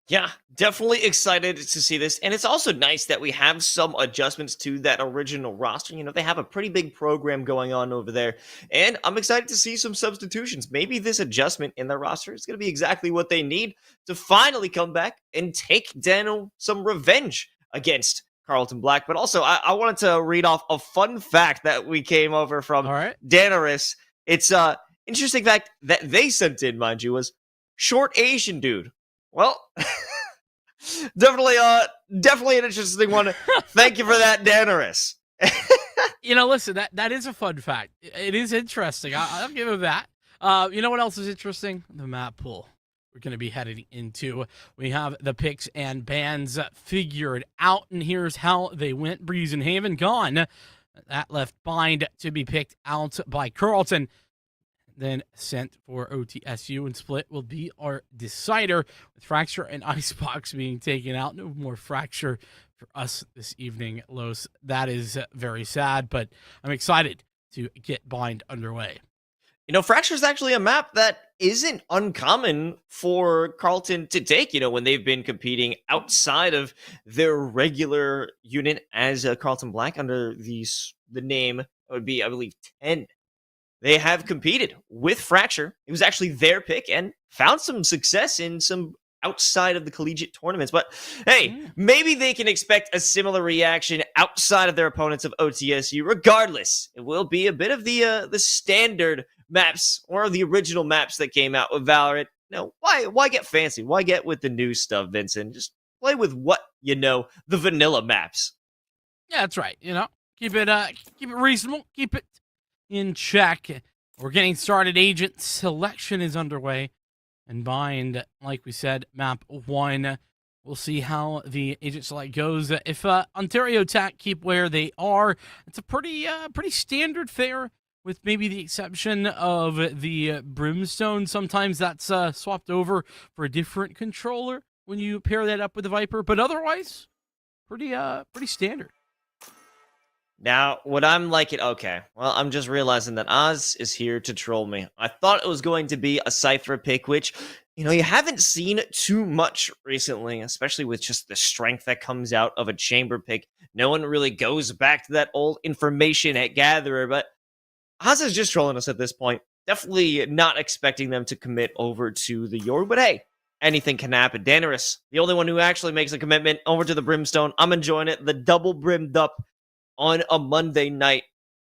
Yeah, definitely excited to see this. And it's also nice that we have some adjustments to that original roster. You know, they have a pretty big program going on over there. And I'm excited to see some substitutions. Maybe this adjustment in their roster is going to be exactly what they need to finally come back and take down some revenge against Carlton Black. But also, I wanted to read off a fun fact that we came over from Danaris. It's an interesting fact that they sent in, mind you, was short Asian dude. Well, definitely an interesting one. Thank you for that, Danaris. Listen, that is a fun fact. It is interesting. I'll give him that. You know what else is interesting? The map pool we're going to be heading into. We have the picks and bans figured out, and here's how they went. Breeze and Haven gone. That left Bind to be picked out by Carlton. Then sent for OTSU, and Split will be our decider, with Fracture and Icebox being taken out. No more Fracture for us this evening, Los. That is very sad, but I'm excited to get Bind underway. You know, Fracture is actually a map that isn't uncommon for Carlton to take, when they've been competing outside of their regular unit as Carlton Black under the name, it would be, I believe, 10. They have competed with Fracture. It was actually their pick and found some success in some outside of the collegiate tournaments. But hey, maybe they can expect a similar reaction outside of their opponents of OTSU. Regardless, it will be a bit of the standard maps or the original maps that came out with Valorant. Why get fancy? Why get with the new stuff, Vincent? Just play with what the vanilla maps. Yeah, that's right. Keep it reasonable. Keep it in check. We're getting started. Agent selection is underway, and Bind, like we said, map 1. We'll see how the agent select goes. If Ontario Tech keep where they are, it's a pretty standard fare, with maybe the exception of the Brimstone. Sometimes that's swapped over for a different controller when you pair that up with the Viper, but otherwise, pretty standard. Now, what I'm liking, okay, well, I'm just realizing that Oz is here to troll me. I thought it was going to be a Cypher pick, which, you haven't seen too much recently, especially with just the strength that comes out of a chamber pick. No one really goes back to that old information at Gatherer, but Oz is just trolling us at this point. Definitely not expecting them to commit over to the Yor, but hey, anything can happen. Daenerys, the only one who actually makes a commitment over to the Brimstone. I'm enjoying it. The double brimmed up on a Monday night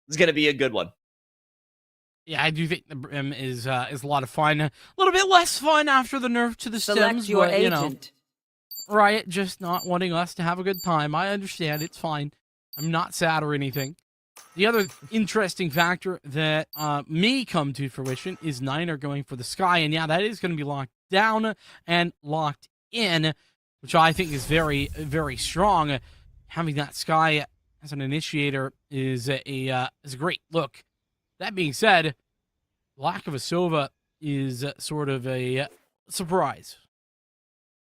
is going to be a good one. Yeah, I do think the Brim is a lot of fun. A little bit less fun after the nerf to the Select stems, your but, you know, agent. Riot just not wanting us to have a good time. I understand. It's fine. I'm not sad or anything. The other interesting factor that may come to fruition is Niner going for the Sky, and yeah, that is going to be locked down and locked in, which I think is very, very strong. Having that Sky as an initiator is a great look. That being said, lack of a Sova is sort of a surprise.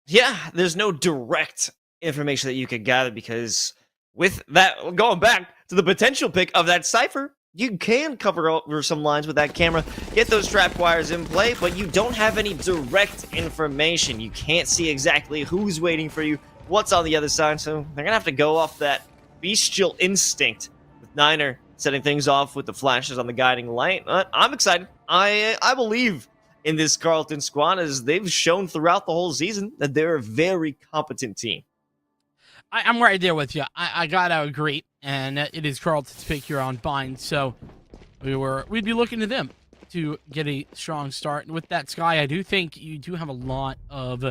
Yeah, there's no direct information that you can gather because with that, going back to the potential pick of that Cypher, you can cover over some lines with that camera, get those trap wires in play, but you don't have any direct information. You can't see exactly who's waiting for you, what's on the other side, so they're going to have to go off that bestial instinct with Niner setting things off with the flashes on the guiding light. I'm excited. I believe in this Carlton squad, as they've shown throughout the whole season that they're a very competent team. I'm right there with you. I gotta agree, and it is Carlton's pick here on Bind, so we'd be looking to them to get a strong start. And with that Sky, I do think you do have a lot of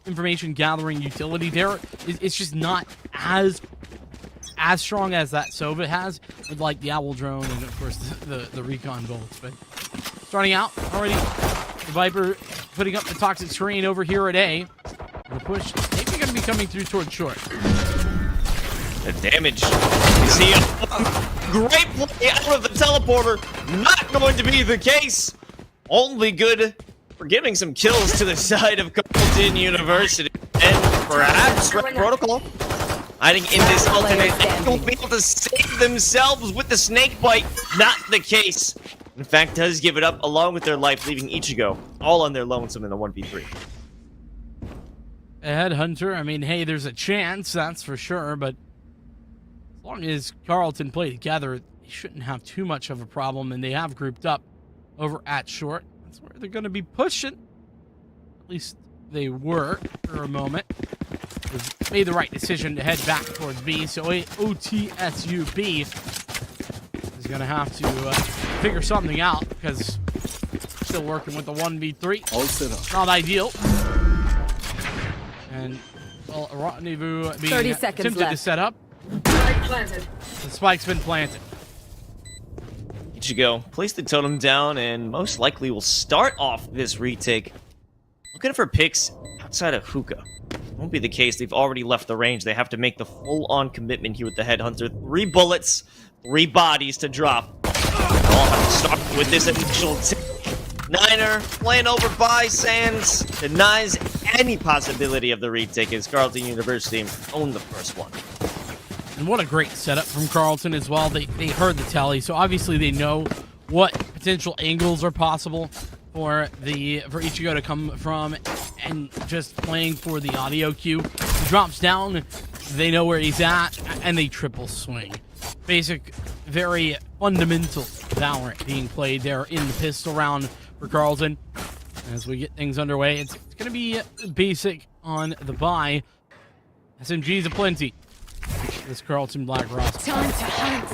information gathering utility there. It's just not as strong as that Sova has, with like the Owl drone and of course the recon bolts. But starting out already, the Viper putting up the toxic screen over here at A. The push maybe going to be coming through towards short. The damage. You see a great play out of the teleporter. Not going to be the case. Only good for giving some kills to the side of Carleton University. And perhaps Red Protocol hiding in this alternate angle, be able to save themselves with the snake bite. Not the case. In fact, does give it up along with their life, leaving Ichigo all on their lonesome in the 1v3. A headhunter, I mean, hey, there's a chance, that's for sure, but as long as Carlton play together, they shouldn't have too much of a problem, and they have grouped up over at short. That's where they're going to be pushing. At least they were for a moment. They've made the right decision to head back towards B, so OTSU B is going to have to figure something out, because still working with the 1v3. All set up. Not ideal. And, well, a rendezvous being 30 seconds attempted left. to set up. Spike planted. The spike's been planted. Ichigo, place the totem down and most likely will start off this retake. Looking for picks outside of hookah. Won't be the case. They've already left the range. They have to make the full-on commitment here with the Headhunter. 3 bullets, 3 bodies to drop. I'll have to start with this initial Niner playing over by Sands. Denies any possibility of the retake as Carleton University owned the first one. And what a great setup from Carleton as well. They heard the tally, so obviously they know what potential angles are possible for Ichigo to come from, and just playing for the audio cue. He drops down, they know where he's at, and they triple swing. Basic, very fundamental Valorant being played there in the pistol round for Carleton. As we get things underway, it's going to be basic on the buy. SMGs aplenty. This Carleton Black Ross. Time to hunt.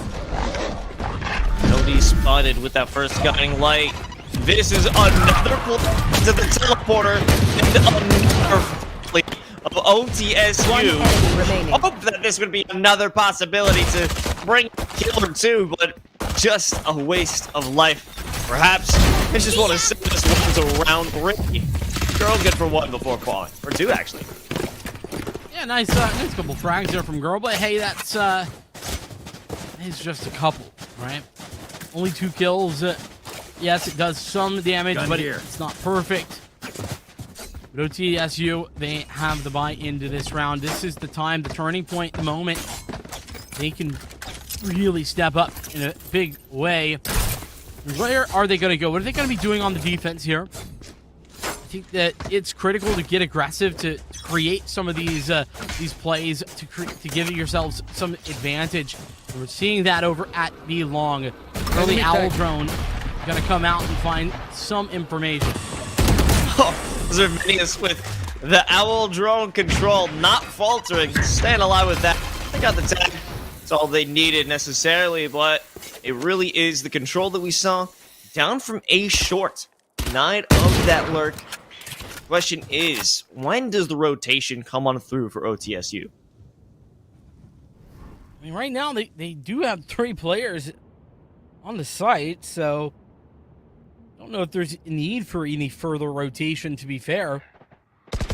Nobody spotted with that first guiding light. This is another play to the teleporter and another play of OTSU. One enemy remaining. Hope that this would be another possibility to bring a kill or two, but just a waste of life. Perhaps I just want to send this one to round 3. Girl good for 1 before falling. Or 2, actually. Yeah, nice couple frags there from Girl, but hey, it's just a couple, right? Only 2 kills. Yes, it does some damage, but it's not perfect. But OTSU, they have the buy into this round. This is the time, the turning point, the moment they can really step up in a big way. Where are they going to go? What are they going to be doing on the defense here? I think that it's critical to get aggressive, to create some of these plays, to give yourselves some advantage. We're seeing that over at B Long. Early Owl drone going to come out and find some information. Zervinius with the owl drone control, not faltering, staying alive with that. They got the tag. That's all they needed necessarily, but it really is the control that we saw. Down from A short, denied of that lurk. Question is, when does the rotation come on through for OTSU? I mean, right now, they do have 3 players on the site, so I don't know if there's a need for any further rotation, to be fair.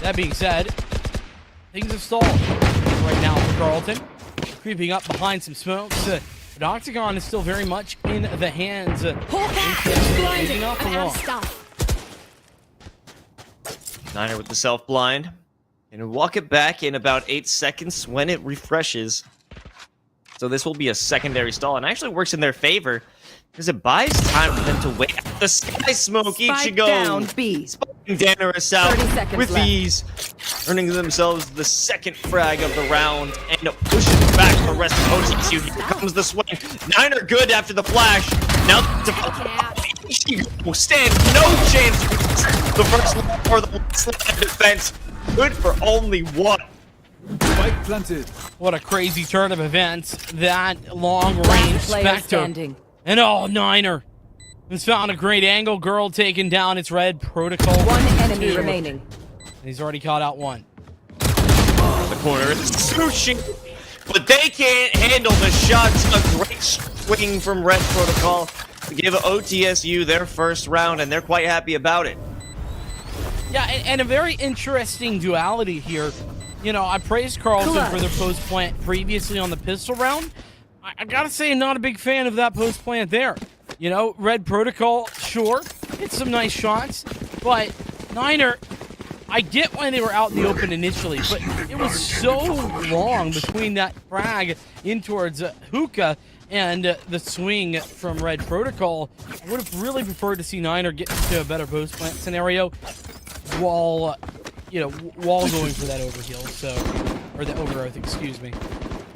That being said, things have stalled right now for Carlton. Creeping up behind some smokes. But Octagon is still very much in the hands. Maybe not for long. Niner with the self-blind. And walk it back in about 8 seconds when it refreshes. So this will be a secondary stall, and actually works in their favor because it buys time for them to wait. The sky smoke Spike Ichigo down, B. spiking Daenerys out 30 seconds with left. ease, earning themselves the second frag of the round and pushing back the rest of OTSU. Here comes the swing. Niner good after the flash. Now to Ichigo stand no chance. The first one or the last line of defense. Good for only one. Spike planted. What a crazy turn of events. That long-range Last player Spectre. standing. And Niner has found a great angle. Girl taking down its red protocol. One enemy 2. remaining. He's already caught out 1. The corner is sushi, but they can't handle the shots. A great swing from Red Protocol to give OTSU their first round, and they're quite happy about it. Yeah, and a very interesting duality here. You know, I praised Carlton for their post plant previously on the pistol round. I gotta say, I'm not a big fan of that post plant there. You know, Red Protocol, sure, hit some nice shots, but Niner, I get why they were out in the open initially, but it was so long between that frag in towards Hookah and the swing from Red Protocol. I would have really preferred to see Niner get into a better post plant scenario while, while going for that overheal, or the overgrowth, excuse me.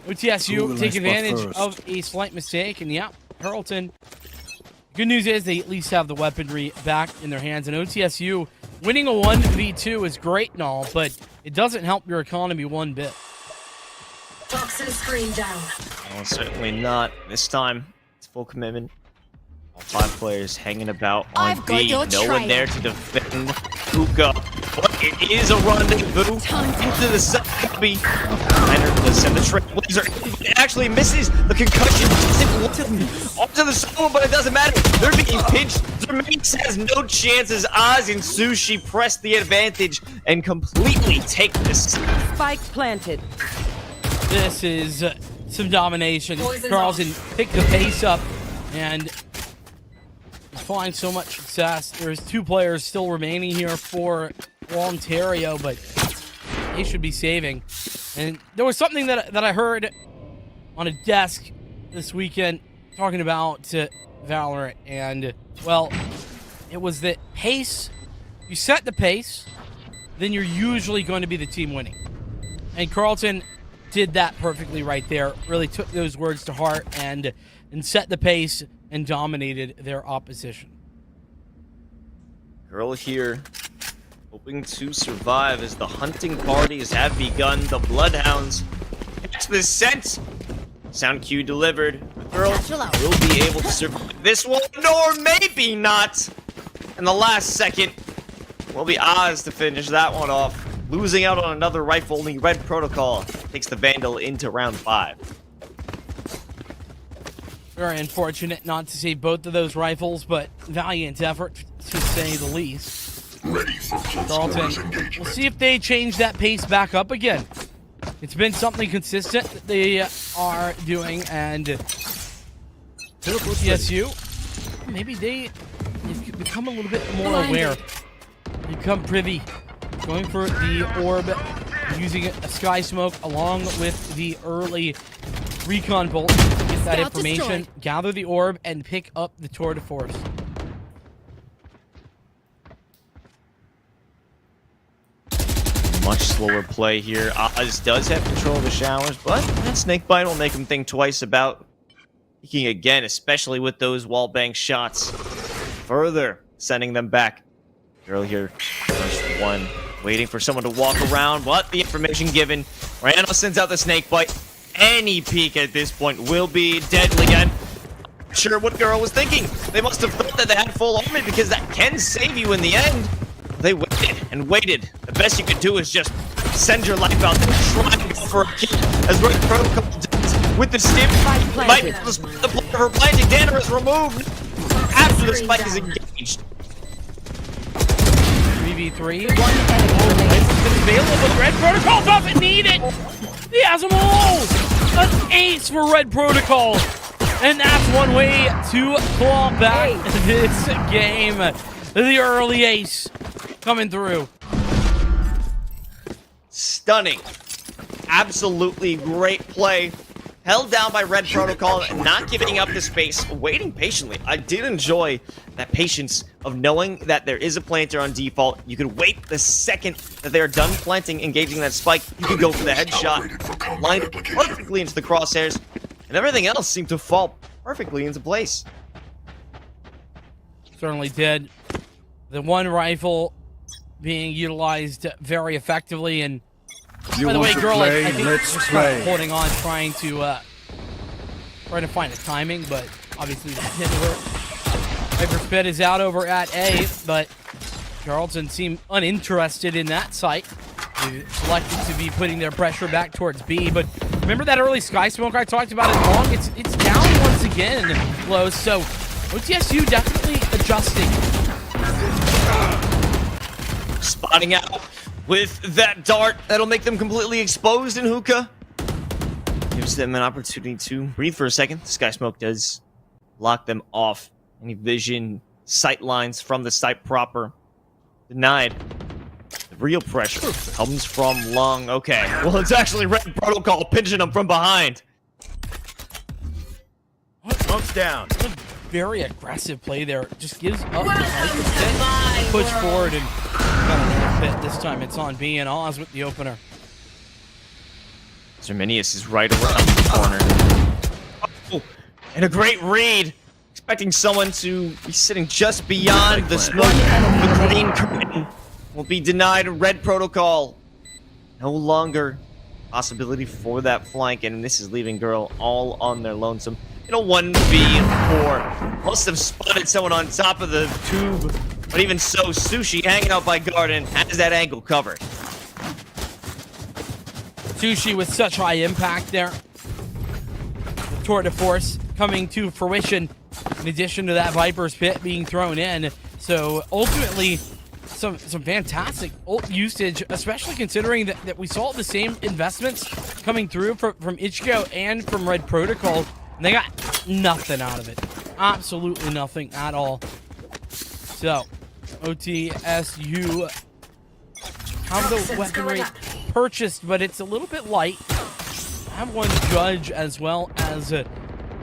OTSU take advantage of a slight mistake, and yeah, Carlton. Good news is they at least have the weaponry back in their hands, and OTSU winning a 1v2 is great and all, but it doesn't help your economy one bit. Toxin screen down. Well, certainly not this time. It's full commitment. All 5 players hanging about on I've got B. your No trail. one there to defend Hookah. But it is a rendezvous into the second B. Niner does send the Trailblazer. It actually misses. The concussion doesn't onto the solo, but it doesn't matter. They're being pinched. Zermax has no chances. Oz and Sushi press the advantage and completely take this. Spike planted. This is some domination. Poison's Carlton picked the pace up and is finding so much success. There's 2 players still remaining here for Ontario, but they should be saving. And there was something that I heard on a desk this weekend talking about Valorant, and, well, it was that pace, you set the pace, then you're usually going to be the team winning. And Carlton did that perfectly right there, really took those words to heart and set the pace and dominated their opposition. Girl here, hoping to survive as the hunting parties have begun. The Bloodhounds catch the scent. Sound cue delivered. The girl will be able to survive this one, or maybe not. In the last second, will be Oz to finish that one off. Losing out on another rifle, only Red Protocol takes the Vandal into round 5. Very unfortunate not to see both of those rifles, but valiant effort, to say the least. Carlton, we'll see if they change that pace back up again. It's been something consistent that they are doing, and OTSU, maybe they've become a little bit more aware. Become privy. Going for the orb, using a sky smoke along with the early recon bolt to get that information, gather the orb, and pick up the tour de force. Much slower play here. Oz does have control of the showers, but that snake bite will make him think twice about peeking again, especially with those wall bang shots. Further sending them back. Girl here one. Waiting for someone to walk around, but the information given. Rano sends out the snake bite. Any peek at this point will be deadly again. Not sure what Girl was thinking. They must have thought that they had full armor because that can save you in the end. They waited and waited. The best you could do is just send your life out there and try and go for a kill. As Red Protocol does with the stim. Might be able to spot the player for planting. Danner is removed after the spike is engaged. 3v3. One enemy remaining. It's available, but Red Protocol doesn't need it. He has them all. An ace for Red Protocol. And that's one way to claw back this game. The early ace coming through. Stunning. Absolutely great play. Held down by Red Protocol, not giving up the space, waiting patiently. I did enjoy that patience of knowing that there is a planter on default. You could wait the second that they're done planting, engaging that spike. You could go for the headshot, line perfectly into the crosshairs, and everything else seemed to fall perfectly into place. Certainly did. The one rifle being utilized very effectively, and You by the want way, to Girl, play? I think Let's just kind of play. holding on, trying to find a timing, but obviously that didn't work. Hyperspit is out over at A, but Charlton seemed uninterested in that site. They selected to be putting their pressure back towards B, but remember that early Sky Smoke I talked about it long? It's down once again, Lowe's, so OTSU definitely adjusting. Spotting out with that dart. That'll make them completely exposed in hookah. Gives them an opportunity to breathe for a second. Sky Smoke does lock them off. Any vision, sight lines from the site proper. Denied. The real pressure comes from long. Okay, well, it's actually Red Protocol pinching them from behind. Smoke's down. Very aggressive play there. Just gives up the hyper push forward and got a little bit. This time it's on B and Oz with the opener. Zerminius is right around the corner. Oh, and a great read. Expecting someone to be sitting just beyond the smoke. The green curtain will be denied. Red Protocol. No longer possibility for that flank, and this is leaving Girl all on their lonesome. In a 1v4. Must have spotted someone on top of the tube. But even so, Sushi hanging out by Garden has that angle covered. Sushi with such high impact there. The tour de force coming to fruition in addition to that Viper's Pit being thrown in. So ultimately, some fantastic ult usage, especially considering that we saw the same investments coming through from Ichigo and from Red Protocol. And they got nothing out of it. Absolutely nothing at all. So, OTSU have the weaponry purchased, but it's a little bit light. I have one judge as well as a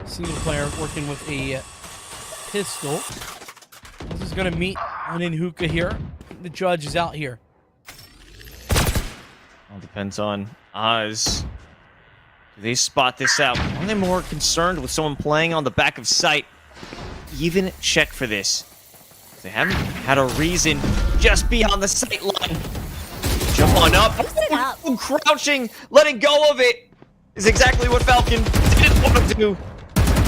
single player working with a pistol. This is going to meet on in hookah here. The judge is out here. All depends on Oz. Do they spot this out? Are they more concerned with someone playing on the back of sight? Even check for this. They haven't had a reason just beyond the sight line. Jump on up. Oh, crouching, letting go of it is exactly what Falcon didn't want to do.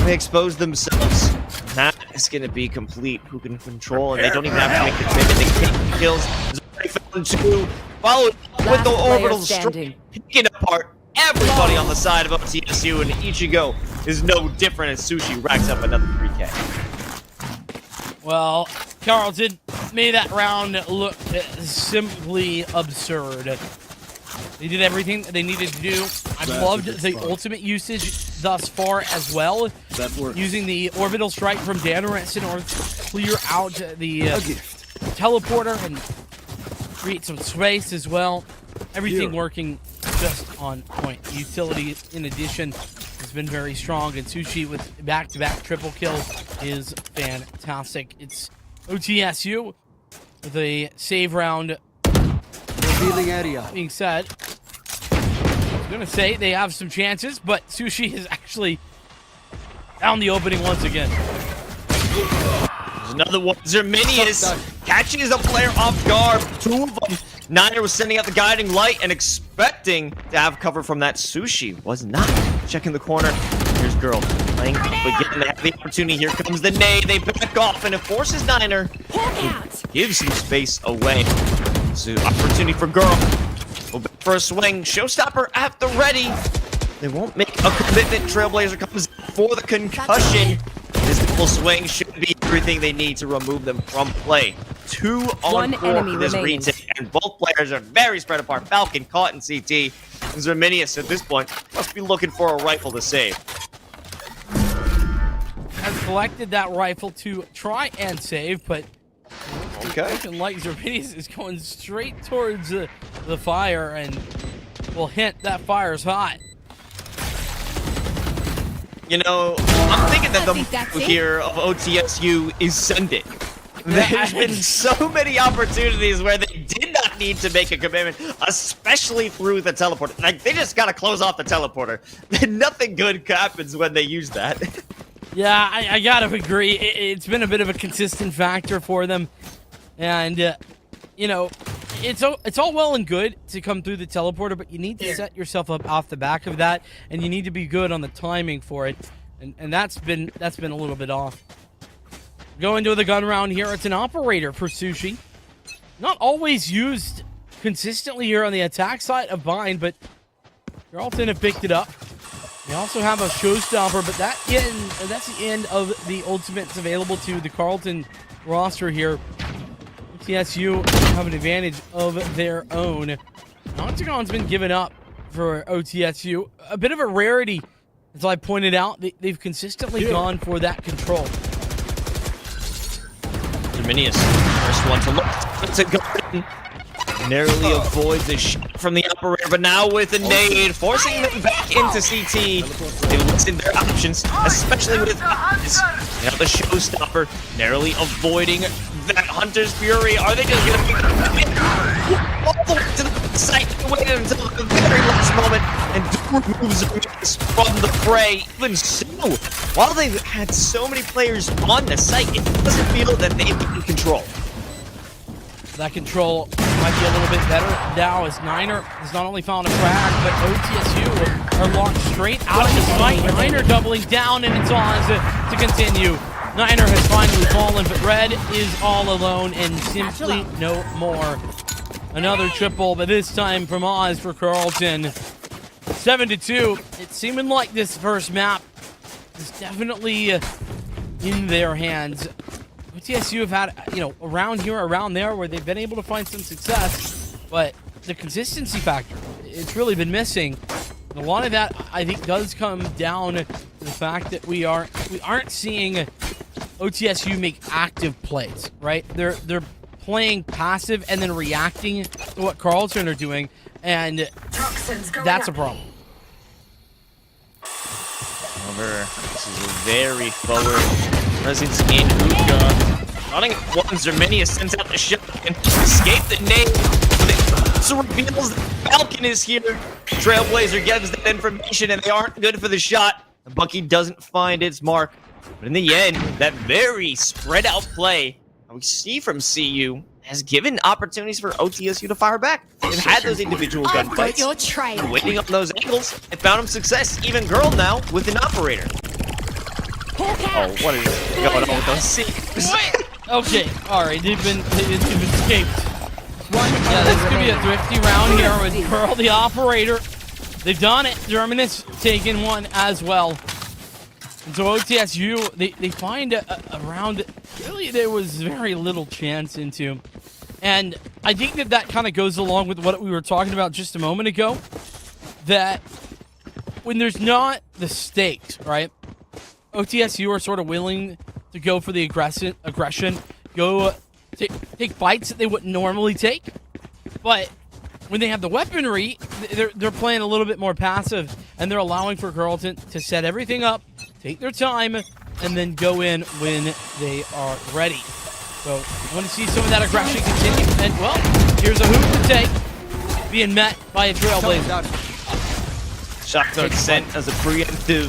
They expose themselves. That is going to be complete who can control, and they don't even have to make the commitment. They can't kills. There's already found two. Followed with the orbital strike, picking apart everybody on the side of OTSU, and Ichigo is no different as Sushi racks up another 3K. Well, Carlton made that round look simply absurd. They did everything that they needed to do. I loved the ultimate usage thus far as well. That works. Using the orbital strike from Danarest in order to clear out the teleporter and create some space as well. Everything working just on point. Utility, in addition, has been very strong, and Sushi with back-to-back triple kills is fantastic. It's OTSU with a save round. Revealing area. Being said, I was gonna say they have some chances, but Sushi is actually found the opening once again. There's Another one. Zerminius catches a player off guard. Two of them. Niner was sending out the guiding light and expecting to have cover from that sushi. Was not. Checking the corner. Here's Girl playing up again. They have the opportunity. Here comes the nade. They back off and it forces Niner. Gives some space away. So opportunity for Girl. For a swing. Showstopper at the ready. They won't make a commitment. Trailblazer comes for the concussion. This double swing should be everything they need to remove them from play. 2 on One 4 enemy for this remains. retake, and both players are very spread apart. Falcon caught in CT. And Zerminius at this point must be looking for a rifle to save. Has collected that rifle to try and save, but Okay. looking like Zerminius is going straight towards the fire, and will hint that fire's hot. You know, I'm thinking that the think that's move it. here of OTSU is send it. There's been so many opportunities where they did not need to make a commitment, especially through the teleporter. Like, they just gotta close off the teleporter. Nothing good happens when they use that. Yeah, I gotta agree. It's been a bit of a consistent factor for them, and you know, it's all well and good to come through the teleporter, but you need to set yourself up off the back of that, and you need to be good on the timing for it, and that's been a little bit off. Going to the gun round here. It's an operator for Sushi. Not always used consistently here on the attack side of Bind, but Carlton have picked it up. They also have a showstopper, but that's the end of the ultimates available to the Carlton roster here. OTSU have an advantage of their own. Octagon's been given up for OTSU. A bit of a rarity, as I pointed out. They've consistently gone for that control. Dominius, first one to look. It's a gun. Narrowly avoids the shot from the operator, but now with a nade, forcing them back into CT. They listed their options, especially with eyes. Now the showstopper, narrowly avoiding that Hunter's Fury. Are they just gonna be all the way to the site? Waited until the very last moment and removes Zerminius from the fray. Even so, while they've had so many players on the site, it doesn't feel that they've been in control. That control might be a little bit better now as Niner has not only found a frag, but OTSU are locked straight out of the fight. Niner doubling down, and it's on to continue. Niner has finally fallen, but Red is all alone and simply no more. Another triple, but this time from Oz for Carlton. 7-2. It's seeming like this first map is definitely in their hands. OTSU have had, around here, around there, where they've been able to find some success, but the consistency factor, it's really been missing. And a lot of that, I think, does come down to the fact that we aren't seeing OTSU make active plays, right? They're playing passive and then reacting to what Carlton are doing, and that's a problem. However, this is a very forward presence in Hookah. Running at one, Zerminius sends out the shot and escape the nade. But it also reveals that Falcon is here. Trailblazer gives that information and they aren't good for the shot. The Bucky doesn't find its mark. But in the end, that very spread out play we see from CU has given opportunities for OTSU to fire back. They've had those individual gunfights. your trail. Waiting on those angles, it found him success. Even Girl now with an operator. Oh, what is going on with those seekers? Okay, alright, they've escaped. Yeah, this could be a thrifty round here with Pearl, the operator. They've done it. Zerminius taking one as well. And so OTSU, they find a round really there was very little chance into. And I think that kind of goes along with what we were talking about just a moment ago. That when there's not the stakes, right? OTSU are sort of willing to go for the aggression, go take fights that they wouldn't normally take. But when they have the weaponry, they're playing a little bit more passive, and they're allowing for Carlton to set everything up, take their time, and then go in when they are ready. So I want to see some of that aggression continue. And, well, here's a hoop to take, being met by a Trailblazer. Shotgun sent as a preemptive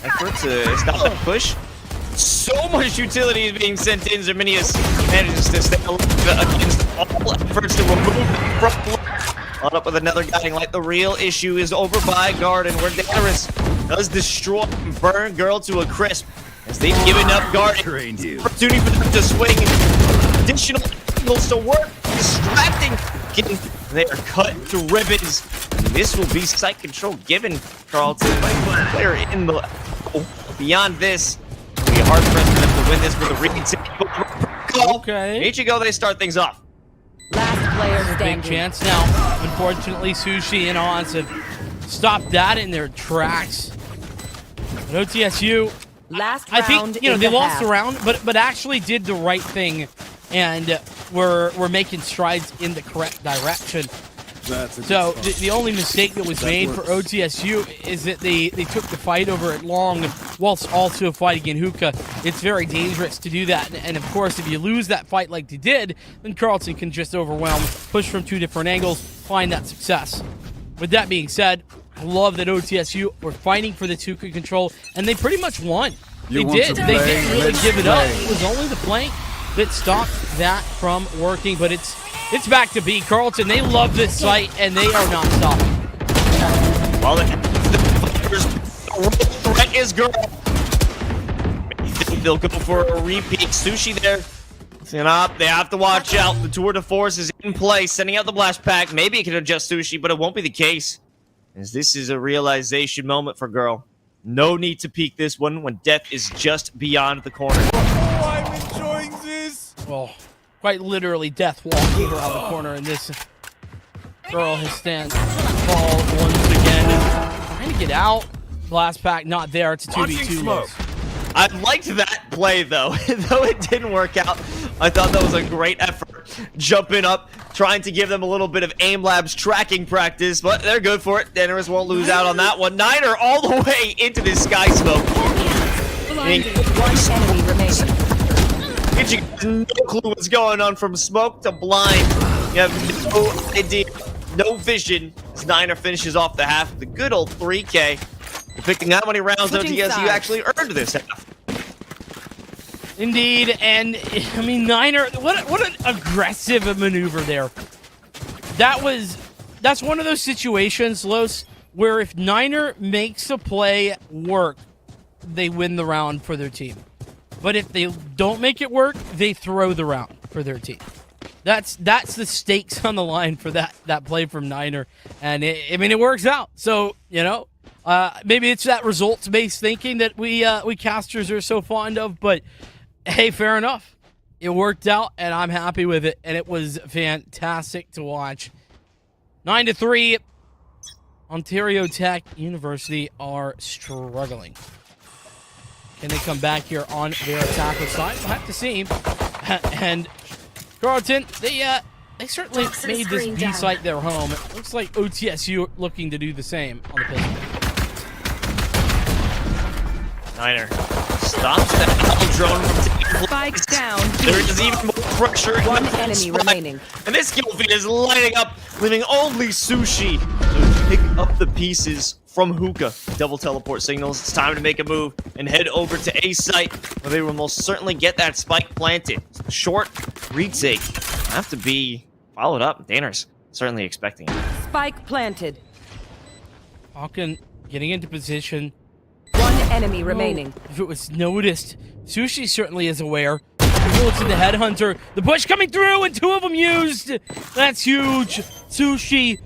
effort to stop that push. So much utility is being sent in. Zerminius manages to stay alive against all efforts to remove him from on up with another guiding light. The real issue is over by Garden, where Dangerous does destroy and burn Girl to a crisp. As they've given up Garden, Trained you. opportunity for them to swing additional angles to work, distracting. They are cut to ribbons. And this will be site control given Carlton. They're in the beyond this. It'll be hard pressed for them to win this with a retake. Okay. Ichigo, they start things off. Last player Big standing. chance now. Unfortunately, Sushi and Oz have stopped that in their tracks. But OTSU, Last I round think, you know, in they the lost half. the round, but actually did the right thing, and we're making strides in the correct direction. That's a good So spot. the only mistake that was That made works. for OTSU is that they took the fight over at Long whilst also fighting in Hookah. It's very dangerous to do that. And of course, if you lose that fight like they did, then Carlton can just overwhelm, push from two different angles, find that success. With that being said, I love that OTSU were fighting for the Hookah control, and they pretty much won. You They want did. to They play? didn't really Let's give it up. play. It was only the flank that stopped that from working, but it's back to B. Carlton, they love this site, and they are not stopping. Well, the threat is Girl. Maybe they'll go for a repeat. Sushi there. They have to watch out. The tour de force is in place, sending out the blast pack. Maybe it can adjust Sushi, but it won't be the case, as this is a realization moment for Girl. No need to peek this one when death is just beyond the corner. Oh, I'm enjoying this. Well, quite literally death walking around the corner, and this girl has fall once again. Trying to get out. Blast pack not there. It's a 2v2 smoke. loss. I liked that play, though. Though it didn't work out, I thought that was a great effort. Jumping up, trying to give them a little bit of Aim Labs tracking practice, but they're good for it. Dangerous won't lose out on that one. Niner all the way into this sky smoke. Blinded. One enemy remaining. Ichigo has no clue what's going on from smoke to blind. You have no idea, no vision. As Niner finishes off the half with a good old 3K. Depicting how many rounds Switching OTSU sides. actually earned this half. Indeed, and I mean Niner, what an aggressive maneuver there. That's one of those situations, Los, where if Niner makes a play work, they win the round for their team. But if they don't make it work, they throw the round for their team. That's the stakes on the line for that play from Niner, and it works out. So maybe it's that results-based thinking that we casters are so fond of, but hey, fair enough. It worked out, and I'm happy with it, and it was fantastic to watch. 9-3, Ontario Tech University are struggling. Can they come back here on their attacker side? We'll have to see. And Carlton, they certainly Toxin Oh, made this screen B down. site their home. It looks like OTSU looking to do the same on the pistol. Niner stops that drone from taking place. Spike down. There is even more pressure. in One the enemy spot. remaining. And this kill feed is lighting up, leaving only Sushi to pick up the pieces from Hookah. Double teleport signals. It's time to make a move and head over to A site, where they will most certainly get that spike planted. Short retake have to be followed up. Danner's certainly expecting it. Spike planted. Falcon getting into position. One enemy remaining. If it was noticed, Sushi certainly is aware. Bullets in the headhunter. The push coming through, and two of them used. That's huge. Sushi,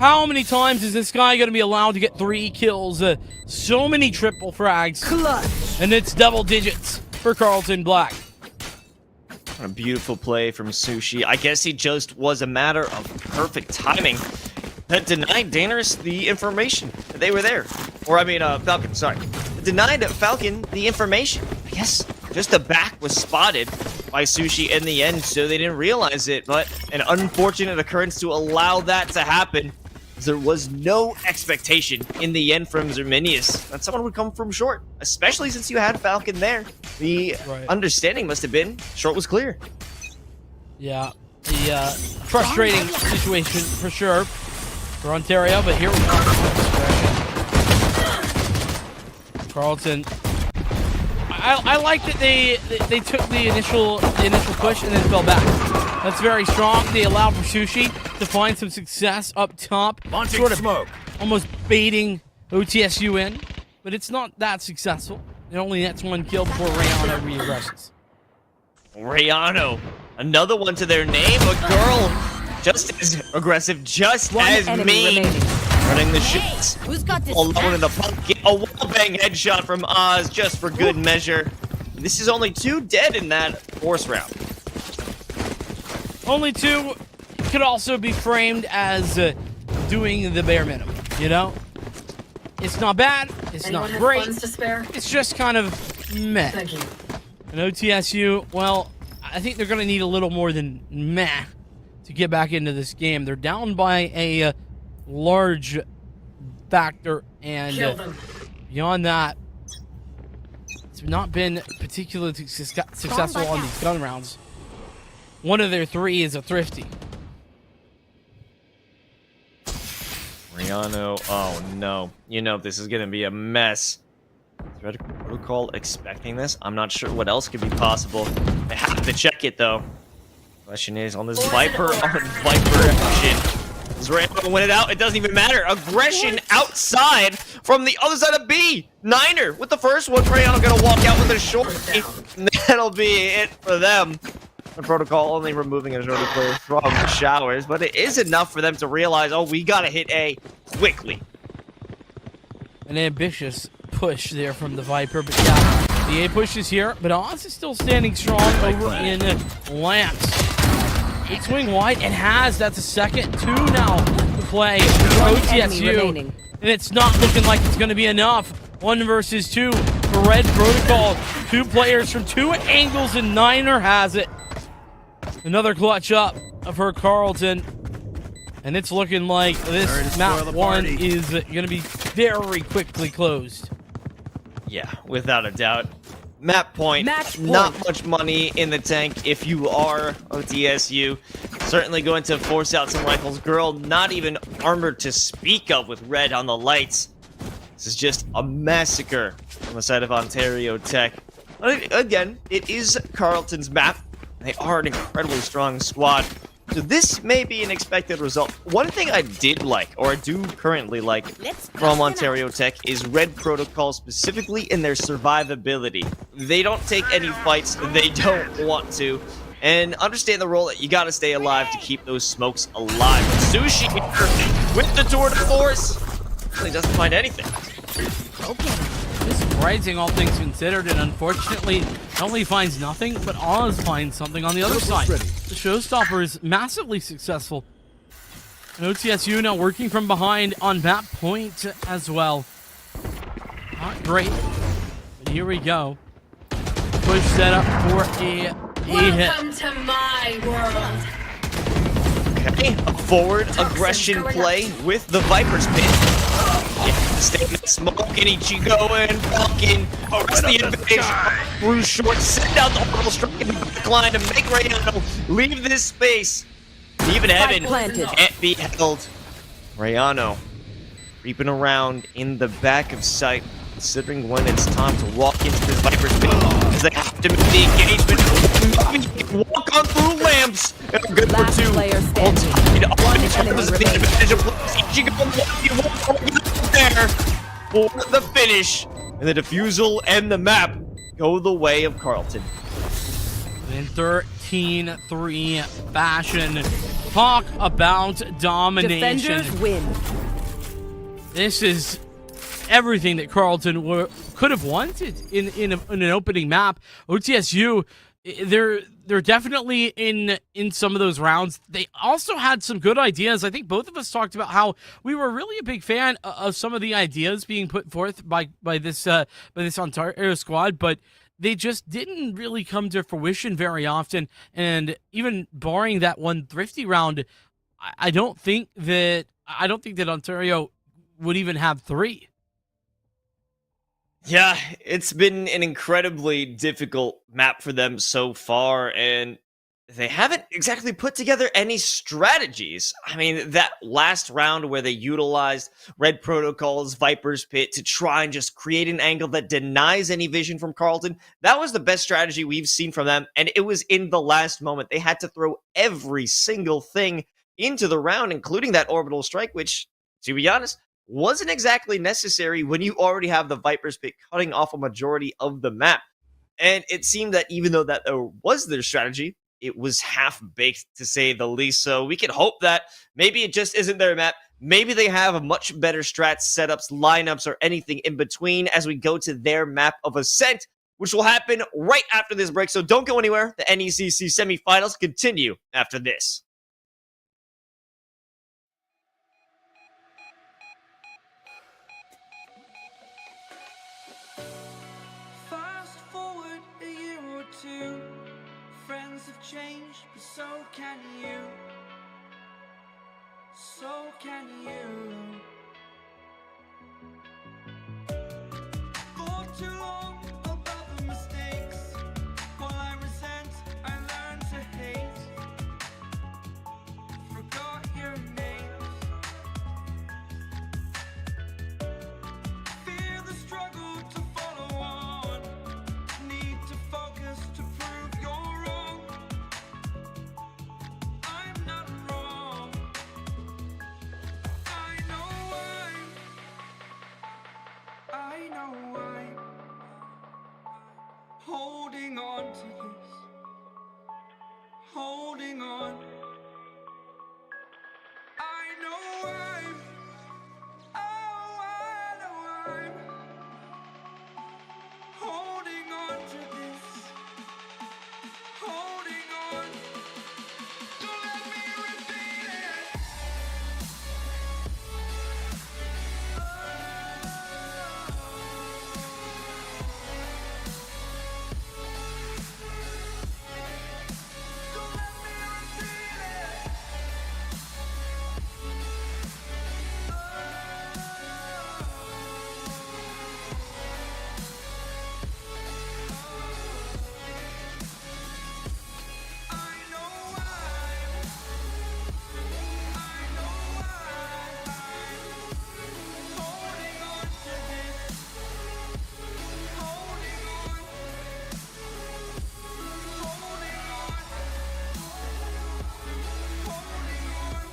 how many times is this guy going to be allowed to get 3 kills? So many triple frags. Clutch. And it's double digits for Carlton Black. What a beautiful play from Sushi. I guess he just was a matter of perfect timing that denied Dannerous the information that they were there. Or, Falcon, sorry. Denied Falcon the information. I guess just the back was spotted by Sushi in the end, so they didn't realize it. But an unfortunate occurrence to allow that to happen. There was no expectation in the end from Zerminius that someone would come from short, especially since you had Falcon there. The understanding must have been short was clear. Yeah, the frustrating situation for sure for Ontario, but here we are. Carlton, I like that they took the initial push and then fell back. That's very strong. They allowed for Sushi to find some success up top, sort of smoke. almost baiting OTSU in, but it's not that successful. It only nets one kill before Rayano re-aggresses. Rayano, another one to their name, a girl just as aggressive, just One as enemy mean. remaining. Running the shits. Who's got this? Alone in the pocket. A wall-bang headshot from Oz just for good measure. This is only 2 dead in that force round. Only 2 could also be framed as doing the bare minimum, you know? It's not bad, it's not great, Funds to spare? it's just kind of meh. Thank you. And OTSU, well, I think they're going to need a little more than meh to get back into this game. They're down by a large factor, and Kill them. beyond that, it's not been particularly successful on these gun rounds. One of their 3 is a thrifty. Rihanna, oh no. You know this is gonna be a mess. Threat Protocol expecting this? I'm not sure what else could be possible. They have to check it though. Question is, on this Viper action, is Rayano gonna win it out? It doesn't even matter. Aggression outside from the other side of B. Niner with the first one. Rayano gonna walk out with a short. That'll be it for them. The Protocol only removing a shorter player from the showers, but it is enough for them to realize, oh, we gotta hit A quickly. An ambitious push there from the Viper, but yeah, the A push is here, but Oz is still standing strong over in Lance. Big swing wide, and that's a second 2 now to play for enemy OTSU, remaining. and it's not looking like it's going to be enough. 1 versus 2 for Red Protocol. 2 players from 2 angles, and Niner has it. Another clutch up for Carlton. And it's looking like this map 1 is going to be very quickly closed. Yeah, without a doubt. Map point, Match point. not much money in the tank if you are OTSU. Certainly going to force out some rifles. Girl, not even armored to speak of with red on the lights. This is just a massacre on the side of Ontario Tech. Again, it is Carlton's map. They are an incredibly strong squad. So this may be an expected result. One thing I did like, or I do currently like, from Ontario Tech is Red Protocol, specifically in their survivability. They don't take any fights they don't want to, and understand the role that you gotta stay alive to keep those smokes alive. Sushi here with the tour de force. Really doesn't find anything. This is surprising, all things considered, and unfortunately, not only finds nothing, but Oz finds something on the other side. The showstopper is massively successful. And OTSU now working from behind on map point as well. Not great, but here we go. Push set up for a hit. Welcome to my world. Okay, a forward aggression play with the Viper's pin. Yeah, stay in that smoke, and Ichigo and Falcon arrest the advantage. Through short, send out the orbital strike in the backline to make Rayano leave this space. Even Evan planted. can't be held. Rayano creeping around in the back of sight, considering when it's time to walk into this Viper's pit, because they have to make the engagement. Walk on through lamps. And a good Last for 2. player standing. One enemy remaining. There for the finish, and the defusal and the map go the way of Carlton. In 13-3 fashion. Talk about domination. Defenders win. This is everything that Carlton could have wanted in an opening map. OTSU, they're definitely in some of those rounds. They also had some good ideas. I think both of us talked about how we were really a big fan of some of the ideas being put forth by this Ontario squad, but they just didn't really come to fruition very often. And even barring that one thrifty round, I don't think that Ontario would even have 3. Yeah, it's been an incredibly difficult map for them so far, and they haven't exactly put together any strategies. I mean, that last round where they utilized Red Protocol's Viper's Pit to try and just create an angle that denies any vision from Carlton, that was the best strategy we've seen from them, and it was in the last moment. They had to throw every single thing into the round, including that orbital strike, which, to be honest, wasn't exactly necessary when you already have the Viper's Pit cutting off a majority of the map. And it seemed that even though that was their strategy, it was half-baked, to say the least. So we can hope that maybe it just isn't their map. Maybe they have a much better strats, setups, lineups, or anything in between as we go to their map of Ascent, which will happen right after this break. So don't go anywhere. The NECC semifinals continue after this. Fast forward a year or two, friends have changed, but so can you. So can you. For too long about the mistakes, while I resent, I learned to hate. Forgot your names. Fear the struggle to follow on. Need to focus to prove you're wrong. I'm not wrong. I know I'm holding on to this. Holding on. I know I'm holding on to this. Holding on. Don't let me repeat it. Don't let me repeat it. I know I'm holding on to this. Holding on. Holding on. Holding on.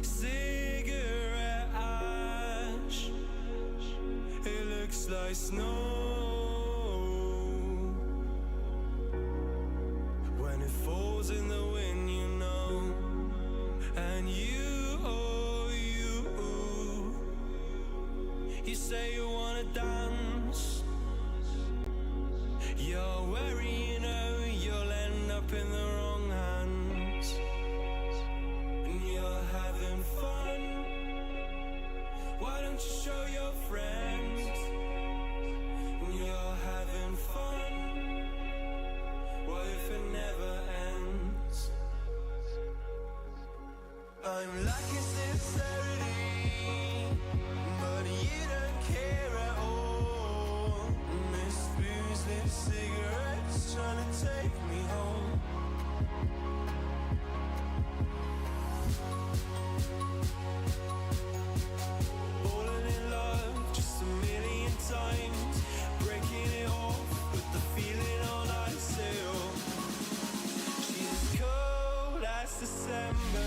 Cigarette ash, it looks like snow when it falls in the wind, you know. And you say you wanna dance. You're wary, you know you'll end up in the wrong hands. And you're having fun. Why don't you show your friends? And you're having fun. What if it never ends? I'm lacking sincerity, but you don't care at all. Miss booze, lit cigarettes, trying to take me home. Falling in love just a million times, breaking it off with the feeling on I sail. She's as cold as December.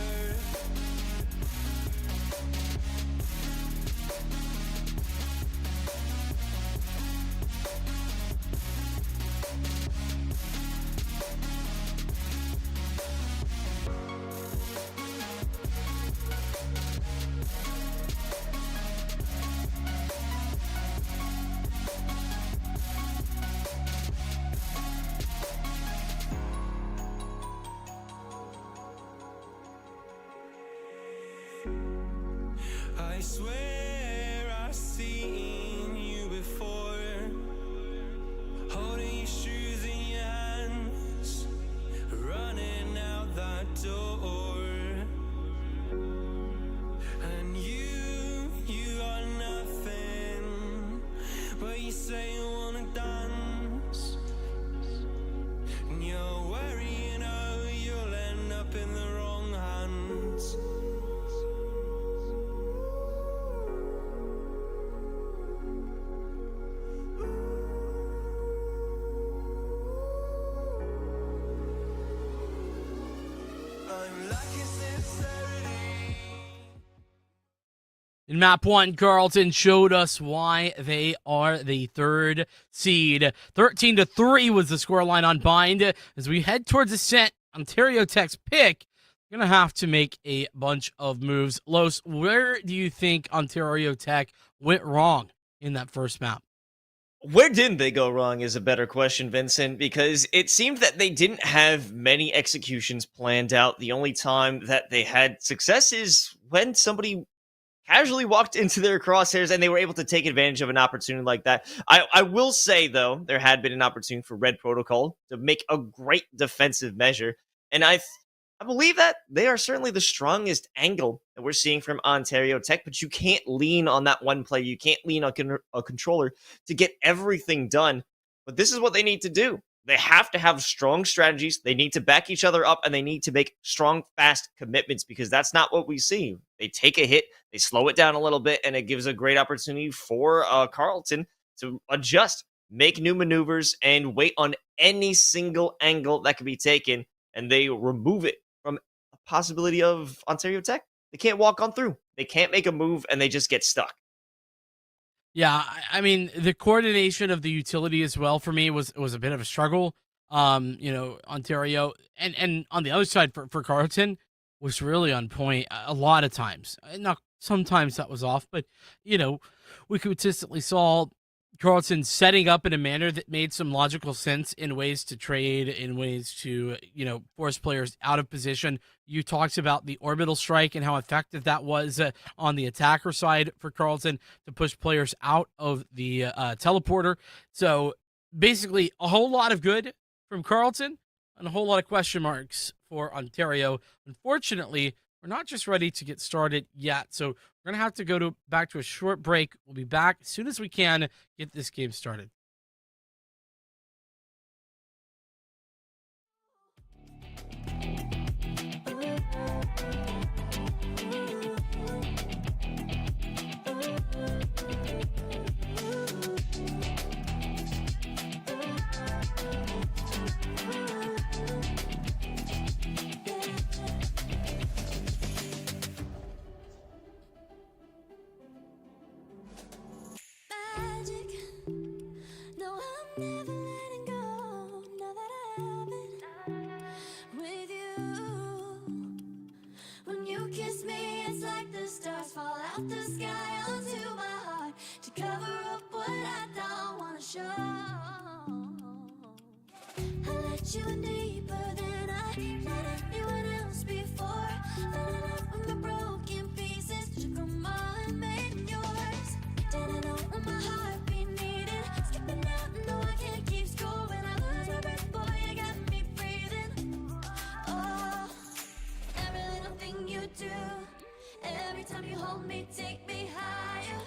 I swear I've seen you before, holding your shoes in your hands, running out that door. And you got nothing, but you say you wanna dance. And you're worrying, oh, you'll end up in the wrong hands. I'm lacking sincerity. In map 1, Carleton showed us why they are the 3rd seed. 13-3 was the scoreline on Bind. As we head towards the set, Ontario Tech's pick, you're going to have to make a bunch of moves. Los, where do you think Ontario Tech went wrong in that first map? Where didn't they go wrong is a better question, Vincent, because it seemed that they didn't have many executions planned out. The only time that they had success is when somebody casually walked into their crosshairs and they were able to take advantage of an opportunity like that. I will say, though, there had been an opportunity for Red Protocol to make a great defensive measure, and I believe that they are certainly the strongest angle that we're seeing from Ontario Tech, but you can't lean on that one player. You can't lean on a controller to get everything done, but this is what they need to do. They have to have strong strategies. They need to back each other up, and they need to make strong, fast commitments, because that's not what we see. They take a hit, they slow it down a little bit, and it gives a great opportunity for Carleton to adjust, make new maneuvers, and wait on any single angle that can be taken, and they remove it from a possibility of Ontario Tech. They can't walk on through. They can't make a move, and they just get stuck. Yeah, I mean, the coordination of the utility as well for me was a bit of a struggle. Ontario and on the other side for Carleton was really on point a lot of times. Not sometimes that was off, but we consistently saw Carleton setting up in a manner that made some logical sense in ways to trade, in ways to, force players out of position. You talked about the orbital strike and how effective that was on the attacker side for Carleton to push players out of the teleporter. So basically a whole lot of good from Carleton and a whole lot of question marks for Ontario. Unfortunately, we're not just ready to get started yet, so we're going to have to go back to a short break. We'll be back as soon as we can get this game started. Magic. No, I'm never letting go. Now that I have it with you. When you kiss me, it's like the stars fall out the sky onto my heart to cover up what I don't want to show. I let you in deeper than I let anyone else before. Fell in love with my broken pieces, took them all and made them yours. Didn't know when my heart be needed. Skipping out, no, I can't keep score. When I lose my breath, boy, you got me breathing. Oh, every little thing you do, every time you hold me, take me higher,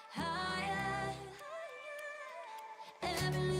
higher. Every